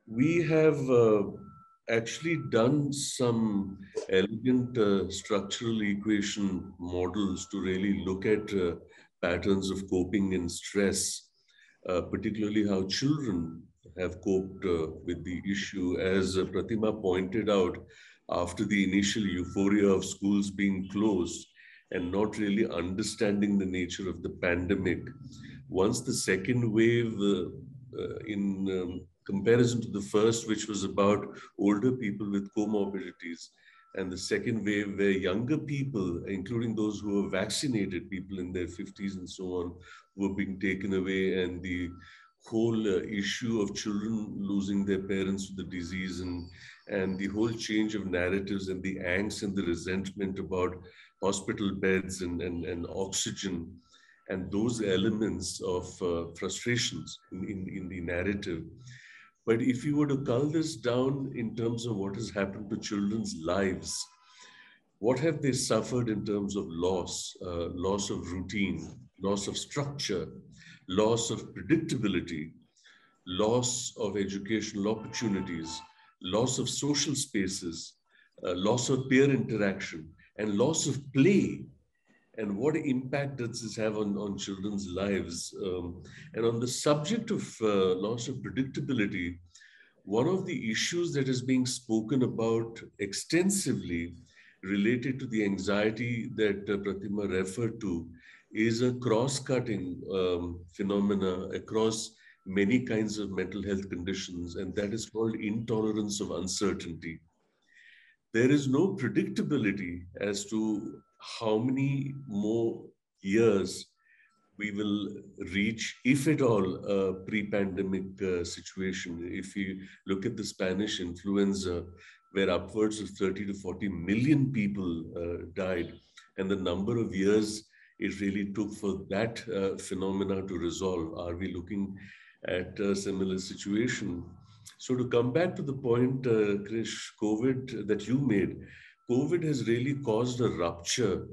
We have actually done some elegant structural equation models to really look at patterns of coping and stress, particularly how children have coped with the issue. As Pratima pointed out, after the initial euphoria of schools being closed and not really understanding the nature of the pandemic, once the second wave in comparison to the first, which was about older people with comorbidities, and the second wave where younger people, including those who were vaccinated, people in their 50s and so on, were being taken away, and the whole issue of children losing their parents to the disease, and the whole change of narratives and the angst and the resentment about hospital beds and oxygen, and those elements of frustrations in the narrative. But if you were to cull this down in terms of what has happened to children's lives, what have they suffered in terms of loss, loss of routine, loss of structure, loss of predictability, loss of educational opportunities, loss of social spaces, loss of peer interaction, and loss of play. And what impact does this have on children's lives? And on the subject of loss of predictability, one of the issues that is being spoken about extensively related to the anxiety that Pratima referred to is a cross-cutting phenomena across many kinds of mental health conditions, and that is called intolerance of uncertainty. There is no predictability as to how many more years we will reach, if at all, a pre-pandemic situation. If you look at the Spanish influenza, where upwards of 30 to 40 million people died, and the number of years it really took for that phenomena to resolve. Are we looking at a similar situation? So to come back to the point, Krish, COVID that you made, COVID has really caused a rupture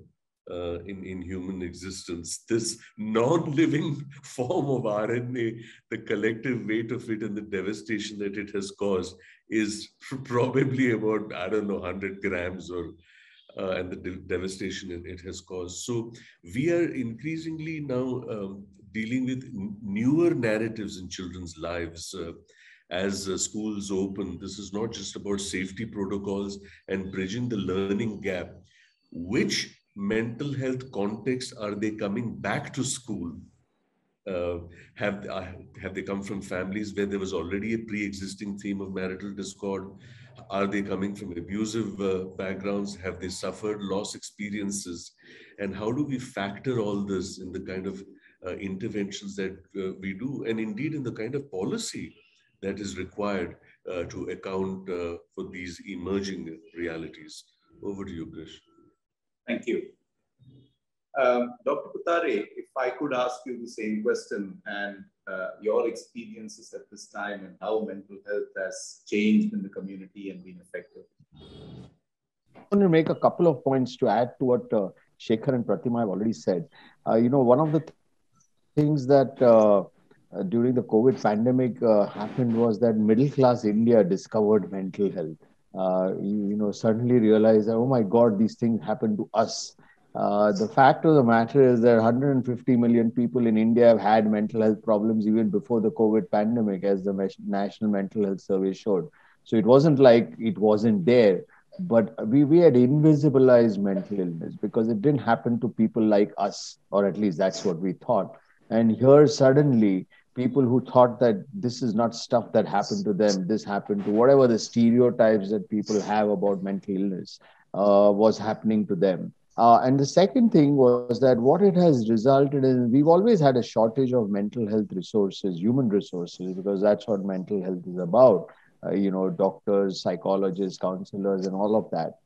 in human existence. This non-living form of RNA, the collective weight of it and the devastation that it has caused is probably about, I don't know, 100 grams or and the devastation it has caused. So we are increasingly now dealing with newer narratives in children's lives. As schools open, this is not just about safety protocols and bridging the learning gap. Which mental health context are they coming back to school? Have they come from families where there was already a pre-existing theme of marital discord? Are they coming from abusive backgrounds? Have they suffered loss experiences? And how do we factor all this in the kind of interventions that we do, and indeed in the kind of policy that is required to account for these emerging realities? Over to you, Krish. Thank you. Dr. Pathare, if I could ask you the same question and your experiences at this time and how mental health has changed in the community and been effective. I want to make a couple of points to add to what Shekhar and Pratima have already said. One of the things that during the COVID pandemic happened was that middle-class India discovered mental health. Suddenly realized that, oh my God, these things happen to us. The fact of the matter is that 150 million people in India have had mental health problems even before the COVID pandemic, as the National Mental Health Survey showed. So it wasn't like it wasn't there, but we had invisibilized mental illness because it didn't happen to people like us, or at least that's what we thought. And here suddenly, people who thought that this is not stuff that happened to them, this happened to whatever the stereotypes that people have about mental illness was happening to them. And the second thing was that what it has resulted in, we've always had a shortage of mental health resources, human resources, because that's what mental health is about. Doctors, psychologists, counselors, and all of that.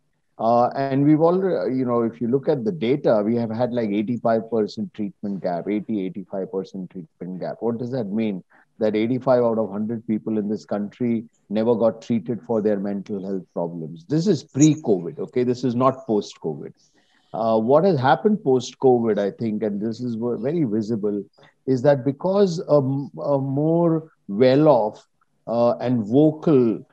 And we've already, if you look at the data, we have had like 85% treatment gap, 85% treatment gap. What does that mean? that 85 out of 100 people in this country never got treated for their mental health problems. This is pre-COVID, okay? This is not post-COVID. What has happened post-COVID, I think, and this is very visible, is that because a more well-off and vocal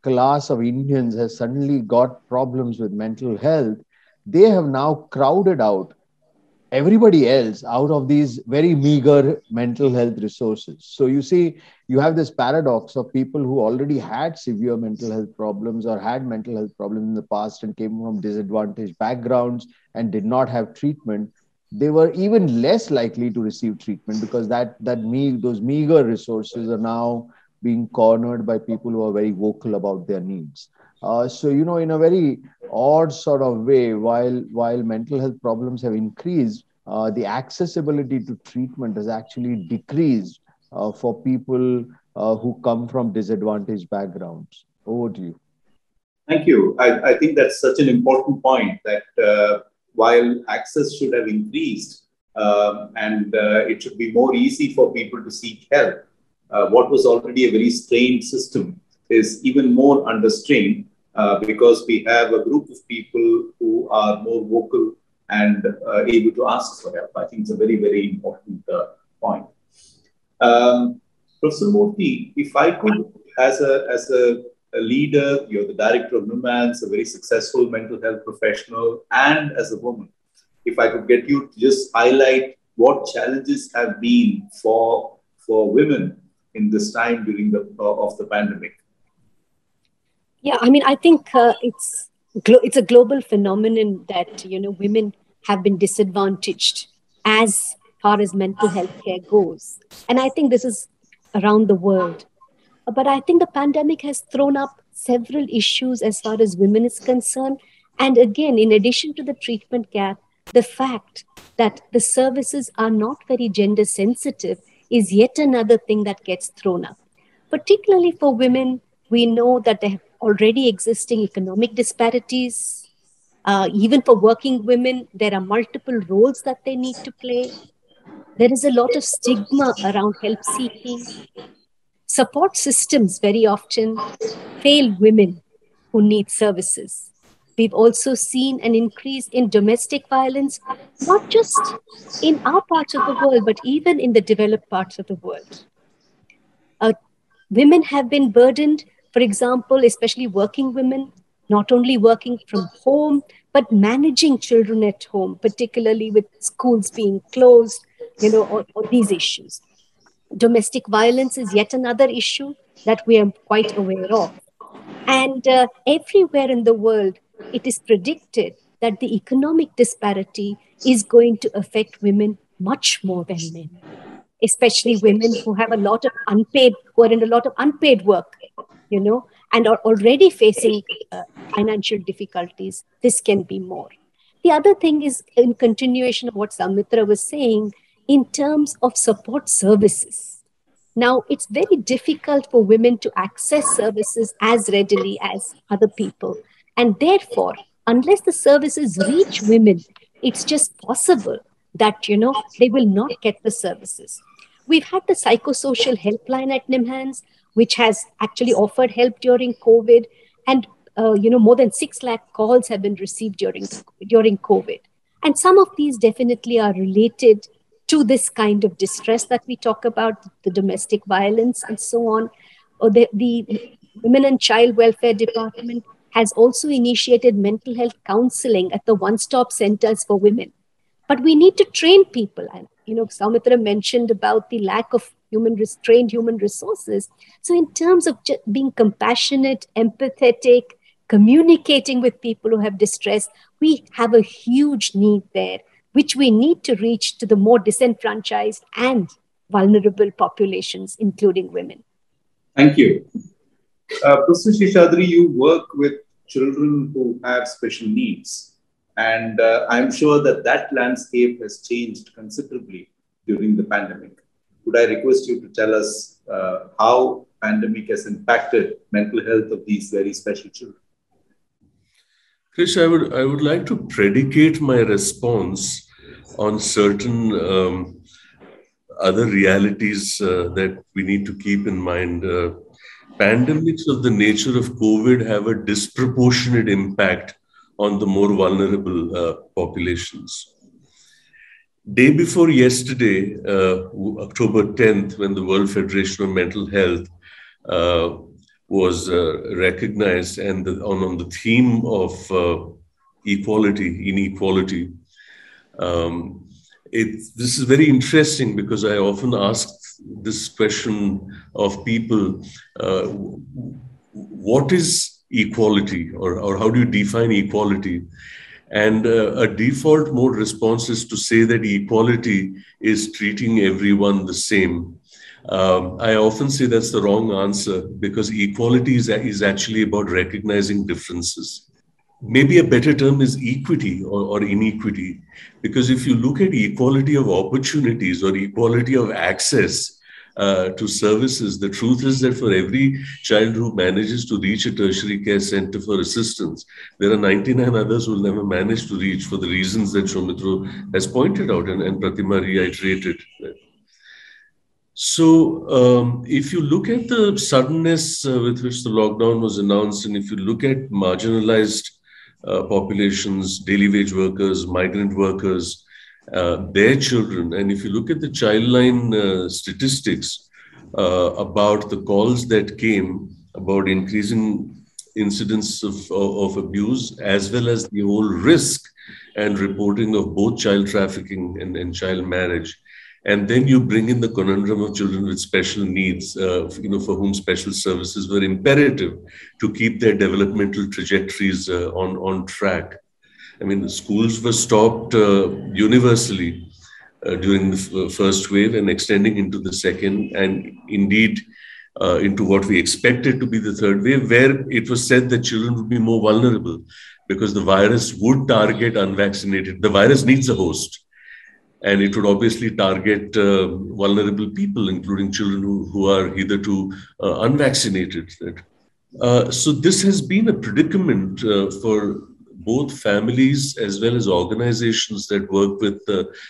class of Indians has suddenly got problems with mental health, they have now crowded out everybody else out of these very meager mental health resources. So you see, you have this paradox of people who already had severe mental health problems or had mental health problems in the past and came from disadvantaged backgrounds and did not have treatment. They were even less likely to receive treatment because those meager resources are now being cornered by people who are very vocal about their needs. So, in a very odd sort of way, while mental health problems have increased, the accessibility to treatment has actually decreased for people who come from disadvantaged backgrounds. Over to you. Thank you. I think that's such an important point that while access should have increased and it should be more easy for people to seek help, what was already a very strained system is even more under strain because we have a group of people who are more vocal and able to ask for help. I think it's a very, very important point. Professor Murthy, if I could, as a leader, you're the director of NUMANS, a very successful mental health professional, and as a woman, if I could get you to just highlight what challenges have been for women in this time during of the pandemic. Yeah, I mean, I think it's a global phenomenon that, women have been disadvantaged as far as mental health care goes. And I think this is around the world. But I think the pandemic has thrown up several issues as far as women is concerned. And again, in addition to the treatment gap, the fact that the services are not very gender sensitive is yet another thing that gets thrown up. Particularly for women, we know that there have already existing economic disparities. Even for working women, there are multiple roles that they need to play. There is a lot of stigma around help seeking. Support systems very often fail women who need services. We've also seen an increase in domestic violence, not just in our parts of the world, but even in the developed parts of the world. Women have been burdened, for example, especially working women, not only working from home, but managing children at home, particularly with schools being closed, or these issues. Domestic violence is yet another issue that we are quite aware of. And everywhere in the world, it is predicted that the economic disparity is going to affect women much more than men, especially women who have a lot of who are in a lot of unpaid work, and are already facing financial difficulties. This can be more. The other thing is, in continuation of what Soumitra was saying, in terms of support services. Now, it's very difficult for women to access services as readily as other people. And therefore, unless the services reach women, it's just possible that, they will not get the services. We've had the psychosocial helpline at NIMHANS, which has actually offered help during COVID. And, more than 6 lakh calls have been received during COVID. And some of these definitely are related to this kind of distress that we talk about, the domestic violence and so on. Or the Women and Child Welfare Department has also initiated mental health counseling at the one-stop centers for women. But we need to train people. And, Soumitra mentioned about the lack of trained human resources. So in terms of being compassionate, empathetic, communicating with people who have distress, we have a huge need there, which we need to reach to the more disenfranchised and vulnerable populations, including women. Thank you. Professor Seshadri, you work with children who have special needs. And I'm sure that landscape has changed considerably during the pandemic. Would I request you to tell us how pandemic has impacted mental health of these very special children? Krish, I would like to predicate my response on certain other realities that we need to keep in mind. Pandemics of the nature of COVID have a disproportionate impact on the more vulnerable populations. Day before yesterday, October 10th, when the World Federation of Mental Health was recognized, and on the theme of inequality, this is very interesting because I often ask this question of people, what is equality, or how do you define equality? And a default mode response is to say that equality is treating everyone the same. I often say that's the wrong answer, because equality is actually about recognizing differences. Maybe a better term is equity or inequity, because if you look at equality of opportunities or equality of access to services, the truth is that for every child who manages to reach a tertiary care center for assistance, there are 99 others who will never manage to reach for the reasons that Shamitra has pointed out and Pratima reiterated. So if you look at the suddenness with which the lockdown was announced, and if you look at marginalized populations, daily wage workers, migrant workers, their children, and if you look at the childline statistics about the calls that came about increasing incidents of abuse, as well as the whole risk and reporting of both child trafficking and child marriage. And then you bring in the conundrum of children with special needs, for whom special services were imperative to keep their developmental trajectories on track. I mean, the schools were stopped universally during the first wave and extending into the second, and indeed into what we expected to be the third wave, where it was said that children would be more vulnerable because the virus would target unvaccinated. The virus needs a host. And it would obviously target vulnerable people, including children who are hitherto unvaccinated. So this has been a predicament for both families as well as organizations that work with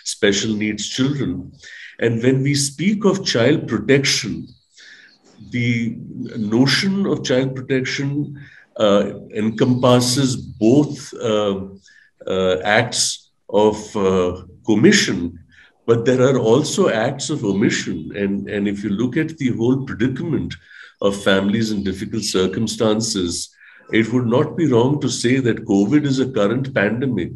special needs children. And when we speak of child protection, the notion of child protection encompasses both acts of commission, but there are also acts of omission. And if you look at the whole predicament of families in difficult circumstances, it would not be wrong to say that COVID is a current pandemic.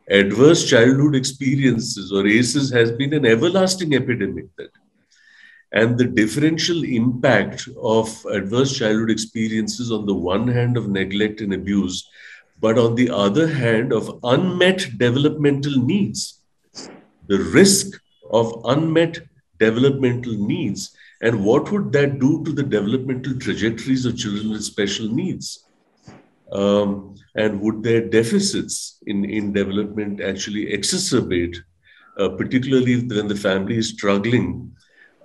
Adverse childhood experiences, or ACEs, has been an everlasting epidemic. And the differential impact of adverse childhood experiences, on the one hand of neglect and abuse, but on the other hand of unmet developmental needs. The risk of unmet developmental needs, and what would that do to the developmental trajectories of children with special needs? And would their deficits in development actually exacerbate, particularly when the family is struggling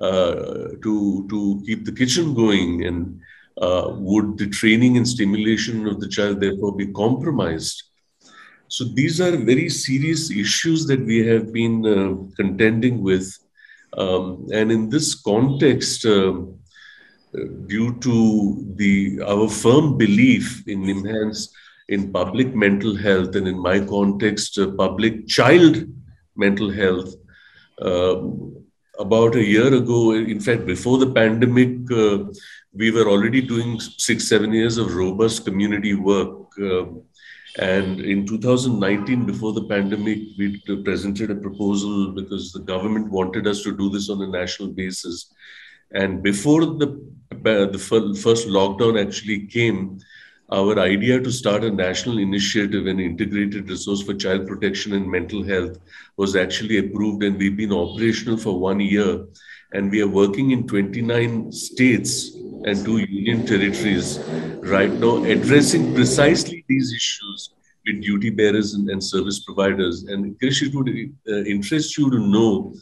to keep the kitchen going? And would the training and stimulation of the child therefore be compromised? So these are very serious issues that we have been contending with. And in this context, due to our firm belief in NIMHANS in public mental health, and in my context, public child mental health, about a year ago, in fact, before the pandemic, we were already doing 6-7 years of robust community work. And in 2019, before the pandemic, we presented a proposal because the government wanted us to do this on a national basis. And before the first lockdown actually came, our idea to start a national initiative, an integrated resource for child protection and mental health, was actually approved, and we've been operational for 1 year. And we are working in 29 states and 2 union territories right now, addressing precisely these issues with duty bearers and service providers. And Krish, it would interest you to know,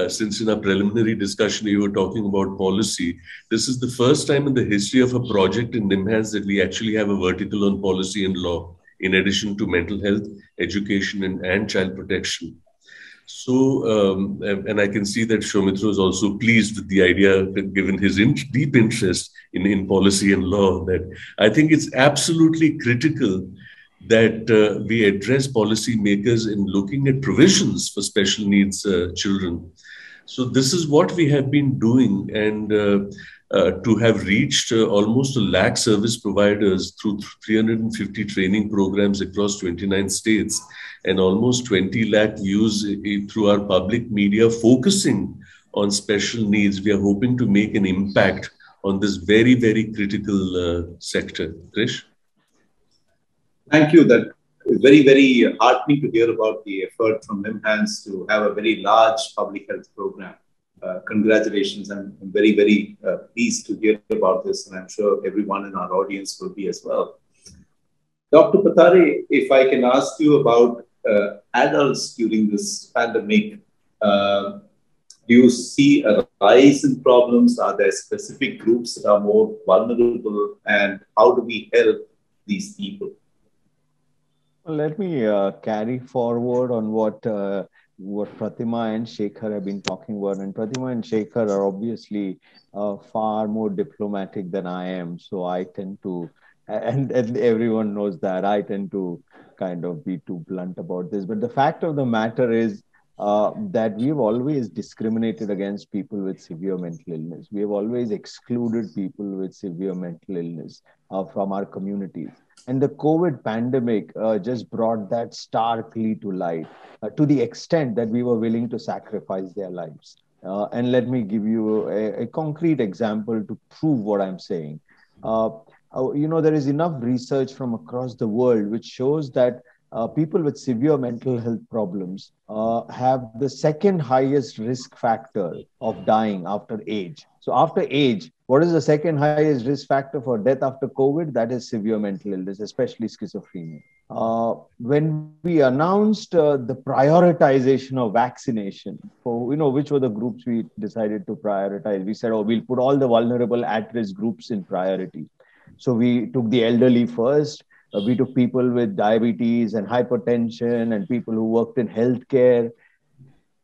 since in our preliminary discussion you were talking about policy, this is the first time in the history of a project in NIMHANS that we actually have a vertical on policy and law, in addition to mental health, education, and child protection. So, and I can see that Soumitra is also pleased with the idea, given his deep interest in policy and law, that I think it's absolutely critical that we address policymakers in looking at provisions for special needs children. So this is what we have been doing, and to have reached almost 1 lakh service providers through 350 training programs across 29 states, and almost 20 lakh views through our public media focusing on special needs. We are hoping to make an impact on this very, very critical sector. Krish? Thank you. That is very, very heartening to hear about the effort from MHANS to have a very large public health program. Congratulations. I'm very, very pleased to hear about this, and I'm sure everyone in our audience will be as well. Dr. Pathare, if I can ask you about adults during this pandemic, do you see a rise in problems? Are there specific groups that are more vulnerable, and how do we help these people? Well, let me carry forward on what Pratima and Shekhar have been talking about. And Pratima and Shekhar are obviously far more diplomatic than I am. So I tend to, and everyone knows that, I tend to kind of be too blunt about this. But the fact of the matter is that we've always discriminated against people with severe mental illness. We have always excluded people with severe mental illness from our communities. And the COVID pandemic just brought that starkly to light, to the extent that we were willing to sacrifice their lives. And let me give you a concrete example to prove what I'm saying. There is enough research from across the world which shows that people with severe mental health problems have the second highest risk factor of dying after age. So after age, what is the second highest risk factor for death after COVID? That is severe mental illness, especially schizophrenia. When we announced the prioritization of vaccination, for which were the groups we decided to prioritize, we said, we'll put all the vulnerable at-risk groups in priority. So we took the elderly first. We took people with diabetes and hypertension and people who worked in healthcare.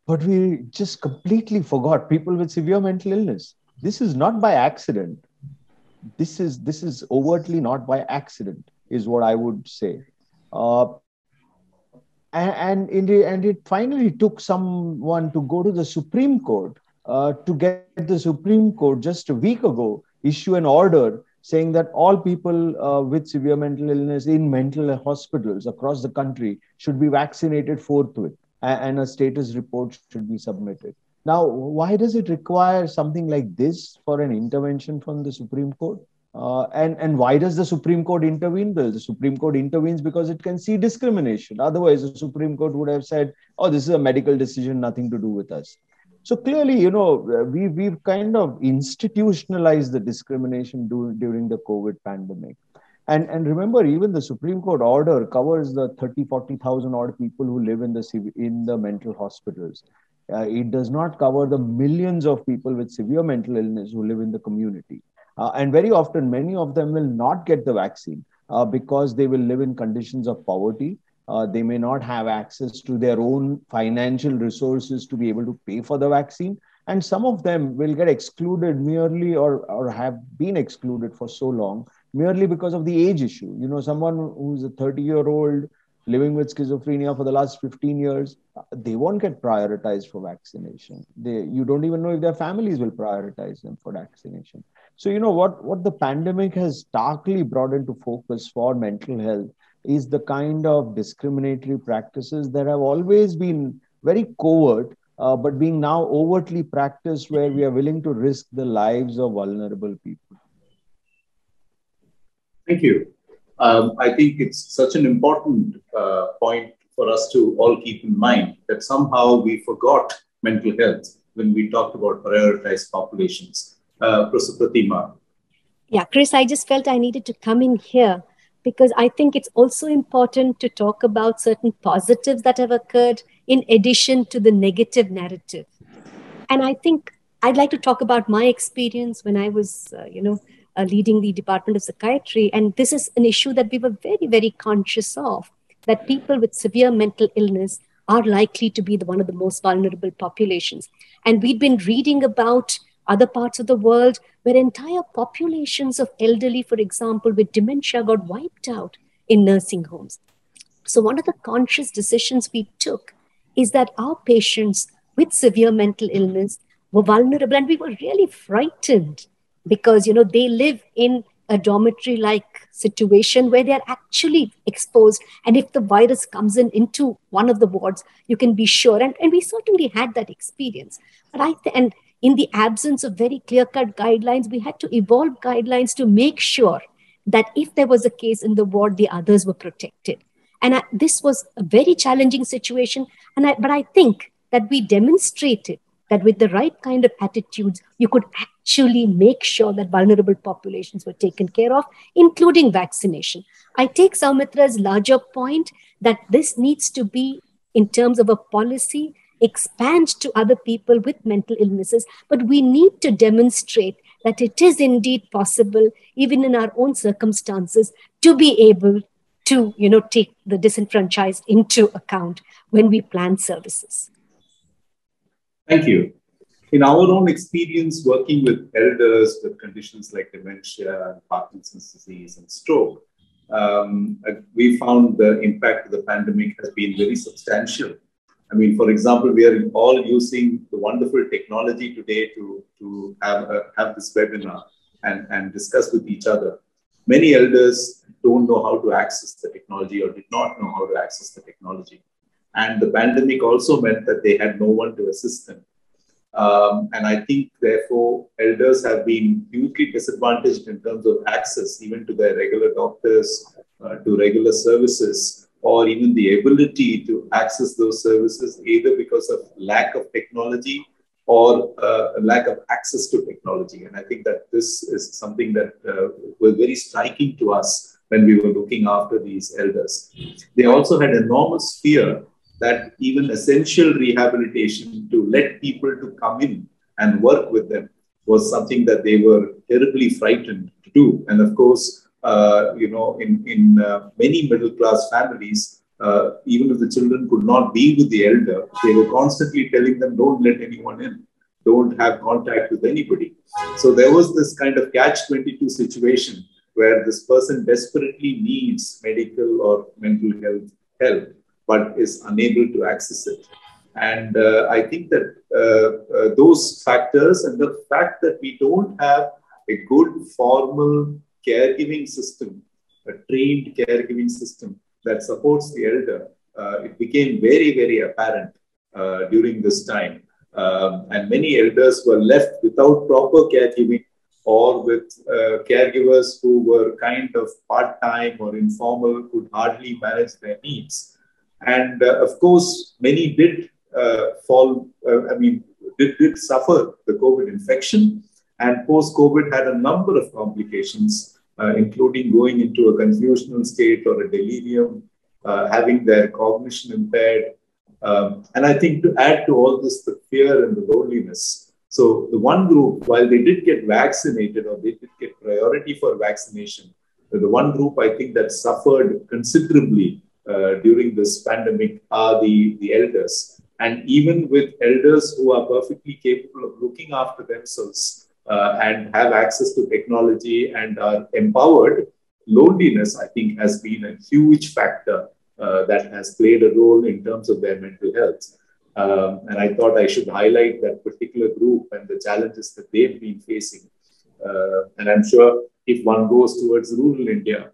But we just completely forgot people with severe mental illness. This is not by accident. This is overtly not by accident, is what I would say. And it finally took someone to go to the Supreme Court to get the Supreme Court just a week ago issue an order saying that all people with severe mental illness in mental hospitals across the country should be vaccinated forthwith, and a status report should be submitted. Now, why does it require something like this for an intervention from the Supreme Court? And why does the Supreme Court intervene? The Supreme Court intervenes because it can see discrimination. Otherwise, the Supreme Court would have said, this is a medical decision, nothing to do with us. So clearly, we've kind of institutionalized the discrimination during the COVID pandemic. And remember, even the Supreme Court order covers the 40,000 odd people who live in the mental hospitals. It does not cover the millions of people with severe mental illness who live in the community. And very often, many of them will not get the vaccine because they will live in conditions of poverty. They may not have access to their own financial resources to be able to pay for the vaccine. And some of them will get excluded merely or have been excluded for so long merely because of the age issue. Someone who's a 30-year-old living with schizophrenia for the last 15 years, they won't get prioritized for vaccination. You don't even know if their families will prioritize them for vaccination. So, what the pandemic has starkly brought into focus for mental health is the kind of discriminatory practices that have always been very covert, but being now overtly practiced, where we are willing to risk the lives of vulnerable people. Thank you. I think it's such an important point for us to all keep in mind that somehow we forgot mental health when we talked about prioritized populations. Professor Pratima. Yeah, Chris, I just felt I needed to come in here because I think it's also important to talk about certain positives that have occurred in addition to the negative narrative. And I think I'd like to talk about my experience when I was, leading the Department of Psychiatry. And this is an issue that we were very, very conscious of, that people with severe mental illness are likely to be one of the most vulnerable populations. And we'd been reading about other parts of the world where entire populations of elderly, for example, with dementia got wiped out in nursing homes. So one of the conscious decisions we took is that our patients with severe mental illness were vulnerable, and we were really frightened because, they live in a dormitory-like situation where they're actually exposed. And if the virus comes into one of the wards, you can be sure. And we certainly had that experience. And in the absence of very clear-cut guidelines, we had to evolve guidelines to make sure that if there was a case in the ward, the others were protected. And this was a very challenging situation. But I think that we demonstrated that with the right kind of attitudes, you could actually make sure that vulnerable populations were taken care of, including vaccination. I take Soumitra's larger point that this needs to be, in terms of a policy, expand to other people with mental illnesses. But we need to demonstrate that it is indeed possible, even in our own circumstances, to be able to, take the disenfranchised into account when we plan services. Thank you. In our own experience working with elders with conditions like dementia, Parkinson's disease, and stroke, we found the impact of the pandemic has been very substantial. I mean, for example, we are all using the wonderful technology today to have this webinar and discuss with each other. Many elders don't know how to access the technology or did not know how to access the technology. And the pandemic also meant that they had no one to assist them. And I think, therefore, elders have been hugely disadvantaged in terms of access, even to their regular doctors, to regular services, or even the ability to access those services, either because of lack of technology or lack of access to technology. And I think that this is something that was very striking to us when we were looking after these elders. They also had enormous fear that even essential rehabilitation to let people to come in and work with them was something that they were terribly frightened to do. And of course, in many middle-class families, even if the children could not be with the elder, they were constantly telling them, don't let anyone in, don't have contact with anybody. So there was this kind of catch-22 situation where this person desperately needs medical or mental health help, but is unable to access it. And I think that those factors and the fact that we don't have a good formal caregiving system, a trained caregiving system that supports the elder, it became very, very apparent during this time. And many elders were left without proper caregiving or with caregivers who were kind of part-time or informal, could hardly manage their needs. And of course, many did did suffer the COVID infection, and post-COVID had a number of complications, including going into a confusional state or a delirium, having their cognition impaired. And I think to add to all this, the fear and the loneliness. So the one group, while they did get vaccinated or they did get priority for vaccination, the one group I think that suffered considerably during this pandemic are the elders. And even with elders who are perfectly capable of looking after themselves and have access to technology and are empowered, loneliness, I think, has been a huge factor that has played a role in terms of their mental health. And I thought I should highlight that particular group and the challenges that they've been facing. And I'm sure if one goes towards rural India,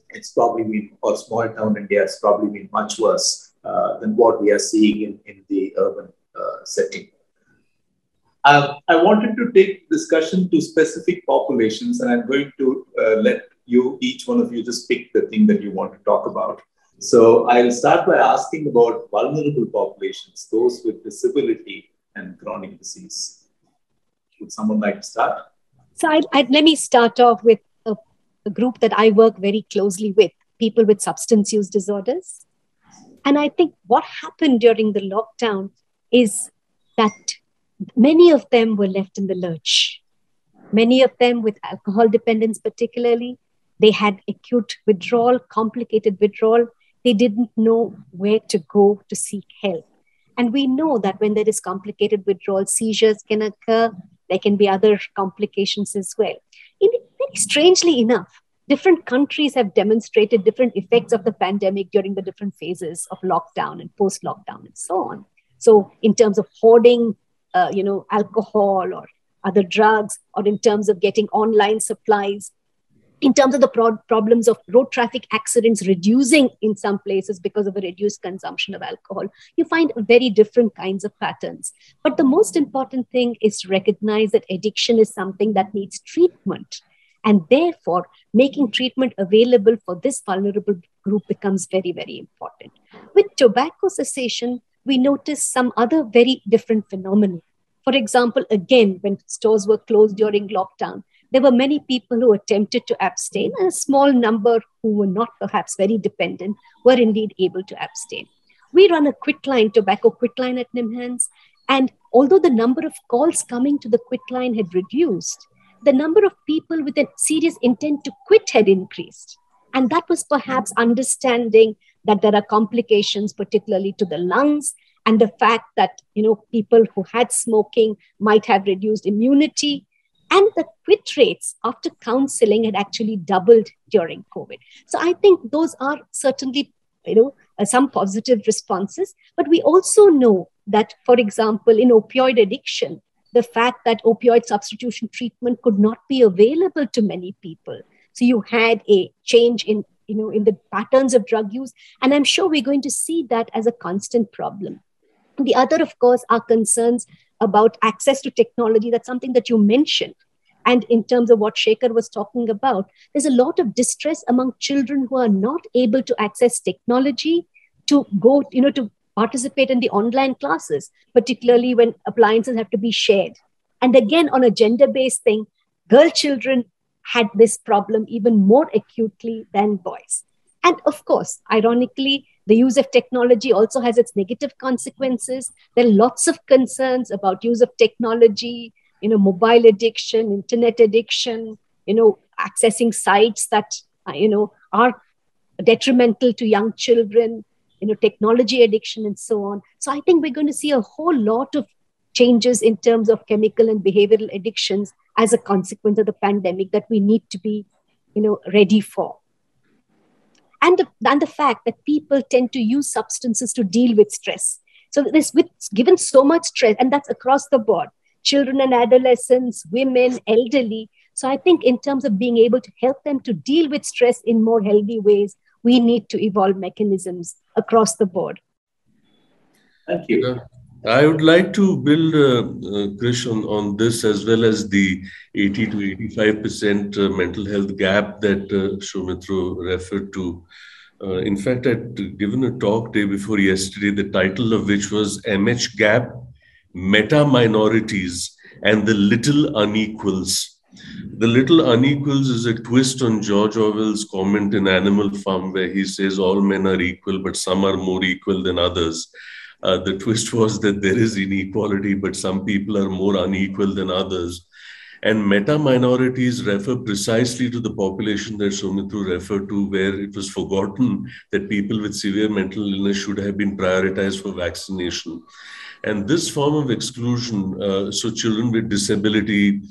it's probably been, or small town India, it's probably been much worse than what we are seeing in the urban setting. I wanted to take discussion to specific populations, and I'm going to let you, each one of you, just pick the thing that you want to talk about. So I'll start by asking about vulnerable populations, those with disability and chronic disease. Would someone like to start? So let me start off with a group that I work very closely with, people with substance use disorders. And I think what happened during the lockdown is that many of them were left in the lurch. Many of them with alcohol dependence particularly, they had acute withdrawal, complicated withdrawal. they didn't know where to go to seek help. And we know that when there is complicated withdrawal, seizures can occur. There can be other complications as well. Very strangely enough, different countries have demonstrated different effects of the pandemic during the different phases of lockdown and post-lockdown and so on. So in terms of hoarding, alcohol or other drugs, or in terms of getting online supplies, in terms of the problems of road traffic accidents reducing in some places because of a reduced consumption of alcohol, you find very different kinds of patterns. But the most important thing is to recognize that addiction is something that needs treatment. And therefore, making treatment available for this vulnerable group becomes very, very important. With tobacco cessation, we notice some other very different phenomena. For example, again, when stores were closed during lockdown, there were many people who attempted to abstain, and a small number who were not perhaps very dependent were indeed able to abstain. We run a tobacco quitline at NIMHANS, and although the number of calls coming to the quitline had reduced, the number of people with a serious intent to quit had increased. And that was perhaps understanding that there are complications, particularly to the lungs, and the fact that people who had smoking might have reduced immunity. And the quit rates after counseling had actually doubled during COVID. So I think those are certainly, some positive responses. But we also know that, for example, in opioid addiction, the fact that opioid substitution treatment could not be available to many people. So you had a change in the patterns of drug use. And I'm sure we're going to see that as a constant problem. The other, of course, are concerns about access to technology. That's something that you mentioned. And in terms of what Shekhar was talking about, there's a lot of distress among children who are not able to access technology to go, to participate in the online classes, particularly when appliances have to be shared. And again, on a gender-based thing, girl children had this problem even more acutely than boys. And of course, ironically, the use of technology also has its negative consequences. There are lots of concerns about use of technology, mobile addiction, internet addiction, accessing sites that, are detrimental to young children, technology addiction and so on. So I think we're going to see a whole lot of changes in terms of chemical and behavioral addictions as a consequence of the pandemic that we need to be, ready for. And the fact that people tend to use substances to deal with stress. So given so much stress, and that's across the board, children and adolescents, women, elderly. So I think in terms of being able to help them to deal with stress in more healthy ways, we need to evolve mechanisms across the board. Thank you. I would like to build, Krish, on this, as well as the 80 to 85% mental health gap that Soumitra referred to. In fact, I'd given a talk day before yesterday, the title of which was MH Gap, Meta Minorities and the Little Unequals. The Little Unequals is a twist on George Orwell's comment in Animal Farm, where he says all men are equal, but some are more equal than others. The twist was that there is inequality, but some people are more unequal than others. And meta-minorities refer precisely to the population that Soumitra referred to, where it was forgotten that people with severe mental illness should have been prioritized for vaccination. And this form of exclusion, so children with disability,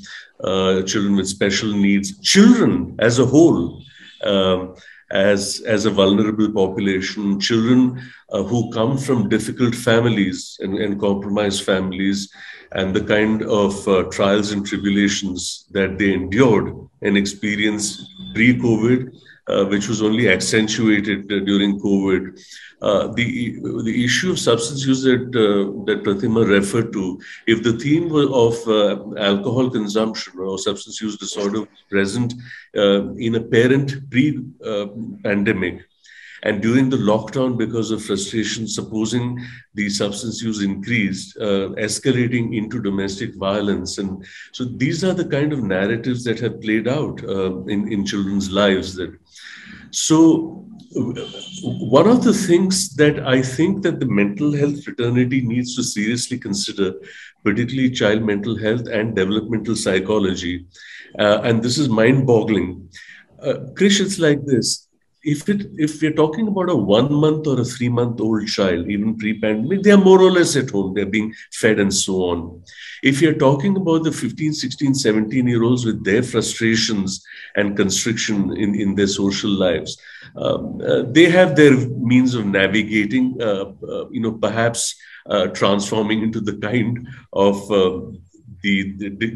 children with special needs, children as a whole, as a vulnerable population, children who come from difficult families and compromised families, and the kind of trials and tribulations that they endured and experienced pre-COVID, which was only accentuated during COVID. The issue of substance use that Pratima referred to, if the theme of alcohol consumption or substance use disorder was present in a parent pre-pandemic, and during the lockdown, because of frustration, supposing the substance use increased, escalating into domestic violence. And so these are the kind of narratives that have played out in children's lives. So one of the things that I think that the mental health fraternity needs to seriously consider, particularly child mental health and developmental psychology, and this is mind-boggling. Krish, it's like this. if we're talking about a 1 month or a 3-month-old child, even pre-pandemic, they are more or less at home. They're being fed and so on. If you're talking about the 15, 16, 17-year-olds with their frustrations and constriction in their social lives, they have their means of navigating, perhaps transforming into the kind of the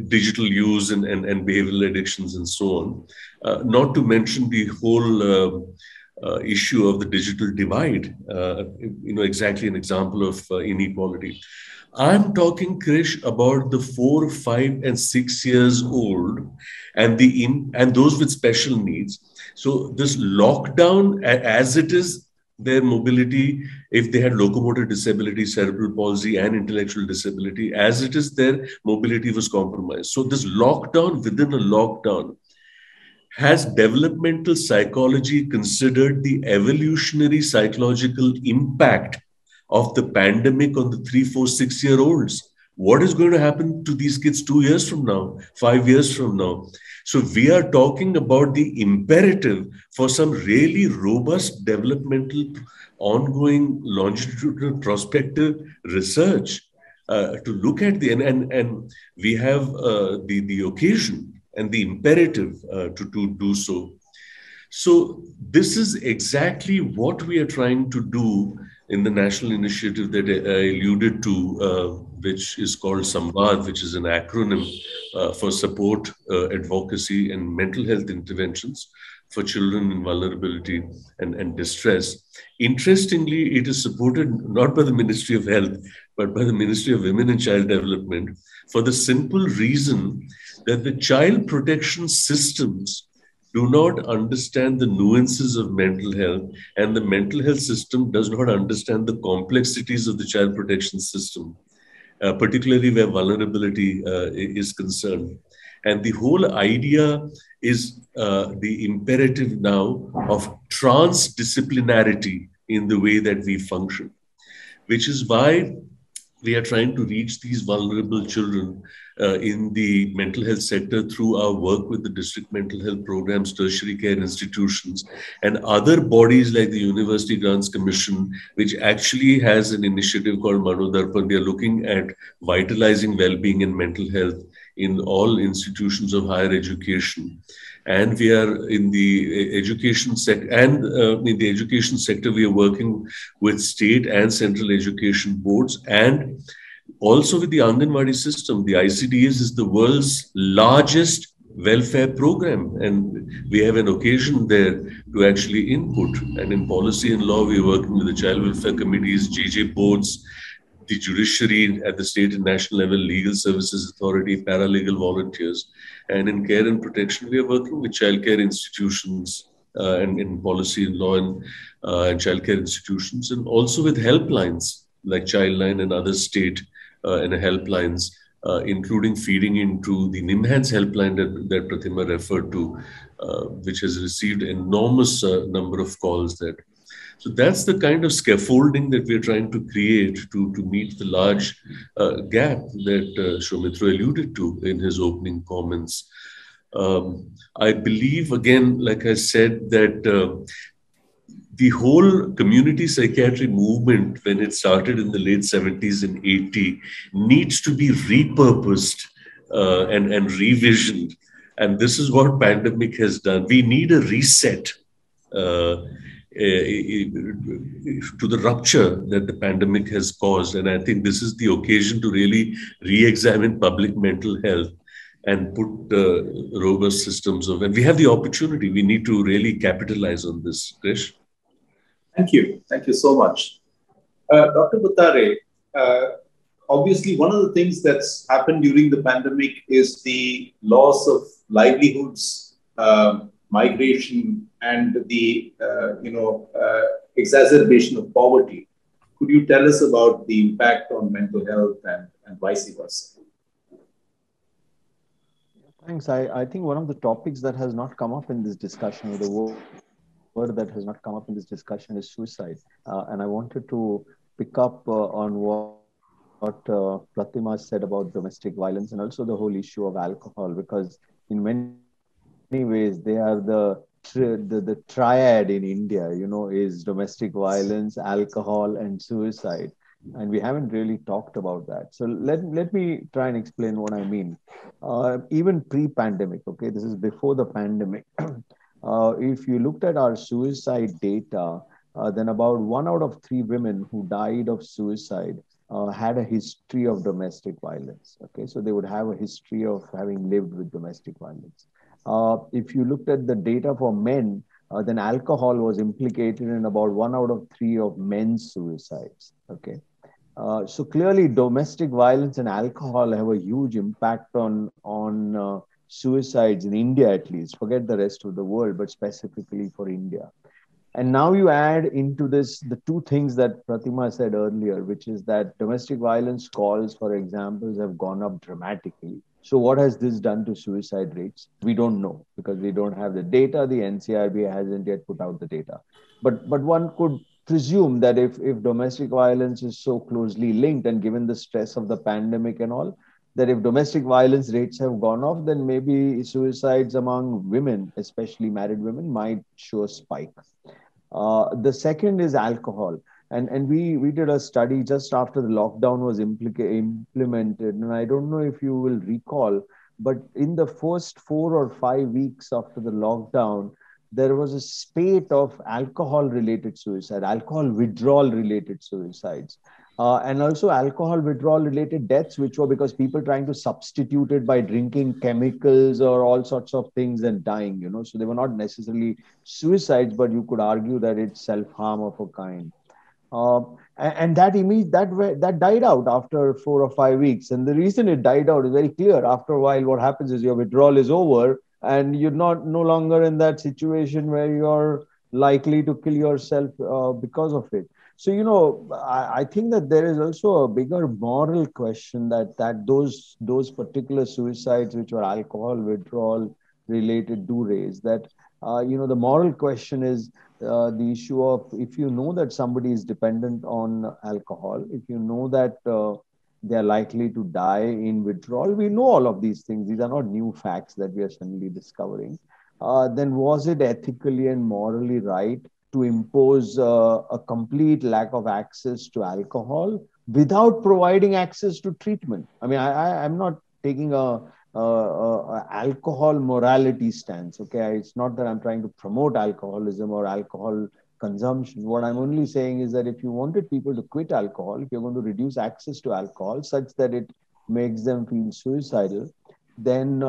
digital use and behavioral addictions and so on. Not to mention the whole issue of the digital divide, exactly an example of inequality. I'm talking, Krish, about the 4, 5, and 6 years old and and those with special needs. So this lockdown, as it is, their mobility, if they had locomotor disability, cerebral palsy, and intellectual disability, as it is, their mobility was compromised. So this lockdown within a lockdown, has developmental psychology considered the evolutionary psychological impact of the pandemic on the 3, 4, 6-year-olds? What is going to happen to these kids 2 years from now, 5 years from now? So we are talking about the imperative for some really robust developmental, ongoing, longitudinal, prospective research to look at and we have the occasion and the imperative to do so. So this is exactly what we are trying to do in the national initiative that I alluded to, which is called Samvad, which is an acronym for support, advocacy, and mental health interventions for children in vulnerability and distress. Interestingly, it is supported not by the Ministry of Health, but by the Ministry of Women and Child Development, for the simple reason that the child protection systems do not understand the nuances of mental health, and the mental health system does not understand the complexities of the child protection system, particularly where vulnerability is concerned. And the whole idea is the imperative now of transdisciplinarity in the way that we function, which is why we are trying to reach these vulnerable children in the mental health sector through our work with the district mental health programs, tertiary care institutions, and other bodies like the University Grants Commission, which actually has an initiative called Manodarpan. We are looking at vitalizing well-being and mental health in all institutions of higher education. And we are in the education sector, and in the education sector, we are working with state and central education boards, and also with the Anganwadi system. The ICDS is the world's largest welfare program, and we have an occasion there to actually input. And in policy and law, we are working with the child welfare committees, JJ boards, the judiciary at the state and national level, legal services authority, paralegal volunteers. And in care and protection, we are working with childcare institutions and in policy and law and childcare institutions, and also with helplines like Childline and other state and helplines, including feeding into the NIMHANS helpline that Pratima referred to, which has received enormous number of calls there. So that's the kind of scaffolding that we're trying to create to meet the large gap that Soumitra alluded to in his opening comments. I believe, again, like I said, that the whole community psychiatry movement, when it started in the late 70s and 80s, needs to be repurposed and revisioned. And this is what pandemic has done. We need a reset to the rupture that the pandemic has caused. And I think this is the occasion to really re-examine public mental health and put robust systems of, and we have the opportunity. We need to really capitalize on this. Krish? Thank you. Thank you so much. Dr. Pathare, obviously one of the things that's happened during the pandemic is the loss of livelihoods, migration, and the exacerbation of poverty. Could you tell us about the impact on mental health and vice versa? Thanks. I think one of the topics that has not come up in this discussion, or the word that has not come up in this discussion, is suicide. And I wanted to pick up on what Pratima said about domestic violence, and also the whole issue of alcohol, because in many ways they are the the triad in India, is domestic violence, alcohol, and suicide. And we haven't really talked about that. So let me try and explain what I mean. Even pre-pandemic, okay, this is before the pandemic. If you looked at our suicide data, then about 1 out of 3 women who died of suicide had a history of domestic violence. Okay, so they would have a history of having lived with domestic violence. If you looked at the data for men, then alcohol was implicated in about 1 out of 3 of men's suicides. Okay, so clearly, domestic violence and alcohol have a huge impact on suicides in India, at least. Forget the rest of the world, but specifically for India. And now you add into this the 2 things that Pratima said earlier, which is that domestic violence calls for examples have gone up dramatically. So what has this done to suicide rates? We don't know because we don't have the data. The NCRB hasn't yet put out the data. But one could presume that if domestic violence is so closely linked and given the stress of the pandemic and all, that if domestic violence rates have gone off, then maybe suicides among women, especially married women, might show a spike. The second is alcohol. And we did a study just after the lockdown was implemented. And I don't know if you will recall, but in the first 4 or 5 weeks after the lockdown, there was a spate of alcohol-related suicide, alcohol withdrawal-related suicides. And also alcohol withdrawal-related deaths, which were because people trying to substitute it by drinking chemicals or all sorts of things and dying, So they were not necessarily suicides, but you could argue that it's self-harm of a kind. And that died out after 4 or 5 weeks. And the reason it died out is very clear. After a while, what happens is your withdrawal is over, and you're no longer in that situation where you're likely to kill yourself because of it. So, I think that there is also a bigger moral question that those particular suicides, which were alcohol withdrawal related, do raise. That, the moral question is the issue of, if you know that somebody is dependent on alcohol, if you know that they are likely to die in withdrawal, we know all of these things. These are not new facts that we are suddenly discovering. Then was it ethically and morally right to impose a complete lack of access to alcohol without providing access to treatment? I mean, I'm not taking a alcohol morality stance. Okay, it's not that I'm trying to promote alcoholism or alcohol consumption. What I'm only saying is that if you wanted people to quit alcohol, if you're going to reduce access to alcohol such that it makes them feel suicidal, then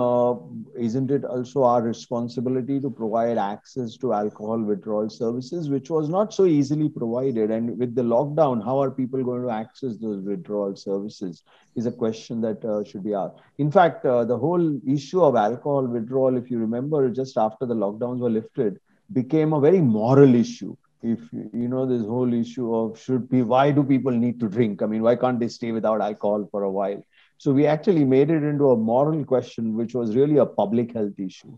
isn't it also our responsibility to provide access to alcohol withdrawal services, which was not so easily provided? And with the lockdown, how are people going to access those withdrawal services is a question that should be asked. In fact, the whole issue of alcohol withdrawal, if you remember, just after the lockdowns were lifted, became a very moral issue. If this whole issue of why do people need to drink? I mean, why can't they stay without alcohol for a while? So we actually made it into a moral question, which was really a public health issue.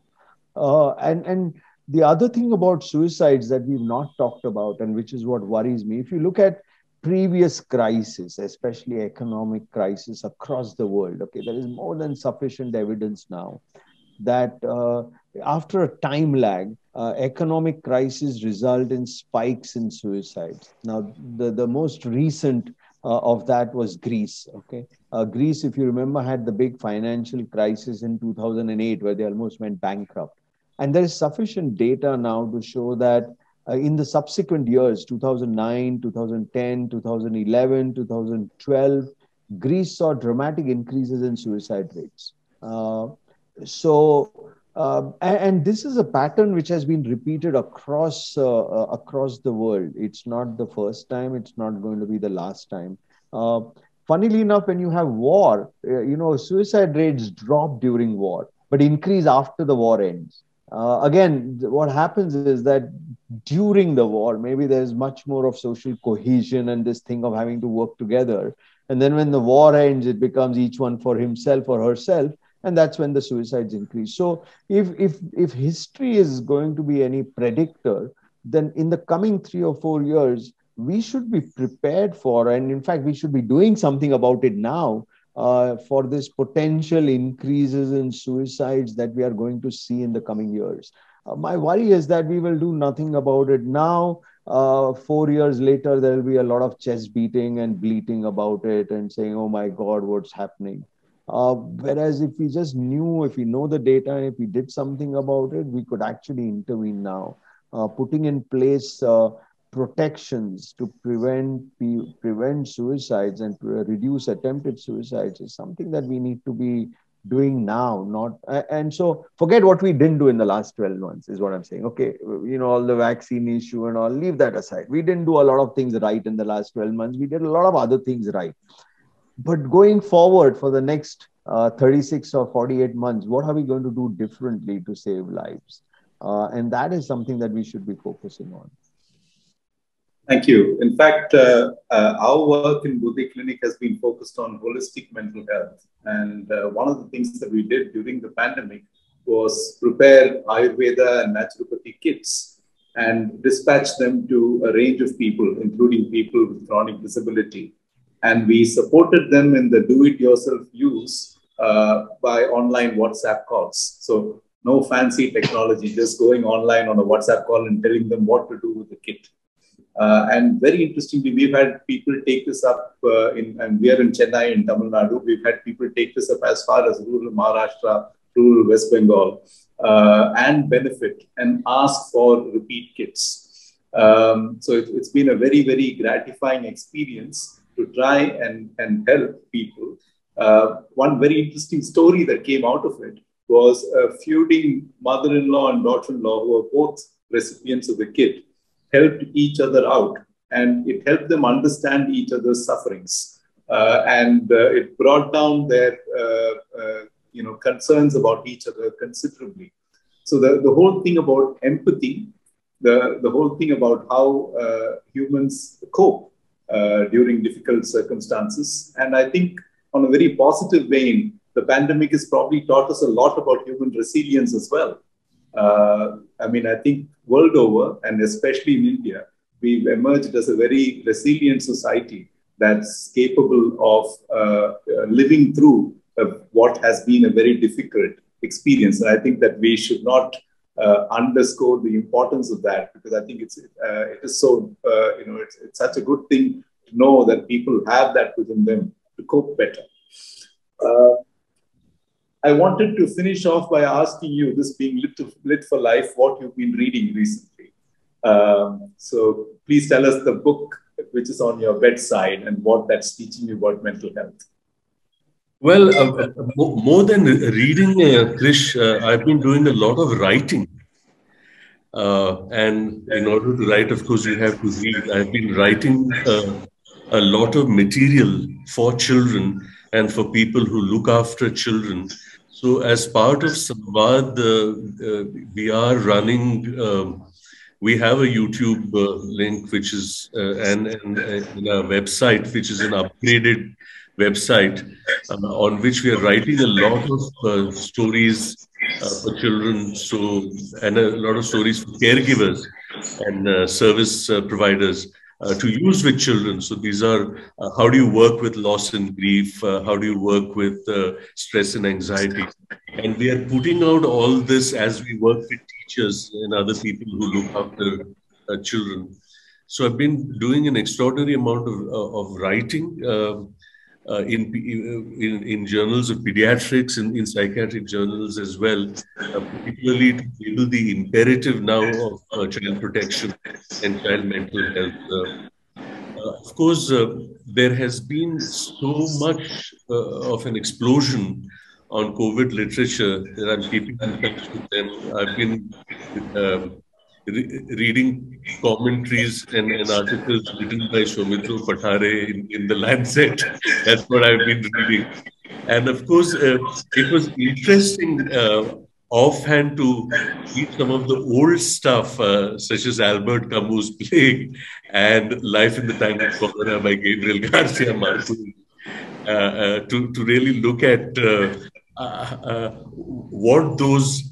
And the other thing about suicides that we've not talked about, and which is what worries me, if you look at previous crises, especially economic crisis across the world, okay, there is more than sufficient evidence now that after a time lag, economic crises result in spikes in suicides. Now, the most recent of that was Greece. Okay, Greece, if you remember, had the big financial crisis in 2008 where they almost went bankrupt. And there is sufficient data now to show that in the subsequent years, 2009, 2010, 2011, 2012, Greece saw dramatic increases in suicide rates. And this is a pattern which has been repeated across the world. It's not the first time. It's not going to be the last time. Funnily enough, when you have war, suicide rates drop during war, but increase after the war ends. Again, what happens is that during the war, maybe there's much more of social cohesion and this thing of having to work together. And then when the war ends, it becomes each one for himself or herself. And that's when the suicides increase. So if history is going to be any predictor, then in the coming 3 or 4 years, we should be prepared for, and in fact, we should be doing something about it now for this potential increases in suicides that we are going to see in the coming years. My worry is that we will do nothing about it now. 4 years later, there will be a lot of chest beating and bleating about it and saying, oh my God, what's happening? Whereas if we just knew, if we know the data, and if we did something about it, we could actually intervene now. Putting in place protections to prevent suicides and to reduce attempted suicides is something that we need to be doing now. And so forget what we didn't do in the last 12 months is what I'm saying. Okay, all the vaccine issue and all, leave that aside. We didn't do a lot of things right in the last 12 months. We did a lot of other things right. But going forward for the next 36 or 48 months, what are we going to do differently to save lives? And that is something that we should be focusing on. Thank you. In fact, our work in Gubbi Clinic has been focused on holistic mental health. And one of the things that we did during the pandemic was prepare Ayurveda and naturopathy kits and dispatch them to a range of people, including people with chronic disability. And we supported them in the do-it-yourself use by online WhatsApp calls. So no fancy technology, just going online on a WhatsApp call and telling them what to do with the kit. And very interestingly, we've had people take this up and we are in Chennai in Tamil Nadu. We've had people take this up as far as rural Maharashtra, rural West Bengal, and benefit and ask for repeat kits. So it's been a very, very gratifying experience to try and help people. One very interesting story that came out of it was a feuding mother-in-law and daughter-in-law who were both recipients of the kit, helped each other out, and it helped them understand each other's sufferings. And it brought down their concerns about each other considerably. So the whole thing about empathy, the whole thing about how humans cope during difficult circumstances. And I think on a very positive vein, the pandemic has probably taught us a lot about human resilience as well. I think world over, and especially in India, we've emerged as a very resilient society that's capable of living through what has been a very difficult experience. And I think that we should not underscore the importance of that, because I think it is so, it's such a good thing to know that people have that within them to cope better. I wanted to finish off by asking you, this being Lit for Life, what you've been reading recently. So please tell us the book which is on your bedside and what that's teaching you about mental health. Well, more than reading, Krish, I've been doing a lot of writing. And in order to write, of course, you have to read. I've been writing a lot of material for children and for people who look after children. So as part of Subhad, we are running, we have a YouTube link, which is, and a website, which is an upgraded website on which we are writing a lot of stories for children, and a lot of stories for caregivers and service providers to use with children. So these are how do you work with loss and grief? How do you work with stress and anxiety? And we are putting out all this as we work with teachers and other people who look after children. So I've been doing an extraordinary amount of writing in journals of pediatrics and in psychiatric journals as well, particularly to deal the imperative now of child protection and child mental health. Of course, there has been so much of an explosion on COVID literature that I'm keeping in touch with them. I've been reading commentaries and articles written by Shamitra Pathari in the Lancet. That's what I've been reading. And of course, it was interesting offhand to read some of the old stuff, such as Albert Camus' Plague and Life in the Time of Cholera by Gabriel Garcia Marquez, to really look at what those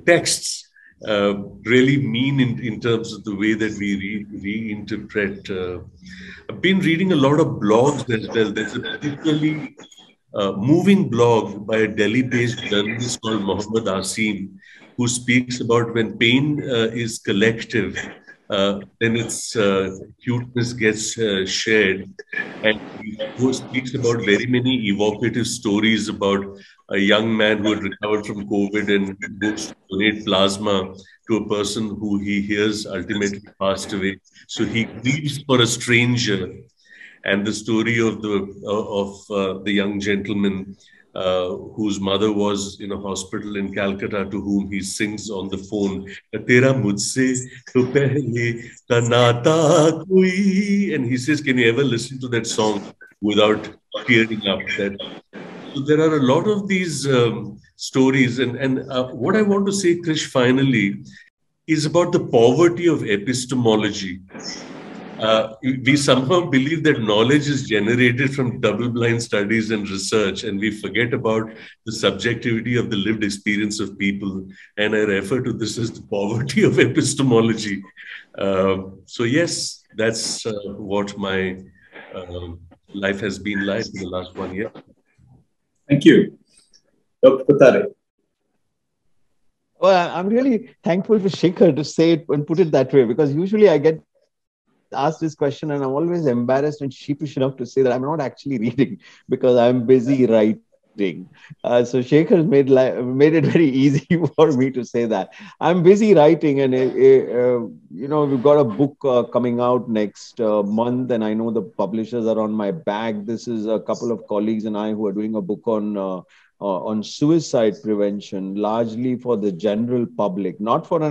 texts really mean in terms of the way that we reinterpret. I've been reading a lot of blogs as well. There's a particularly moving blog by a Delhi-based journalist called Mohammed Asim, who speaks about when pain is collective, then its cuteness gets shared. And who speaks about very many evocative stories about a young man who had recovered from COVID and goes to donate plasma to a person who he hears ultimately passed away. So he grieves for a stranger, and the story of the young gentleman whose mother was in a hospital in Calcutta, to whom he sings on the phone, "Tera mujhse to pehle ka naata koi," and he says, "Can you ever listen to that song without tearing up?" So there are a lot of these stories, and what I want to say, Krish, finally, is about the poverty of epistemology. We somehow believe that knowledge is generated from double-blind studies and research, and we forget about the subjectivity of the lived experience of people. And I refer to this as the poverty of epistemology. So yes, that's what my life has been like in the last 1 year. Thank you. Dr. Pathare. Well, I'm really thankful to Shekhar to say it and put it that way, because usually I get asked this question and I'm always embarrassed and sheepish enough to say that I'm not actually reading because I'm busy writing. So Shekhar made it very easy for me to say that. I'm busy writing, and we've got a book coming out next month, and I know the publishers are on my back. This is a couple of colleagues and I who are doing a book on suicide prevention, largely for the general public, not for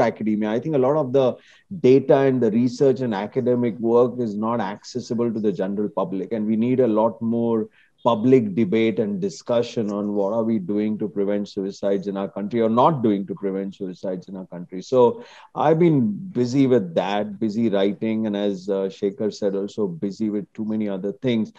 academia. I think a lot of the data and the research and academic work is not accessible to the general public, and we need a lot more public debate and discussion on what are we doing to prevent suicides in our country, or not doing to prevent suicides in our country. So I've been busy with that, busy writing, and as Shekhar said, also busy with too many other things.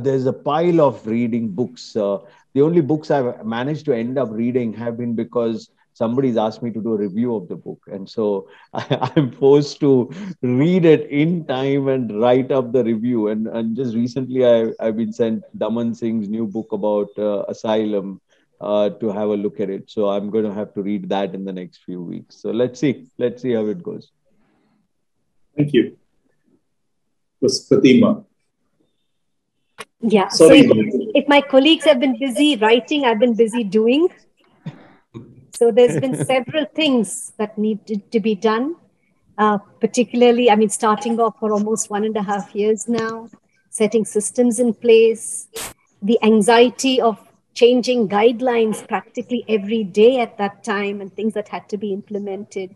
There's a pile of reading books. The only books I've managed to end up reading have been because somebody's asked me to do a review of the book. And so I'm forced to read it in time and write up the review. And just recently, I've been sent Daman Singh's new book about asylum to have a look at it. So I'm going to have to read that in the next few weeks. So let's see how it goes. Thank you. Pratima. Yeah. Sorry. So if my colleagues have been busy writing, I've been busy doing. So there's been several things that needed to be done, particularly, starting off for almost 1.5 years now, setting systems in place, the anxiety of changing guidelines practically every day at that time, and things that had to be implemented,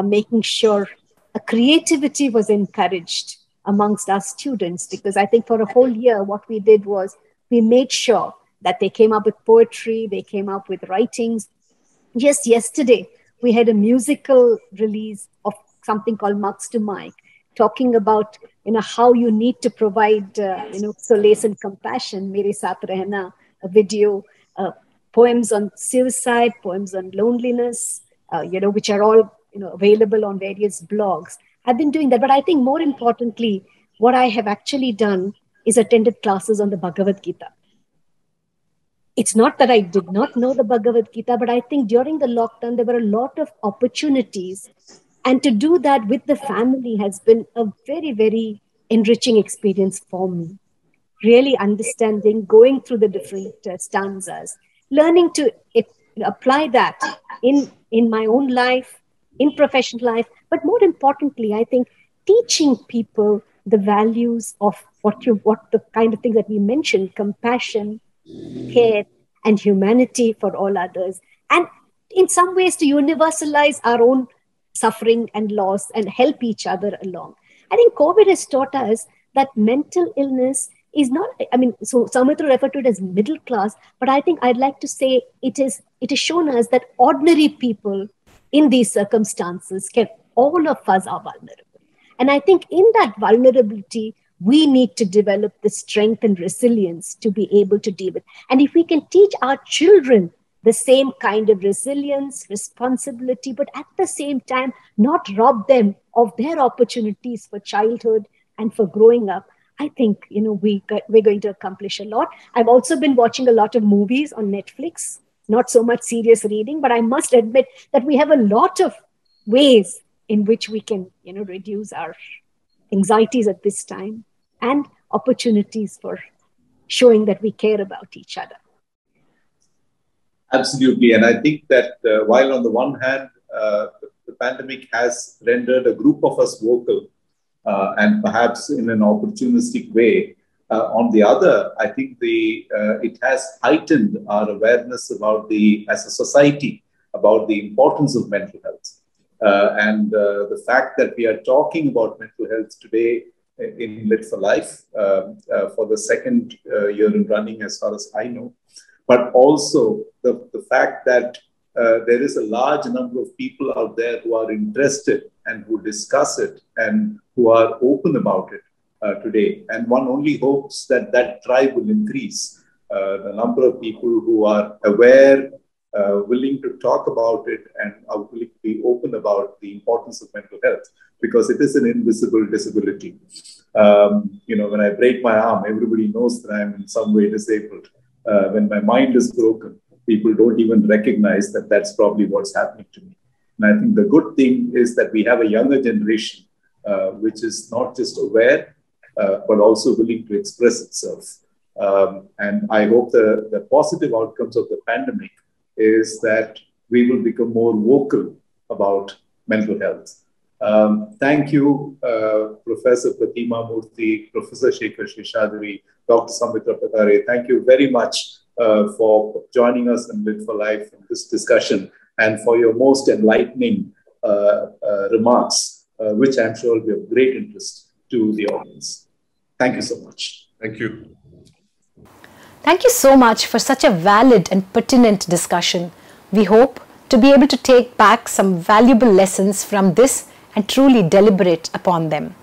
making sure a creativity was encouraged amongst our students, because I think for a whole year, what we did was we made sure that they came up with poetry, they came up with writings. Just yesterday, we had a musical release of something called Mugs to Mike, talking about how you need to provide solace and compassion. Mere Saath Rehna, a video, poems on suicide, poems on loneliness, which are all available on various blogs. I've been doing that, but I think more importantly, what I have actually done is attended classes on the Bhagavad Gita. It's not that I did not know the Bhagavad Gita, but I think during the lockdown, there were a lot of opportunities. And to do that with the family has been a very, very enriching experience for me. Really understanding, going through the different stanzas, learning to apply that in my own life, in professional life. But more importantly, I think teaching people the values of what the kind of things that we mentioned: compassion, care, and humanity for all others, and in some ways to universalize our own suffering and loss and help each other along. I think COVID has taught us that mental illness is not, so Soumitra referred to it as middle class, but I think I'd like to say it has shown us that ordinary people in these circumstances all of us are vulnerable. And I think in that vulnerability, we need to develop the strength and resilience to be able to deal with. And if we can teach our children the same kind of resilience, responsibility, but at the same time, not rob them of their opportunities for childhood and for growing up, I think, we're going to accomplish a lot. I've also been watching a lot of movies on Netflix. not so much serious reading, but I must admit that we have a lot of ways in which we can, reduce our anxieties at this time and opportunities for showing that we care about each other. Absolutely. And I think that while on the one hand, the pandemic has rendered a group of us vocal and perhaps in an opportunistic way, on the other, I think it has heightened our awareness about as a society, about the importance of mental health. And the fact that we are talking about mental health today in Lit for Life for the second year in running, as far as I know, but also the fact that there is a large number of people out there who are interested and who discuss it and who are open about it today. And one only hopes that that tribe will increase. The number of people who are aware, willing to talk about it, and are willing to be open about the importance of mental health, because it is an invisible disability. When I break my arm, everybody knows that I'm in some way disabled. When my mind is broken, people don't even recognize that that's probably what's happening to me. And I think the good thing is that we have a younger generation, which is not just aware, but also willing to express itself. And I hope the positive outcomes of the pandemic is that we will become more vocal about mental health. Thank you, Professor Pratima, Murthy, Professor Shekhar, Seshadri, Dr. Shamitra Pathari. Thank you very much for joining us in Lit for Life in this discussion, and for your most enlightening remarks, which I'm sure will be of great interest to the audience. Thank you so much. Thank you. Thank you so much for such a valid and pertinent discussion. We hope to be able to take back some valuable lessons from this and truly deliberate upon them.